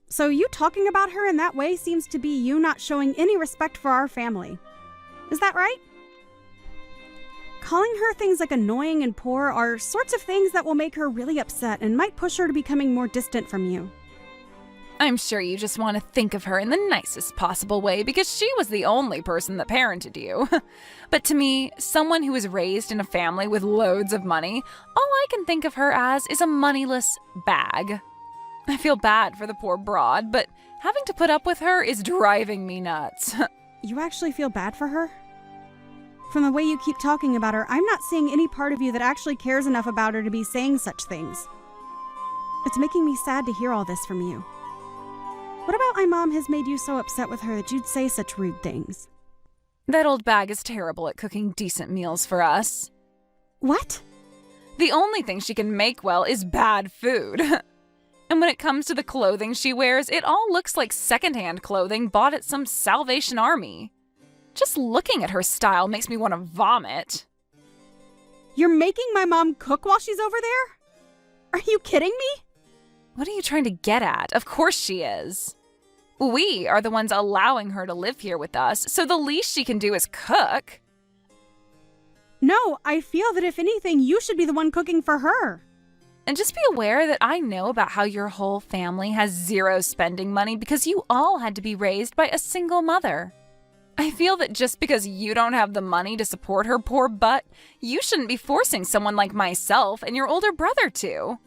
So you talking about her in that way seems to be you not showing any respect for our family. Is that right? Calling her things like annoying and poor are sorts of things that will make her really upset and might push her to becoming more distant from you. I'm sure you just want to think of her in the nicest possible way because she was the only person that parented you. But to me, someone who was raised in a family with loads of money, all I can think of her as is a moneyless bag. I feel bad for the poor broad, but having to put up with her is driving me nuts. You actually feel bad for her? From the way you keep talking about her, I'm not seeing any part of you that actually cares enough about her to be saying such things. It's making me sad to hear all this from you. What about my mom has made you so upset with her that you'd say such rude things? That old bag is terrible at cooking decent meals for us. What? The only thing she can make well is bad food. And when it comes to the clothing she wears, it all looks like secondhand clothing bought at some Salvation Army. Just looking at her style makes me want to vomit. You're making my mom cook while she's over there? Are you kidding me? What are you trying to get at? Of course she is. We are the ones allowing her to live here with us, so the least she can do is cook. No, I feel that if anything, you should be the one cooking for her. And just be aware that I know about how your whole family has zero spending money because you all had to be raised by a single mother. I feel that just because you don't have the money to support her poor butt, you shouldn't be forcing someone like myself and your older brother to.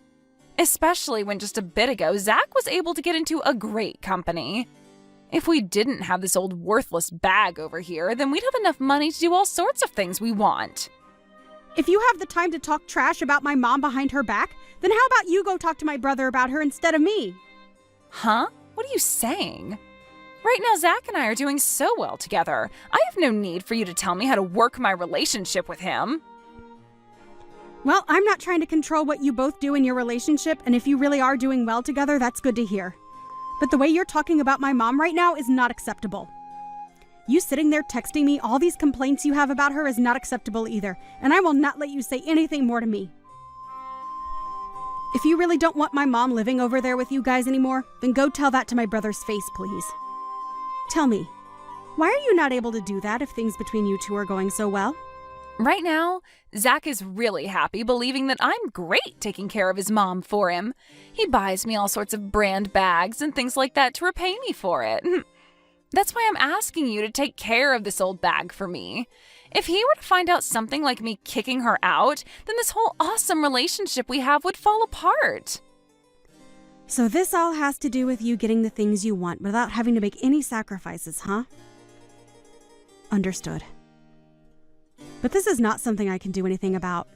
Especially when just a bit ago, Zach was able to get into a great company. If we didn't have this old worthless bag over here, then we'd have enough money to do all sorts of things we want. If you have the time to talk trash about my mom behind her back, then how about you go talk to my brother about her instead of me? Huh? What are you saying? Right now, Zach and I are doing so well together. I have no need for you to tell me how to work my relationship with him. Well, I'm not trying to control what you both do in your relationship, and if you really are doing well together, that's good to hear. But the way you're talking about my mom right now is not acceptable. You sitting there texting me all these complaints you have about her is not acceptable either, and I will not let you say anything more to me. If you really don't want my mom living over there with you guys anymore, then go tell that to my brother's face, please. Tell me, why are you not able to do that if things between you two are going so well? Right now, Zach is really happy, believing that I'm great taking care of his mom for him. He buys me all sorts of brand bags and things like that to repay me for it. That's why I'm asking you to take care of this old bag for me. If he were to find out something like me kicking her out, then this whole awesome relationship we have would fall apart. So this all has to do with you getting the things you want without having to make any sacrifices, huh? Understood. But this is not something I can do anything about.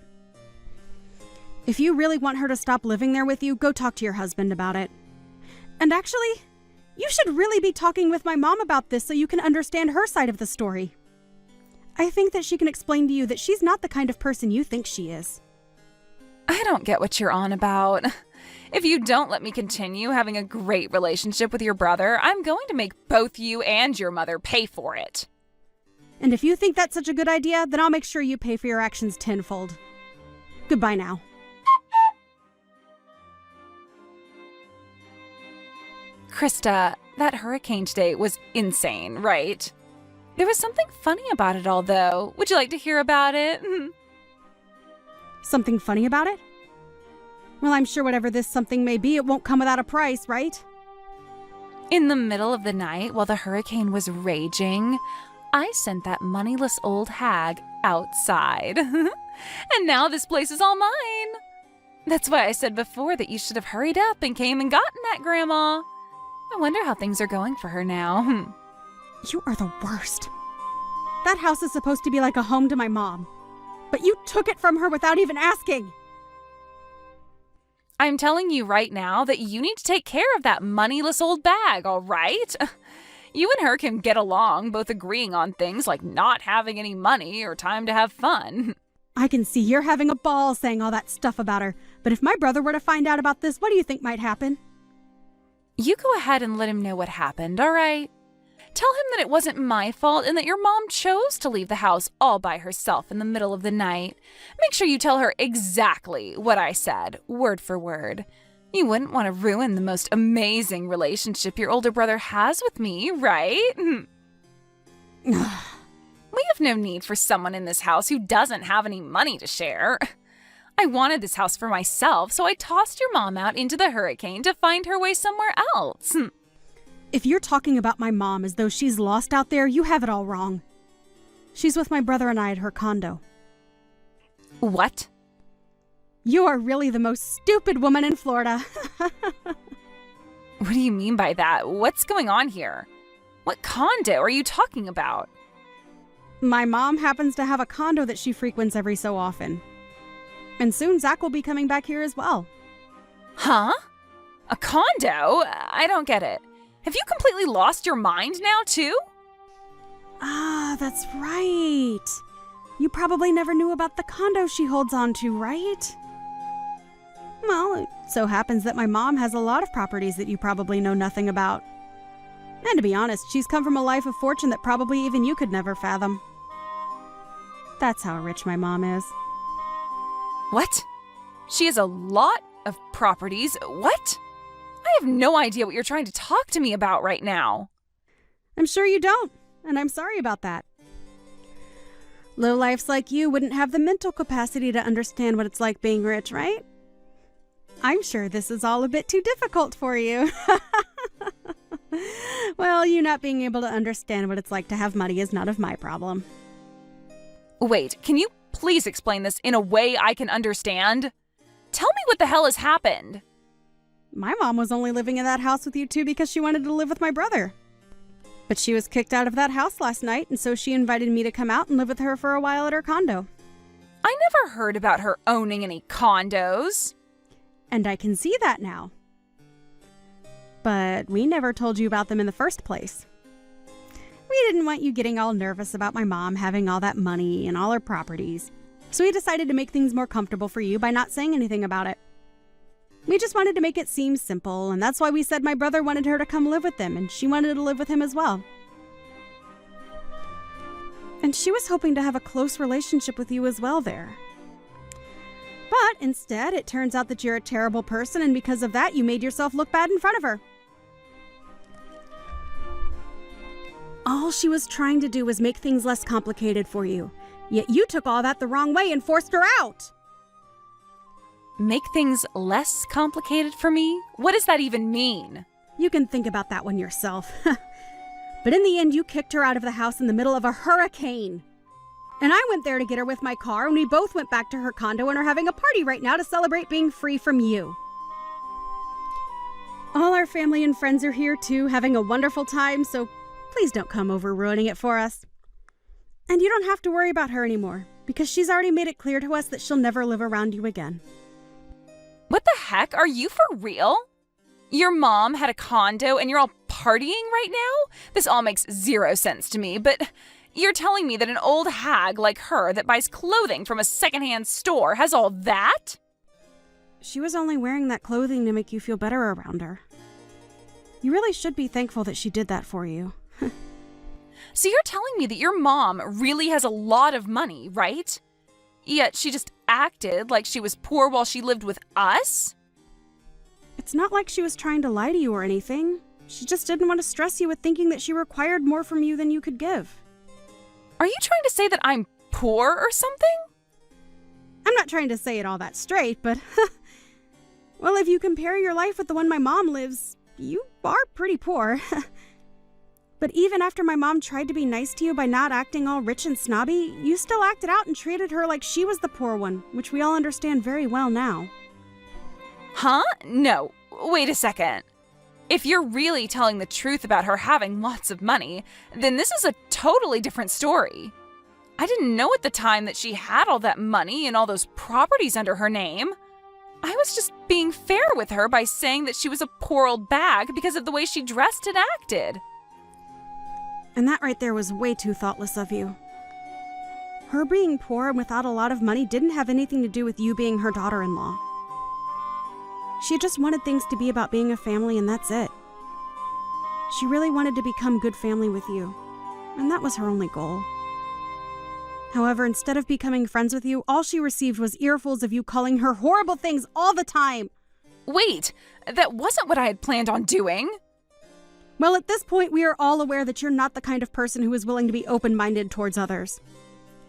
If you really want her to stop living there with you, go talk to your husband about it. And actually, you should really be talking with my mom about this so you can understand her side of the story. I think that she can explain to you that she's not the kind of person you think she is. I don't get what you're on about. If you don't let me continue having a great relationship with your brother, I'm going to make both you and your mother pay for it. And if you think that's such a good idea, then I'll make sure you pay for your actions tenfold. Goodbye now. Krista, that hurricane today was insane, right? There was something funny about it all, though. Would you like to hear about it? Something funny about it? Well, I'm sure whatever this something may be, it won't come without a price, right? In the middle of the night, while the hurricane was raging, I sent that moneyless old hag outside. And now this place is all mine. That's why I said before that you should have hurried up and came and gotten that grandma. I wonder how things are going for her now. You are the worst. That house is supposed to be like a home to my mom. But you took it from her without even asking. I'm telling you right now that you need to take care of that moneyless old bag, all right? You and her can get along, both agreeing on things like not having any money or time to have fun. I can see you're having a ball saying all that stuff about her, but if my brother were to find out about this, what do you think might happen? You go ahead and let him know what happened, all right? Tell him that it wasn't my fault and that your mom chose to leave the house all by herself in the middle of the night. Make sure you tell her exactly what I said, word for word. You wouldn't want to ruin the most amazing relationship your older brother has with me, right? We have no need for someone in this house who doesn't have any money to share. I wanted this house for myself, so I tossed your mom out into the hurricane to find her way somewhere else. If you're talking about my mom as though she's lost out there, you have it all wrong. She's with my brother and I at her condo. What? You are really the most stupid woman in Florida. What do you mean by that? What's going on here? What condo are you talking about? My mom happens to have a condo that she frequents every so often. And soon Zach will be coming back here as well. Huh? A condo? I don't get it. Have you completely lost your mind now, too? Ah, that's right. You probably never knew about the condo she holds on to, right? Well, it so happens that my mom has a lot of properties that you probably know nothing about. And to be honest, she's come from a life of fortune that probably even you could never fathom. That's how rich my mom is. What? She has a lot of properties? What? I have no idea what you're trying to talk to me about right now. I'm sure you don't, and I'm sorry about that. Lowlifes like you wouldn't have the mental capacity to understand what it's like being rich, right? I'm sure this is all a bit too difficult for you. Well, you not being able to understand what it's like to have money is none of my problem. Wait, can you please explain this in a way I can understand? Tell me what the hell has happened. My mom was only living in that house with you two because she wanted to live with my brother. But she was kicked out of that house last night, and so she invited me to come out and live with her for a while at her condo. I never heard about her owning any condos. And I can see that now. But we never told you about them in the first place. We didn't want you getting all nervous about my mom having all that money and all her properties. So we decided to make things more comfortable for you by not saying anything about it. We just wanted to make it seem simple, and that's why we said my brother wanted her to come live with them, and she wanted to live with him as well. And she was hoping to have a close relationship with you as well there. But instead, it turns out that you're a terrible person, and because of that, you made yourself look bad in front of her. All she was trying to do was make things less complicated for you, yet you took all that the wrong way and forced her out. Make things less complicated for me? What does that even mean? You can think about that one yourself. But in the end, you kicked her out of the house in the middle of a hurricane. And I went there to get her with my car, and we both went back to her condo and are having a party right now to celebrate being free from you. All our family and friends are here too, having a wonderful time, so please don't come over ruining it for us. And you don't have to worry about her anymore, because she's already made it clear to us that she'll never live around you again. What the heck? Are you for real? Your mom had a condo and you're all partying right now? This all makes zero sense to me, but you're telling me that an old hag like her that buys clothing from a secondhand store has all that? She was only wearing that clothing to make you feel better around her. You really should be thankful that she did that for you. So you're telling me that your mom really has a lot of money, right? Yet she just acted like she was poor while she lived with us? It's not like she was trying to lie to you or anything. She just didn't want to stress you with thinking that she required more from you than you could give. Are you trying to say that I'm poor or something? I'm not trying to say it all that straight, but well, if you compare your life with the one my mom lives, you are pretty poor. But even after my mom tried to be nice to you by not acting all rich and snobby, you still acted out and treated her like she was the poor one, which we all understand very well now. Huh? No. Wait a second. If you're really telling the truth about her having lots of money, then this is a totally different story. I didn't know at the time that she had all that money and all those properties under her name. I was just being fair with her by saying that she was a poor old bag because of the way she dressed and acted. And that right there was way too thoughtless of you. Her being poor and without a lot of money didn't have anything to do with you being her daughter-in-law. She just wanted things to be about being a family, and that's it. She really wanted to become good family with you, and that was her only goal. However, instead of becoming friends with you, all she received was earfuls of you calling her horrible things all the time. Wait, that wasn't what I had planned on doing. Well, at this point, we are all aware that you're not the kind of person who is willing to be open-minded towards others.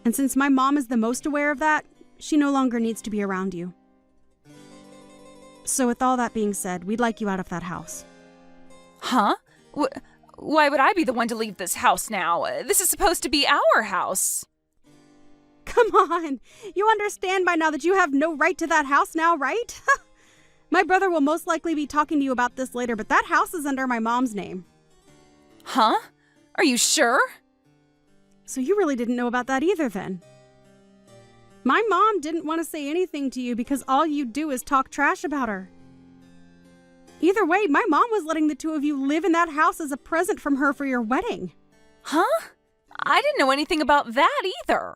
And since my mom is the most aware of that, she no longer needs to be around you. So with all that being said, we'd like you out of that house. Huh? Why would I be the one to leave this house now? This is supposed to be our house. Come on! You understand by now that you have no right to that house now, right? My brother will most likely be talking to you about this later, but that house is under my mom's name. Huh? Are you sure? So you really didn't know about that either then. My mom didn't want to say anything to you because all you do is talk trash about her. Either way, my mom was letting the two of you live in that house as a present from her for your wedding. Huh? I didn't know anything about that either.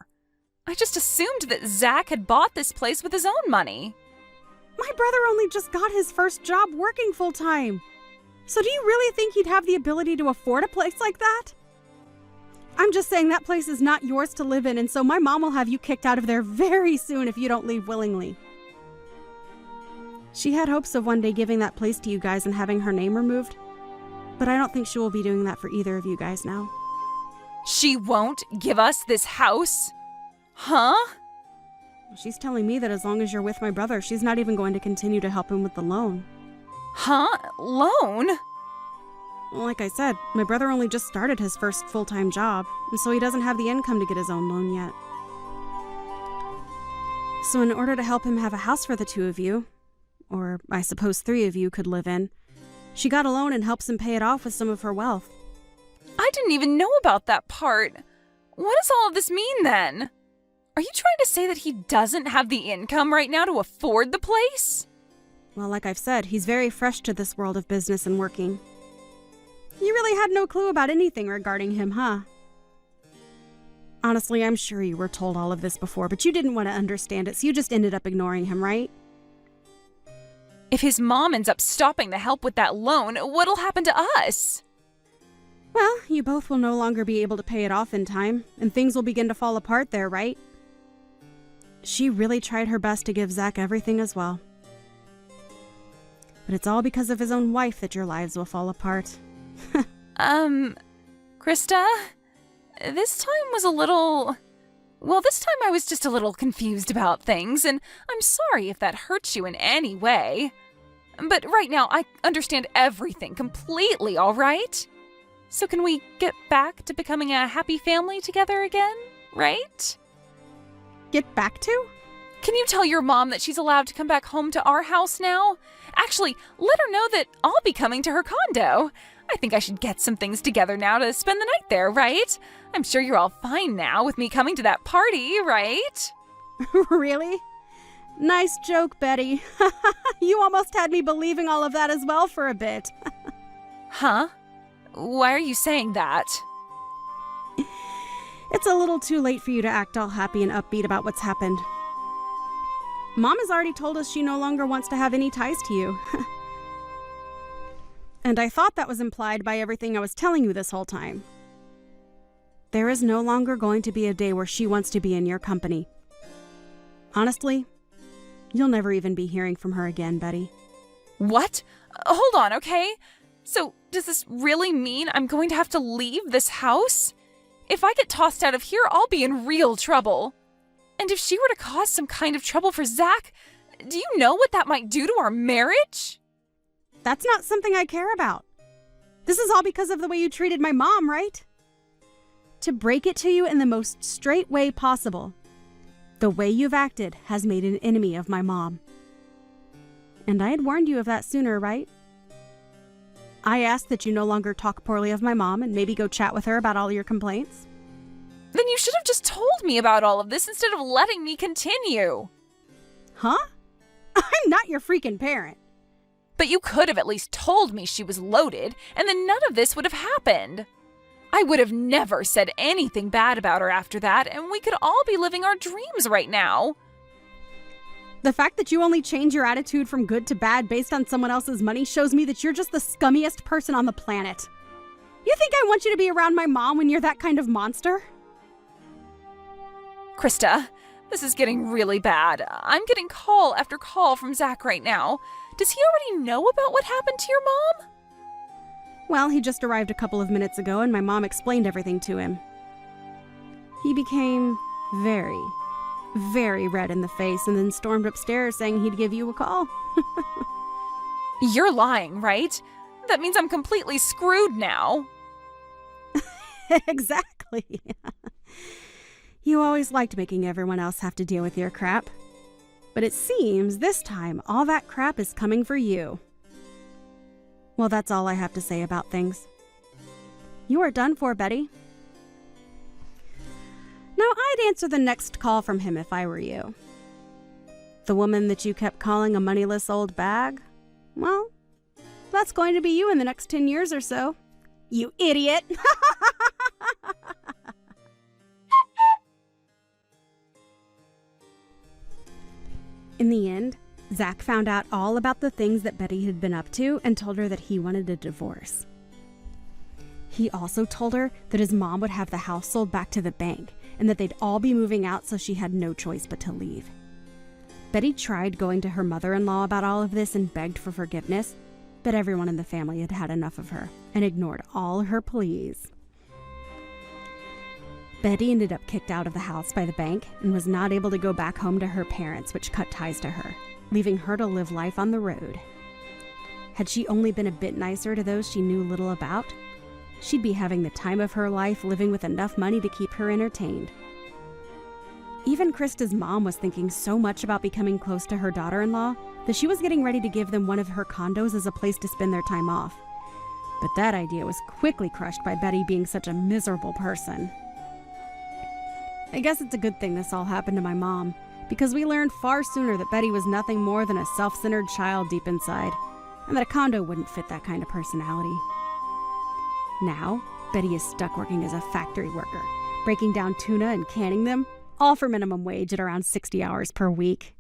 I just assumed that Zach had bought this place with his own money. My brother only just got his first job working full-time. So do you really think he'd have the ability to afford a place like that? I'm just saying that place is not yours to live in, and so my mom will have you kicked out of there very soon if you don't leave willingly. She had hopes of one day giving that place to you guys and having her name removed, but I don't think she will be doing that for either of you guys now. She won't give us this house? Huh? She's telling me that as long as you're with my brother, she's not even going to continue to help him with the loan. Huh? Loan? Well, like I said, my brother only just started his first full-time job, and so he doesn't have the income to get his own loan yet. So in order to help him have a house for the two of you, or I suppose three of you could live in, she got a loan and helps him pay it off with some of her wealth. I didn't even know about that part. What does all of this mean then? Are you trying to say that he doesn't have the income right now to afford the place? Well, like I've said, he's very fresh to this world of business and working. You really had no clue about anything regarding him, huh? Honestly, I'm sure you were told all of this before, but you didn't want to understand it, so you just ended up ignoring him, right? If his mom ends up stopping the help with that loan, what'll happen to us? Well, you both will no longer be able to pay it off in time, and things will begin to fall apart there, right? She really tried her best to give Zach everything as well. But it's all because of his own wife that your lives will fall apart. Krista? This time was a little... Well, this time I was just a little confused about things, and I'm sorry if that hurts you in any way. But right now, I understand everything completely, all right? So can we get back to becoming a happy family together again, right? Get back to? Can you tell your mom that she's allowed to come back home to our house now? Actually, let her know that I'll be coming to her condo. I think I should get some things together now to spend the night there, right? I'm sure you're all fine now with me coming to that party, right? Really? Nice joke, Betty. You almost had me believing all of that as well for a bit. Huh? Why are you saying that? It's a little too late for you to act all happy and upbeat about what's happened. Mom has already told us she no longer wants to have any ties to you. And I thought that was implied by everything I was telling you this whole time. There is no longer going to be a day where she wants to be in your company. Honestly, you'll never even be hearing from her again, Betty. What? Hold on, okay? So, does this really mean I'm going to have to leave this house? If I get tossed out of here, I'll be in real trouble. And if she were to cause some kind of trouble for Zach, do you know what that might do to our marriage? That's not something I care about. This is all because of the way you treated my mom, right? To break it to you in the most straight way possible, the way you've acted has made an enemy of my mom. And I had warned you of that sooner, right? I asked that you no longer talk poorly of my mom and maybe go chat with her about all your complaints. Then you should have just told me about all of this instead of letting me continue. Huh? I'm not your freaking parent. But you could have at least told me she was loaded, and then none of this would have happened. I would have never said anything bad about her after that, and we could all be living our dreams right now. The fact that you only change your attitude from good to bad based on someone else's money shows me that you're just the scummiest person on the planet. You think I want you to be around my mom when you're that kind of monster? Krista, this is getting really bad. I'm getting call after call from Zach right now. Does he already know about what happened to your mom? Well, he just arrived a couple of minutes ago and my mom explained everything to him. He became very, very red in the face and then stormed upstairs saying he'd give you a call. You're lying, right? That means I'm completely screwed now. Exactly. You always liked making everyone else have to deal with your crap. But it seems this time all that crap is coming for you. Well, that's all I have to say about things. You are done for, Betty. Now, I'd answer the next call from him if I were you. The woman that you kept calling a moneyless old bag? Well, that's going to be you in the next 10 years or so. You idiot! In the end, Zach found out all about the things that Betty had been up to and told her that he wanted a divorce. He also told her that his mom would have the house sold back to the bank and that they'd all be moving out, so she had no choice but to leave. Betty tried going to her mother-in-law about all of this and begged for forgiveness, but everyone in the family had had enough of her and ignored all her pleas. Betty ended up kicked out of the house by the bank and was not able to go back home to her parents, which cut ties to her, leaving her to live life on the road. Had she only been a bit nicer to those she knew little about, she'd be having the time of her life, living with enough money to keep her entertained. Even Krista's mom was thinking so much about becoming close to her daughter-in-law that she was getting ready to give them one of her condos as a place to spend their time off. But that idea was quickly crushed by Betty being such a miserable person. I guess it's a good thing this all happened to my mom, because we learned far sooner that Betty was nothing more than a self-centered child deep inside, and that a condo wouldn't fit that kind of personality. Now, Betty is stuck working as a factory worker, breaking down tuna and canning them, all for minimum wage at around 60 hours per week.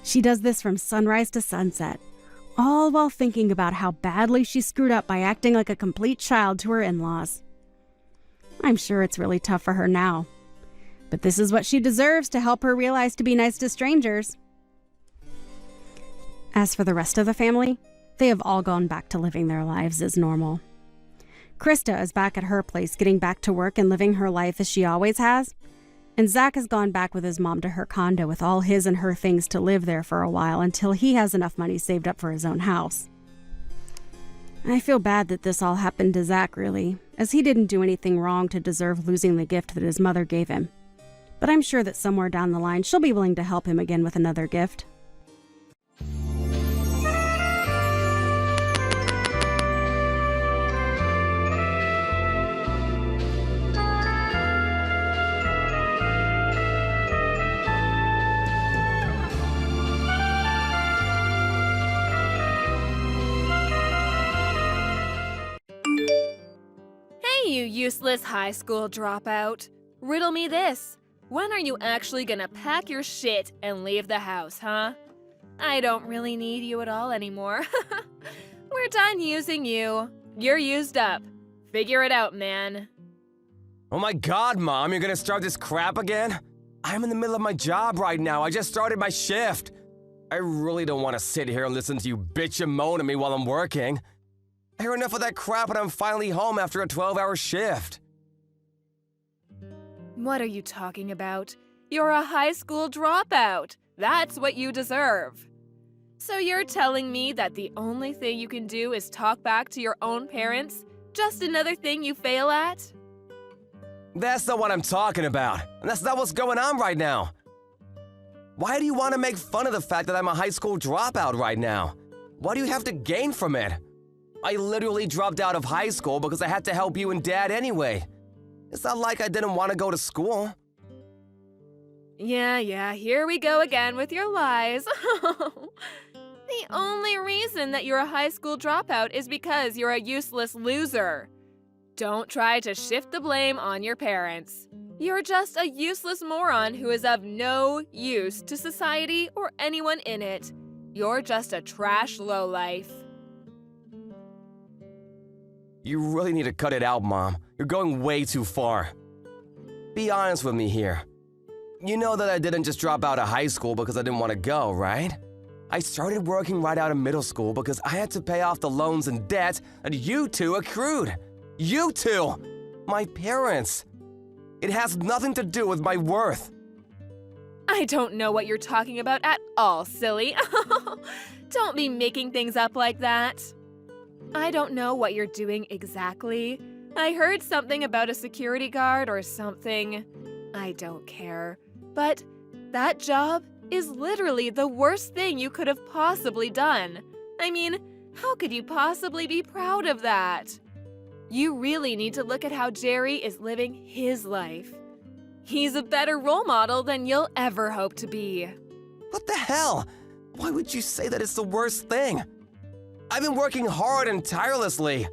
She does this from sunrise to sunset, all while thinking about how badly she screwed up by acting like a complete child to her in-laws. I'm sure it's really tough for her now, but this is what she deserves to help her realize to be nice to strangers. As for the rest of the family, they have all gone back to living their lives as normal. Krista is back at her place, getting back to work and living her life as she always has. And Zach has gone back with his mom to her condo with all his and her things to live there for a while until he has enough money saved up for his own house. I feel bad that this all happened to Zach, really, as he didn't do anything wrong to deserve losing the gift that his mother gave him. But I'm sure that somewhere down the line she'll be willing to help him again with another gift. You useless high school dropout. Riddle me this. When are you actually gonna pack your shit and leave the house, huh? I don't really need you at all anymore. We're done using you. You're used up. Figure it out, man. Oh my god, Mom, you're gonna start this crap again? I'm in the middle of my job right now. I just started my shift. I really don't want to sit here and listen to you bitch and moan at me while I'm working. I heard enough of that crap when I'm finally home after a 12-hour shift. What are you talking about? You're a high school dropout. That's what you deserve. So you're telling me that the only thing you can do is talk back to your own parents? Just another thing you fail at? That's not what I'm talking about. And that's not what's going on right now. Why do you want to make fun of the fact that I'm a high school dropout right now? What do you have to gain from it? I literally dropped out of high school because I had to help you and Dad anyway. It's not like I didn't want to go to school. Yeah, here we go again with your lies. The only reason that you're a high school dropout is because you're a useless loser. Don't try to shift the blame on your parents. You're just a useless moron who is of no use to society or anyone in it. You're just a trash lowlife. You really need to cut it out, Mom. You're going way too far. Be honest with me here. You know that I didn't just drop out of high school because I didn't want to go, right? I started working right out of middle school because I had to pay off the loans and debt that you two accrued. You two! My parents! It has nothing to do with my worth. I don't know what you're talking about at all, silly. Don't be making things up like that. I don't know what you're doing exactly. I heard something about a security guard or something. I don't care. But that job is literally the worst thing you could have possibly done. I mean, how could you possibly be proud of that? You really need to look at how Jerry is living his life. He's a better role model than you'll ever hope to be. What the hell? Why would you say that it's the worst thing? I've been working hard and tirelessly.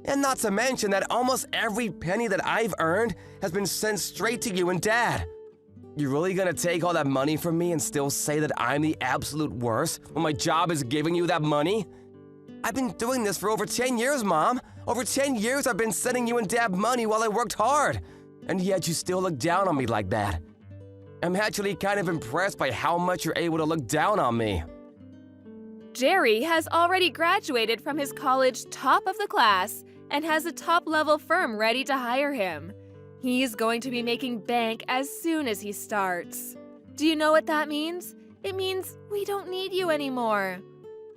And not to mention that almost every penny that I've earned has been sent straight to you and Dad. You really gonna take all that money from me and still say that I'm the absolute worst when my job is giving you that money? I've been doing this for over 10 years, Mom. Over 10 years I've been sending you and Dad money while I worked hard. And yet you still look down on me like that. I'm actually kind of impressed by how much you're able to look down on me. Jerry has already graduated from his college top of the class and has a top-level firm ready to hire him. He's going to be making bank as soon as he starts. Do you know what that means? It means we don't need you anymore.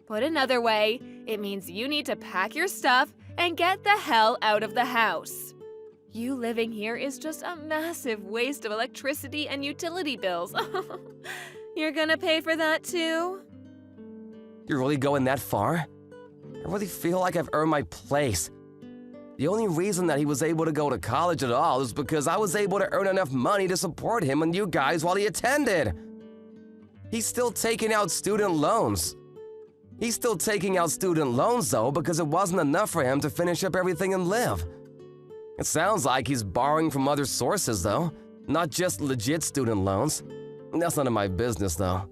Put another way, it means you need to pack your stuff and get the hell out of the house. You living here is just a massive waste of electricity and utility bills. You're gonna pay for that too? You're really going that far? I really feel like I've earned my place. The only reason that he was able to go to college at all is because I was able to earn enough money to support him and you guys while he attended. He's still taking out student loans. He's still taking out student loans though because it wasn't enough for him to finish up everything and live. It sounds like he's borrowing from other sources though, not just legit student loans. That's none of my business though.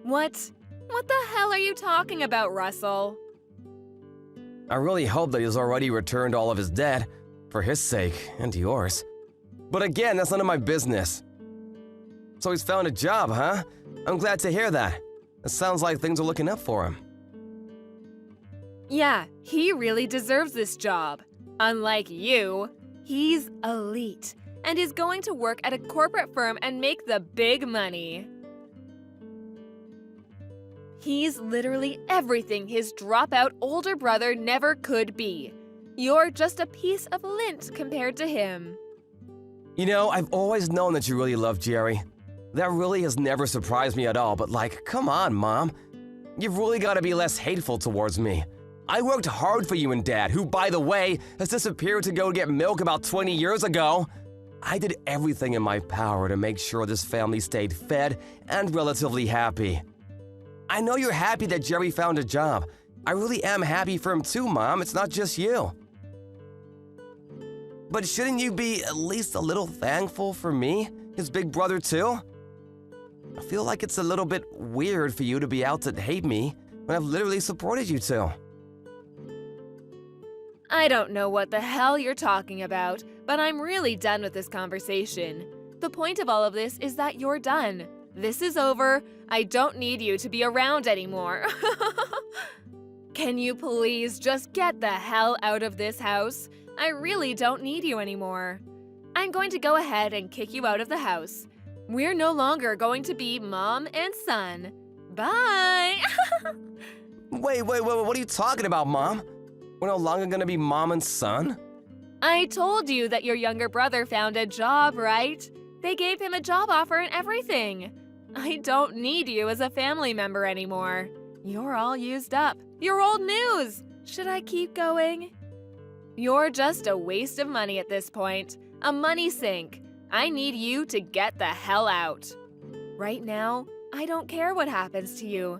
What the hell are you talking about, Russell? I really hope that he's already returned all of his debt, for his sake and yours. But again, that's none of my business. So he's found a job, huh? I'm glad to hear that. It sounds like things are looking up for him. Yeah, he really deserves this job. Unlike you, he's elite and is going to work at a corporate firm and make the big money. He's literally everything his dropout older brother never could be. You're just a piece of lint compared to him. You know, I've always known that you really love Jerry. That really has never surprised me at all, but like, come on, Mom. You've really got to be less hateful towards me. I worked hard for you and Dad, who, by the way, has disappeared to go get milk about 20 years ago. I did everything in my power to make sure this family stayed fed and relatively happy. I know you're happy that Jerry found a job. I really am happy for him too, Mom. It's not just you. But shouldn't you be at least a little thankful for me, his big brother too? I feel like it's a little bit weird for you to be out to hate me when I've literally supported you two. I don't know what the hell you're talking about, but I'm really done with this conversation. The point of all of this is that you're done. This is over. I don't need you to be around anymore. Can you please just get the hell out of this house? I really don't need you anymore. I'm going to go ahead and kick you out of the house. We're no longer going to be mom and son. Bye! Wait, what are you talking about, Mom? We're no longer gonna be mom and son? I told you that your younger brother found a job, right? They gave him a job offer and everything. I don't need you as a family member anymore. You're all used up. You're old news. Should I keep going? You're just a waste of money at this point. A money sink. I need you to get the hell out. Right now, I don't care what happens to you.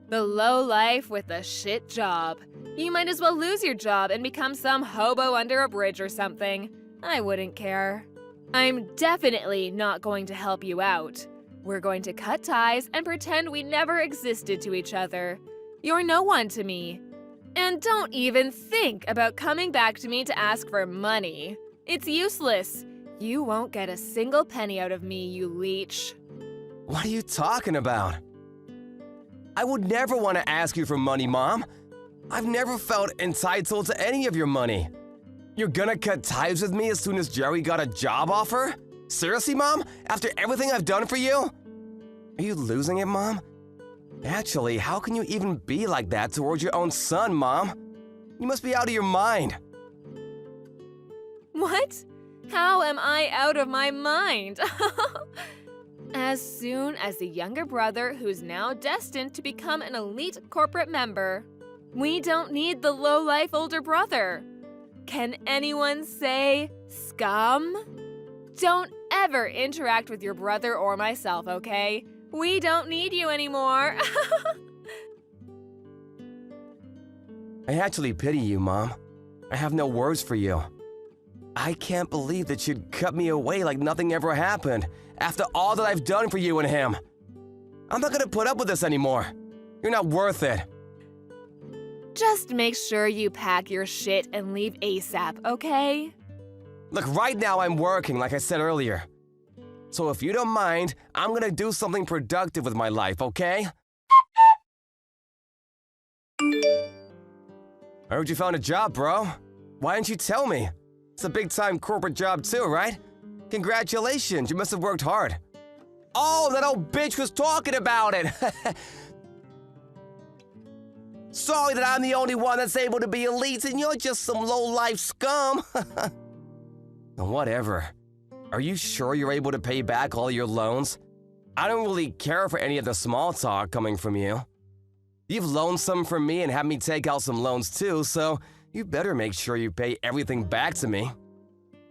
The low life with the shit job. You might as well lose your job and become some hobo under a bridge or something. I wouldn't care. I'm definitely not going to help you out. We're going to cut ties and pretend we never existed to each other. You're no one to me. And don't even think about coming back to me to ask for money. It's useless. You won't get a single penny out of me, you leech. What are you talking about? I would never want to ask you for money, Mom. I've never felt entitled to any of your money. You're gonna cut ties with me as soon as Jerry got a job offer? Seriously, Mom? After everything I've done for you? Are you losing it, Mom? Actually, how can you even be like that towards your own son, Mom? You must be out of your mind. What? How am I out of my mind? As soon as the younger brother, who's now destined to become an elite corporate member, we don't need the low-life older brother. Can anyone say scum? Don't ever interact with your brother or myself, okay? We don't need you anymore. I actually pity you, Mom. I have no words for you. I can't believe that you'd cut me away like nothing ever happened after all that I've done for you and him. I'm not gonna put up with this anymore. You're not worth it. Just make sure you pack your shit and leave ASAP, okay? Look, right now I'm working, like I said earlier. So if you don't mind, I'm gonna do something productive with my life, okay? I heard you found a job, bro. Why didn't you tell me? It's a big-time corporate job too, right? Congratulations, you must have worked hard. Oh, that old bitch was talking about it! Sorry that I'm the only one that's able to be elite and you're just some low-life scum. Whatever. Are you sure you're able to pay back all your loans? I don't really care for any of the small talk coming from you. You've loaned some from me and had me take out some loans too, so you better make sure you pay everything back to me.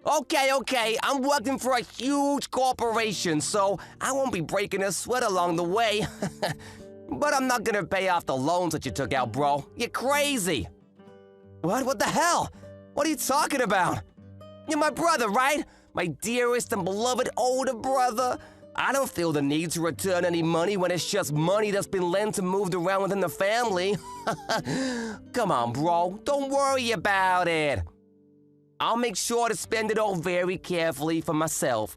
Okay, I'm working for a huge corporation, so I won't be breaking a sweat along the way. But I'm not gonna pay off the loans that you took out, bro. You're crazy. What the hell? What are you talking about? You're my brother, right? My dearest and beloved older brother. I don't feel the need to return any money when it's just money that's been lent and moved around within the family. Come on, bro. Don't worry about it. I'll make sure to spend it all very carefully for myself.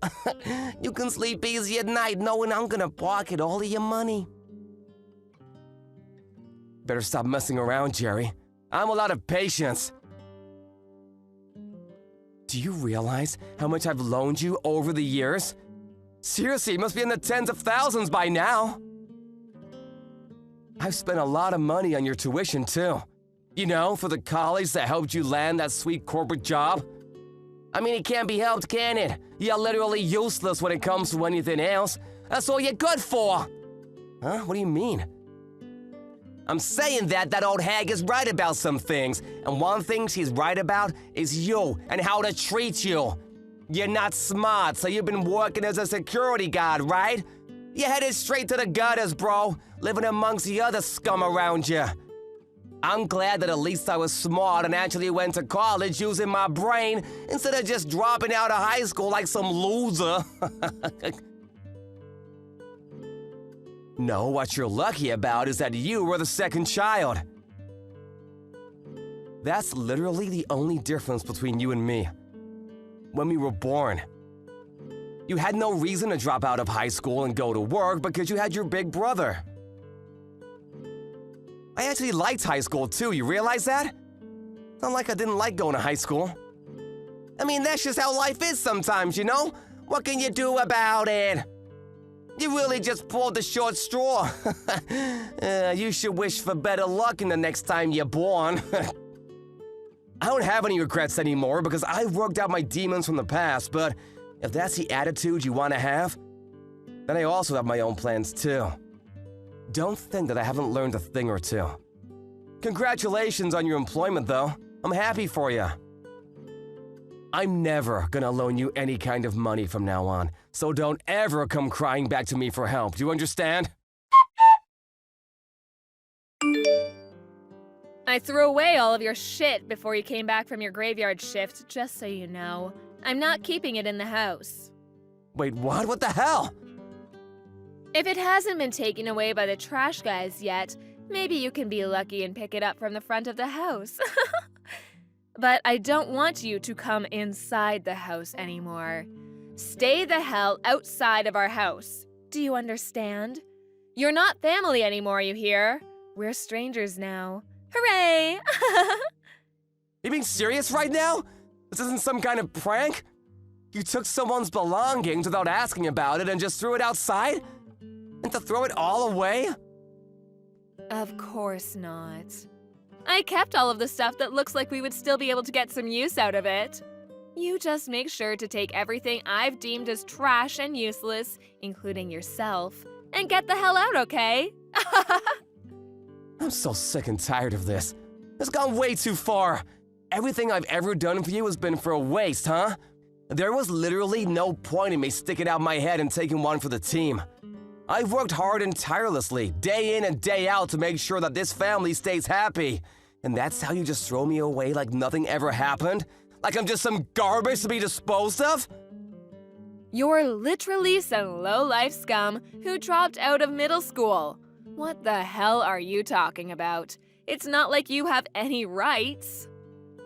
You can sleep easy at night knowing I'm gonna pocket all of your money. Better stop messing around, Jerry. I'm all out of patience. Do you realize how much I've loaned you over the years? Seriously, it must be in the tens of thousands by now. I've spent a lot of money on your tuition, too. You know, for the college that helped you land that sweet corporate job. I mean, it can't be helped, can it? You're literally useless when it comes to anything else. That's all you're good for. Huh? What do you mean? I'm saying that old hag is right about some things, and one thing she's right about is you and how to treat you. You're not smart, so you've been working as a security guard, right? You're headed straight to the gutters, bro, living amongst the other scum around you. I'm glad that at least I was smart and actually went to college using my brain instead of just dropping out of high school like some loser. No, what you're lucky about is that you were the second child. That's literally the only difference between you and me. When we were born, you had no reason to drop out of high school and go to work because you had your big brother. I actually liked high school too, you realize that? It's not like I didn't like going to high school. I mean, that's just how life is sometimes, you know? What can you do about it? You really just pulled the short straw. You should wish for better luck in the next time you're born. I don't have any regrets anymore because I've worked out my demons from the past, but if that's the attitude you want to have, then I also have my own plans too. Don't think that I haven't learned a thing or two. Congratulations on your employment though. I'm happy for you. I'm never gonna loan you any kind of money from now on, so don't ever come crying back to me for help. Do you understand? I threw away all of your shit before you came back from your graveyard shift, just so you know. I'm not keeping it in the house. Wait, what? What the hell? If it hasn't been taken away by the trash guys yet, maybe you can be lucky and pick it up from the front of the house. But I don't want you to come inside the house anymore. Stay the hell outside of our house. Do you understand? You're not family anymore, you hear? We're strangers now. Hooray! You being serious right now? This isn't some kind of prank? You took someone's belongings without asking about it and just threw it outside? And to throw it all away? Of course not. I kept all of the stuff that looks like we would still be able to get some use out of it. You just make sure to take everything I've deemed as trash and useless, including yourself, and get the hell out, okay? I'm so sick and tired of this. It's gone way too far. Everything I've ever done for you has been for a waste, huh? There was literally no point in me sticking out my head and taking one for the team. I've worked hard and tirelessly, day in and day out, to make sure that this family stays happy. And that's how you just throw me away like nothing ever happened? Like I'm just some garbage to be disposed of? You're literally some low-life scum who dropped out of middle school. What the hell are you talking about? It's not like you have any rights.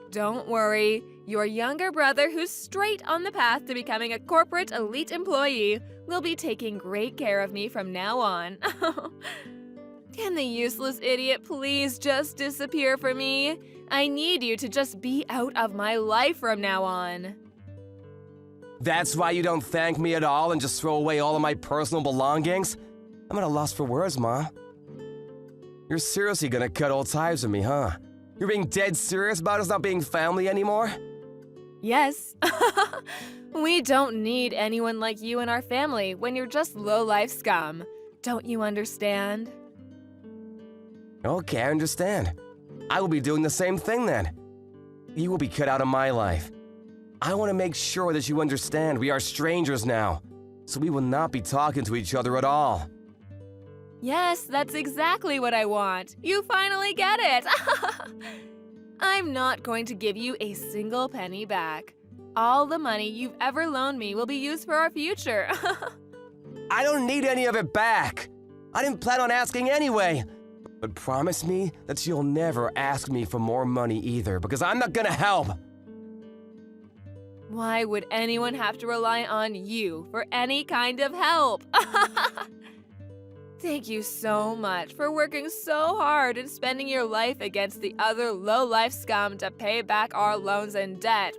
Don't worry, your younger brother, who's straight on the path to becoming a corporate elite employee, will be taking great care of me from now on. Can the useless idiot please just disappear for me? I need you to just be out of my life from now on. That's why you don't thank me at all and just throw away all of my personal belongings? I'm at a loss for words, Mom. You're seriously gonna cut all ties with me, huh? You're being dead serious about us not being family anymore? Yes. We don't need anyone like you in our family when you're just low-life scum. Don't you understand? Okay, I understand. I will be doing the same thing then. You will be cut out of my life. I want to make sure that you understand we are strangers now, so we will not be talking to each other at all. Yes, that's exactly what I want. You finally get it. I'm not going to give you a single penny back. All the money you've ever loaned me will be used for our future. I don't need any of it back. I didn't plan on asking anyway. But promise me that you'll never ask me for more money either, because I'm not gonna help. Why would anyone have to rely on you for any kind of help? Thank you so much for working so hard and spending your life against the other low-life scum to pay back our loans and debt.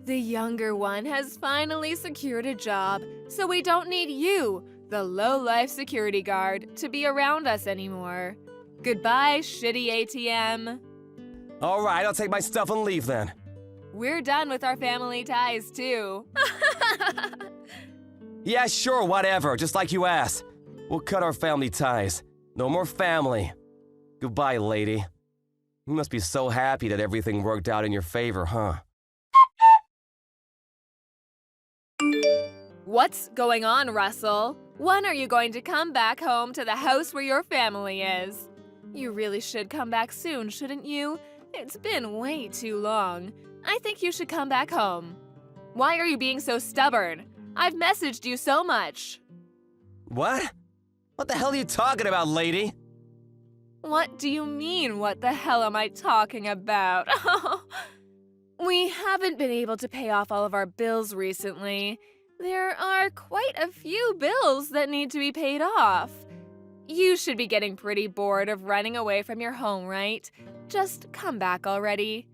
The younger one has finally secured a job, so we don't need you, the low-life security guard, to be around us anymore. Goodbye, shitty ATM. All right, I'll take my stuff and leave then. We're done with our family ties, too. Yeah, sure, whatever, just like you asked. We'll cut our family ties. No more family. Goodbye, lady. You must be so happy that everything worked out in your favor, huh? What's going on, Russell? When are you going to come back home to the house where your family is? You really should come back soon, shouldn't you? It's been way too long. I think you should come back home. Why are you being so stubborn? I've messaged you so much. What? What the hell are you talking about, lady? What do you mean, what the hell am I talking about? We haven't been able to pay off all of our bills recently. There are quite a few bills that need to be paid off. You should be getting pretty bored of running away from your home, right? Just come back already.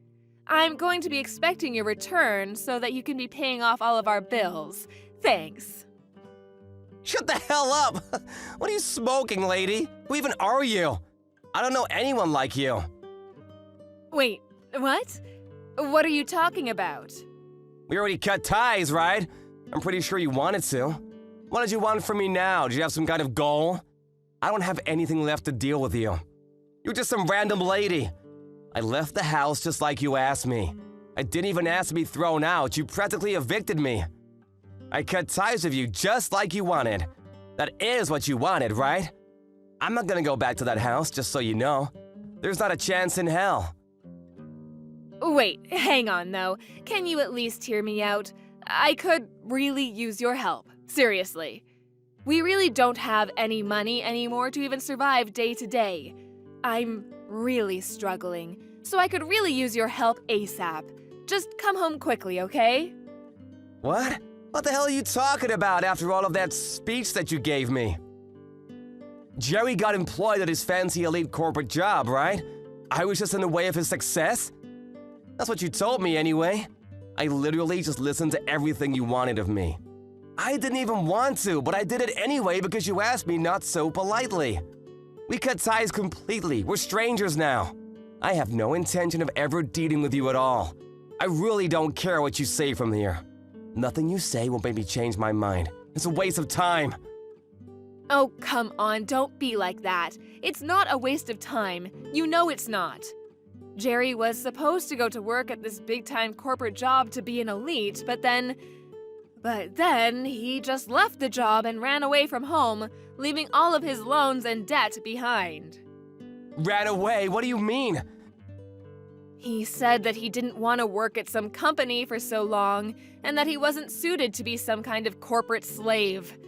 I'm going to be expecting your return so that you can be paying off all of our bills. Thanks. Shut the hell up! What are you smoking, lady? Who even are you? I don't know anyone like you. Wait, what? What are you talking about? We already cut ties, right? I'm pretty sure you wanted to. What did you want from me now? Did you have some kind of goal? I don't have anything left to deal with you. You're just some random lady. I left the house just like you asked me. I didn't even ask to be thrown out. You practically evicted me. I cut ties with you just like you wanted. That is what you wanted, right? I'm not gonna go back to that house, just so you know. There's not a chance in hell. Wait, hang on though. Can you at least hear me out? I could really use your help. Seriously. We really don't have any money anymore to even survive day to day. I'm really struggling, so I could really use your help ASAP. Just come home quickly, okay? What? What the hell are you talking about after all of that speech that you gave me? Jerry got employed at his fancy elite corporate job, right? I was just in the way of his success? That's what you told me anyway. I literally just listened to everything you wanted of me. I didn't even want to, but I did it anyway because you asked me not so politely. We cut ties completely. We're strangers now. I have no intention of ever dealing with you at all. I really don't care what you say from here. Nothing you say will make me change my mind. It's a waste of time. Oh, come on, don't be like that. It's not a waste of time. You know it's not. Jerry was supposed to go to work at this big-time corporate job to be an elite, but then he just left the job and ran away from home, leaving all of his loans and debt behind. Ran away? What do you mean? He said that he didn't want to work at some company for so long, and that he wasn't suited to be some kind of corporate slave.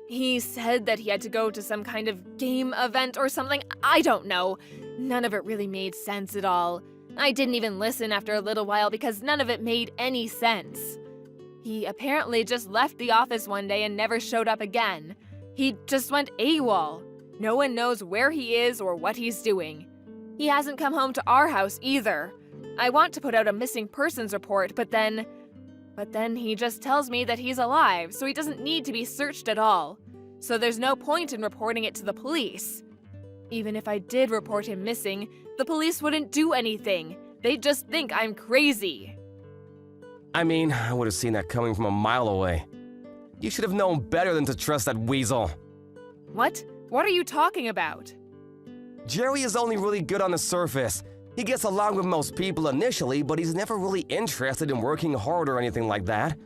He said that he had to go to some kind of game event or something. I don't know. None of it really made sense at all. I didn't even listen after a little while because none of it made any sense. He apparently just left the office one day and never showed up again. He just went AWOL. No one knows where he is or what he's doing. He hasn't come home to our house either. I want to put out a missing persons report, but then he just tells me that he's alive, so he doesn't need to be searched at all. So there's no point in reporting it to the police. Even if I did report him missing, the police wouldn't do anything. They'd just think I'm crazy. I mean, I would have seen that coming from a mile away. You should have known better than to trust that weasel. What? What are you talking about? Jerry is only really good on the surface. He gets along with most people initially, but he's never really interested in working hard or anything like that.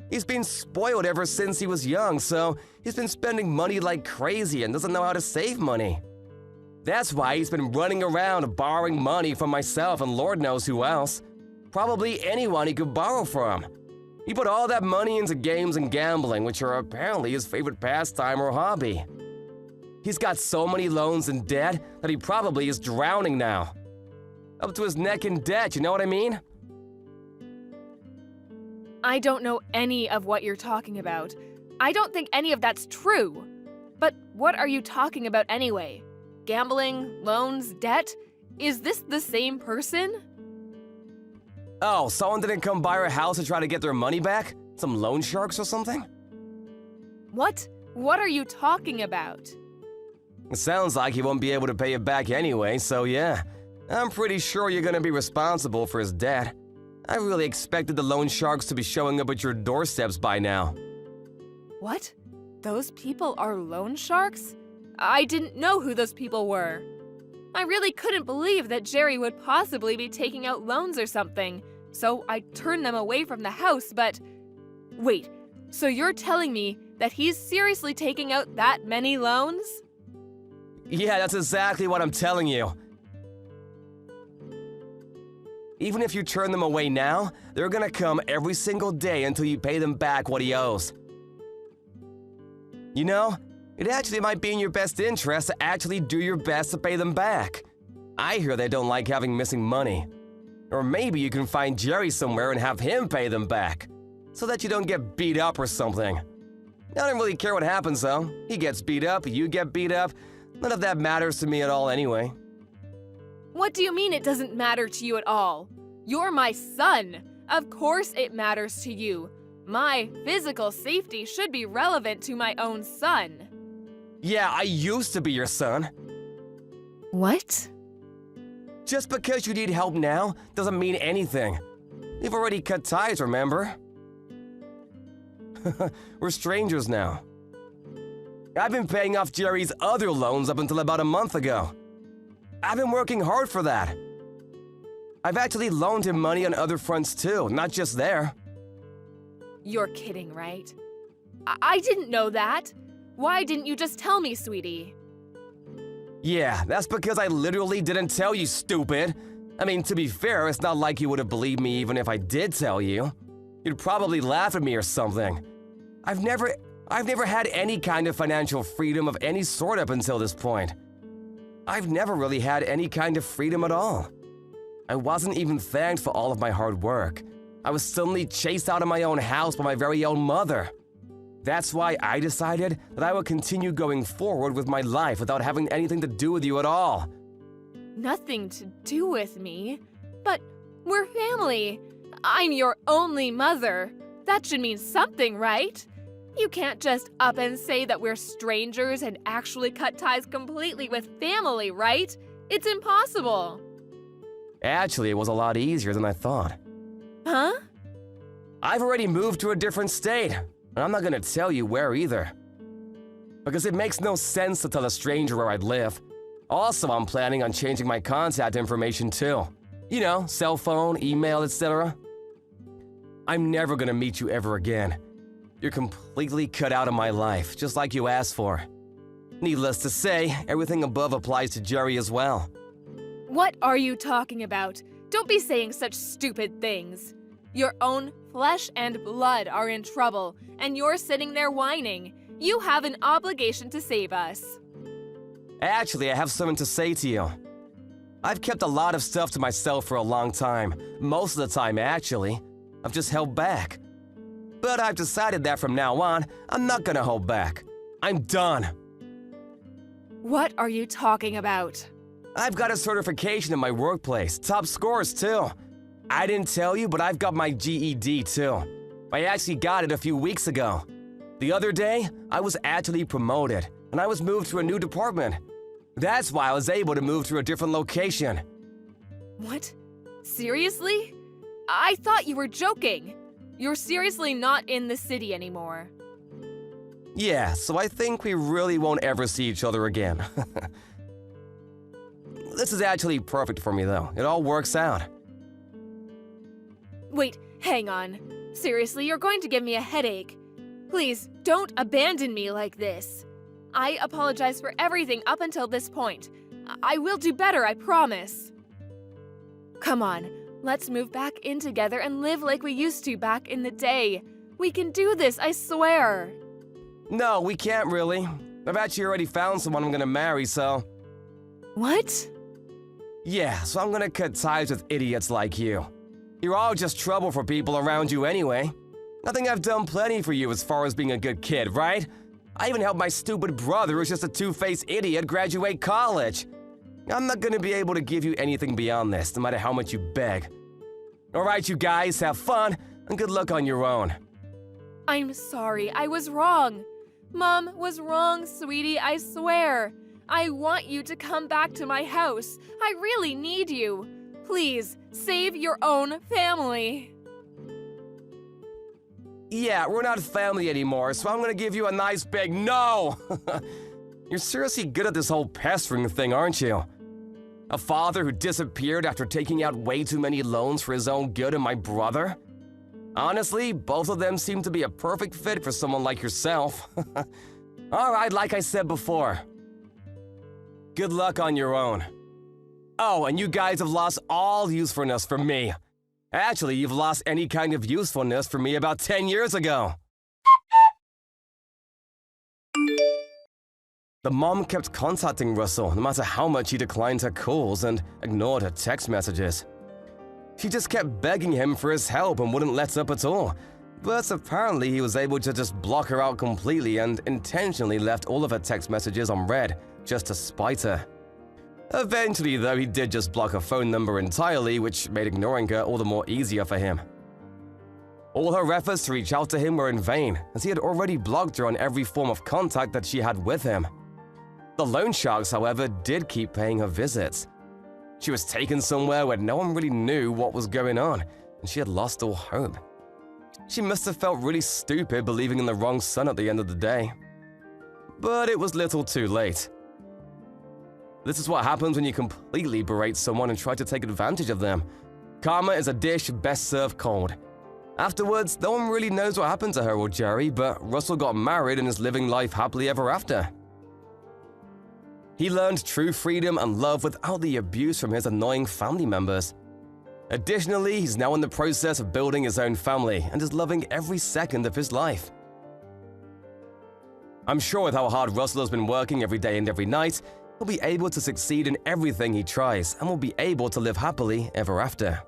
He's been spoiled ever since he was young, so he's been spending money like crazy and doesn't know how to save money. That's why he's been running around borrowing money from myself and Lord knows who else. Probably anyone he could borrow from. He put all that money into games and gambling, which are apparently his favorite pastime or hobby. He's got so many loans and debt that he probably is drowning now. Up to his neck in debt, you know what I mean? I don't know any of what you're talking about. I don't think any of that's true. But what are you talking about anyway? Gambling, loans, debt? Is this the same person? Oh, someone didn't come by our house to try to get their money back? Some loan sharks or something? What? What are you talking about? It sounds like he won't be able to pay it back anyway, so yeah. I'm pretty sure you're gonna be responsible for his debt. I really expected the loan sharks to be showing up at your doorsteps by now. What? Those people are loan sharks? I didn't know who those people were. I really couldn't believe that Jerry would possibly be taking out loans or something, so I turned them away from the house, but... Wait, so you're telling me that he's seriously taking out that many loans? Yeah, that's exactly what I'm telling you. Even if you turn them away now, they're gonna come every single day until you pay them back what he owes. You know, it actually might be in your best interest to actually do your best to pay them back. I hear they don't like having missing money. Or maybe you can find Jerry somewhere and have him pay them back, so that you don't get beat up or something. I don't really care what happens though. He gets beat up, you get beat up. None of that matters to me at all anyway. What do you mean it doesn't matter to you at all? You're my son. Of course it matters to you. My physical safety should be relevant to my own son. Yeah, I used to be your son. What? Just because you need help now doesn't mean anything. You've already cut ties, remember? We're strangers now. I've been paying off Jerry's other loans up until about a month ago. I've been working hard for that. I've actually loaned him money on other fronts too, not just there. You're kidding, right? I didn't know that. Why didn't you just tell me, sweetie? Yeah, that's because I literally didn't tell you, stupid. I mean, to be fair, it's not like you would have believed me even if I did tell you. You'd probably laugh at me or something. I've never had any kind of financial freedom of any sort up until this point. I've never really had any kind of freedom at all. I wasn't even thanked for all of my hard work. I was suddenly chased out of my own house by my very own mother. That's why I decided that I would continue going forward with my life without having anything to do with you at all. Nothing to do with me? But we're family. I'm your only mother. That should mean something, right? You can't just up and say that we're strangers and actually cut ties completely with family, right? It's impossible. Actually, it was a lot easier than I thought. Huh? I've already moved to a different state, and I'm not gonna tell you where either. Because it makes no sense to tell a stranger where I'd live. Also, I'm planning on changing my contact information too. You know, cell phone, email, etc. I'm never gonna meet you ever again. You're completely cut out of my life, just like you asked for. Needless to say, everything above applies to Jerry as well. What are you talking about? Don't be saying such stupid things. Your own flesh and blood are in trouble, and you're sitting there whining. You have an obligation to save us. Actually, I have something to say to you. I've kept a lot of stuff to myself for a long time. Most of the time, actually. I've just held back. But I've decided that from now on, I'm not gonna hold back. I'm done. What are you talking about? I've got a certification in my workplace, top scores too. I didn't tell you, but I've got my GED too. I actually got it a few weeks ago. The other day, I was actually promoted, and I was moved to a new department. That's why I was able to move to a different location. What? Seriously? I thought you were joking. You're seriously not in the city anymore. Yeah, so I think we really won't ever see each other again. This is actually perfect for me though. It all works out. Wait, hang on. Seriously, you're going to give me a headache. Please, don't abandon me like this. I apologize for everything up until this point. I will do better, I promise. Come on, let's move back in together and live like we used to back in the day. We can do this, I swear. No, we can't really. I've actually already found someone I'm gonna marry, so... What? Yeah, so I'm gonna cut ties with idiots like you. You're all just trouble for people around you anyway. I think I've done plenty for you as far as being a good kid, right? I even helped my stupid brother, who's just a two-faced idiot, graduate college. I'm not gonna be able to give you anything beyond this, no matter how much you beg. Alright, you guys, have fun, and good luck on your own. I'm sorry, I was wrong. Mom was wrong, sweetie, I swear. I want you to come back to my house. I really need you. Please, save your own family. Yeah, we're not family anymore, so I'm gonna give you a nice big no! You're seriously good at this whole pestering thing, aren't you? A father who disappeared after taking out way too many loans for his own good and my brother? Honestly, both of them seem to be a perfect fit for someone like yourself. Alright, like I said before. Good luck on your own. Oh, and you guys have lost all usefulness for me. Actually, you've lost any kind of usefulness for me about 10 years ago. The mom kept contacting Russell no matter how much he declined her calls and ignored her text messages. She just kept begging him for his help and wouldn't let up at all. But apparently he was able to just block her out completely and intentionally left all of her text messages unread, just to spite her. Eventually, though, he did just block her phone number entirely, which made ignoring her all the more easier for him. All her efforts to reach out to him were in vain, as he had already blocked her on every form of contact that she had with him. The loan sharks, however, did keep paying her visits. She was taken somewhere where no one really knew what was going on, and she had lost all hope. She must have felt really stupid believing in the wrong son at the end of the day. But it was little too late. This is what happens when you completely berate someone and try to take advantage of them. Karma is a dish best served cold. Afterwards, no one really knows what happened to her or Jerry, but Russell got married and is living life happily ever after. He learned true freedom and love without the abuse from his annoying family members. Additionally, he's now in the process of building his own family and is loving every second of his life. I'm sure with how hard Russell has been working every day and every night, he'll be able to succeed in everything he tries and will be able to live happily ever after.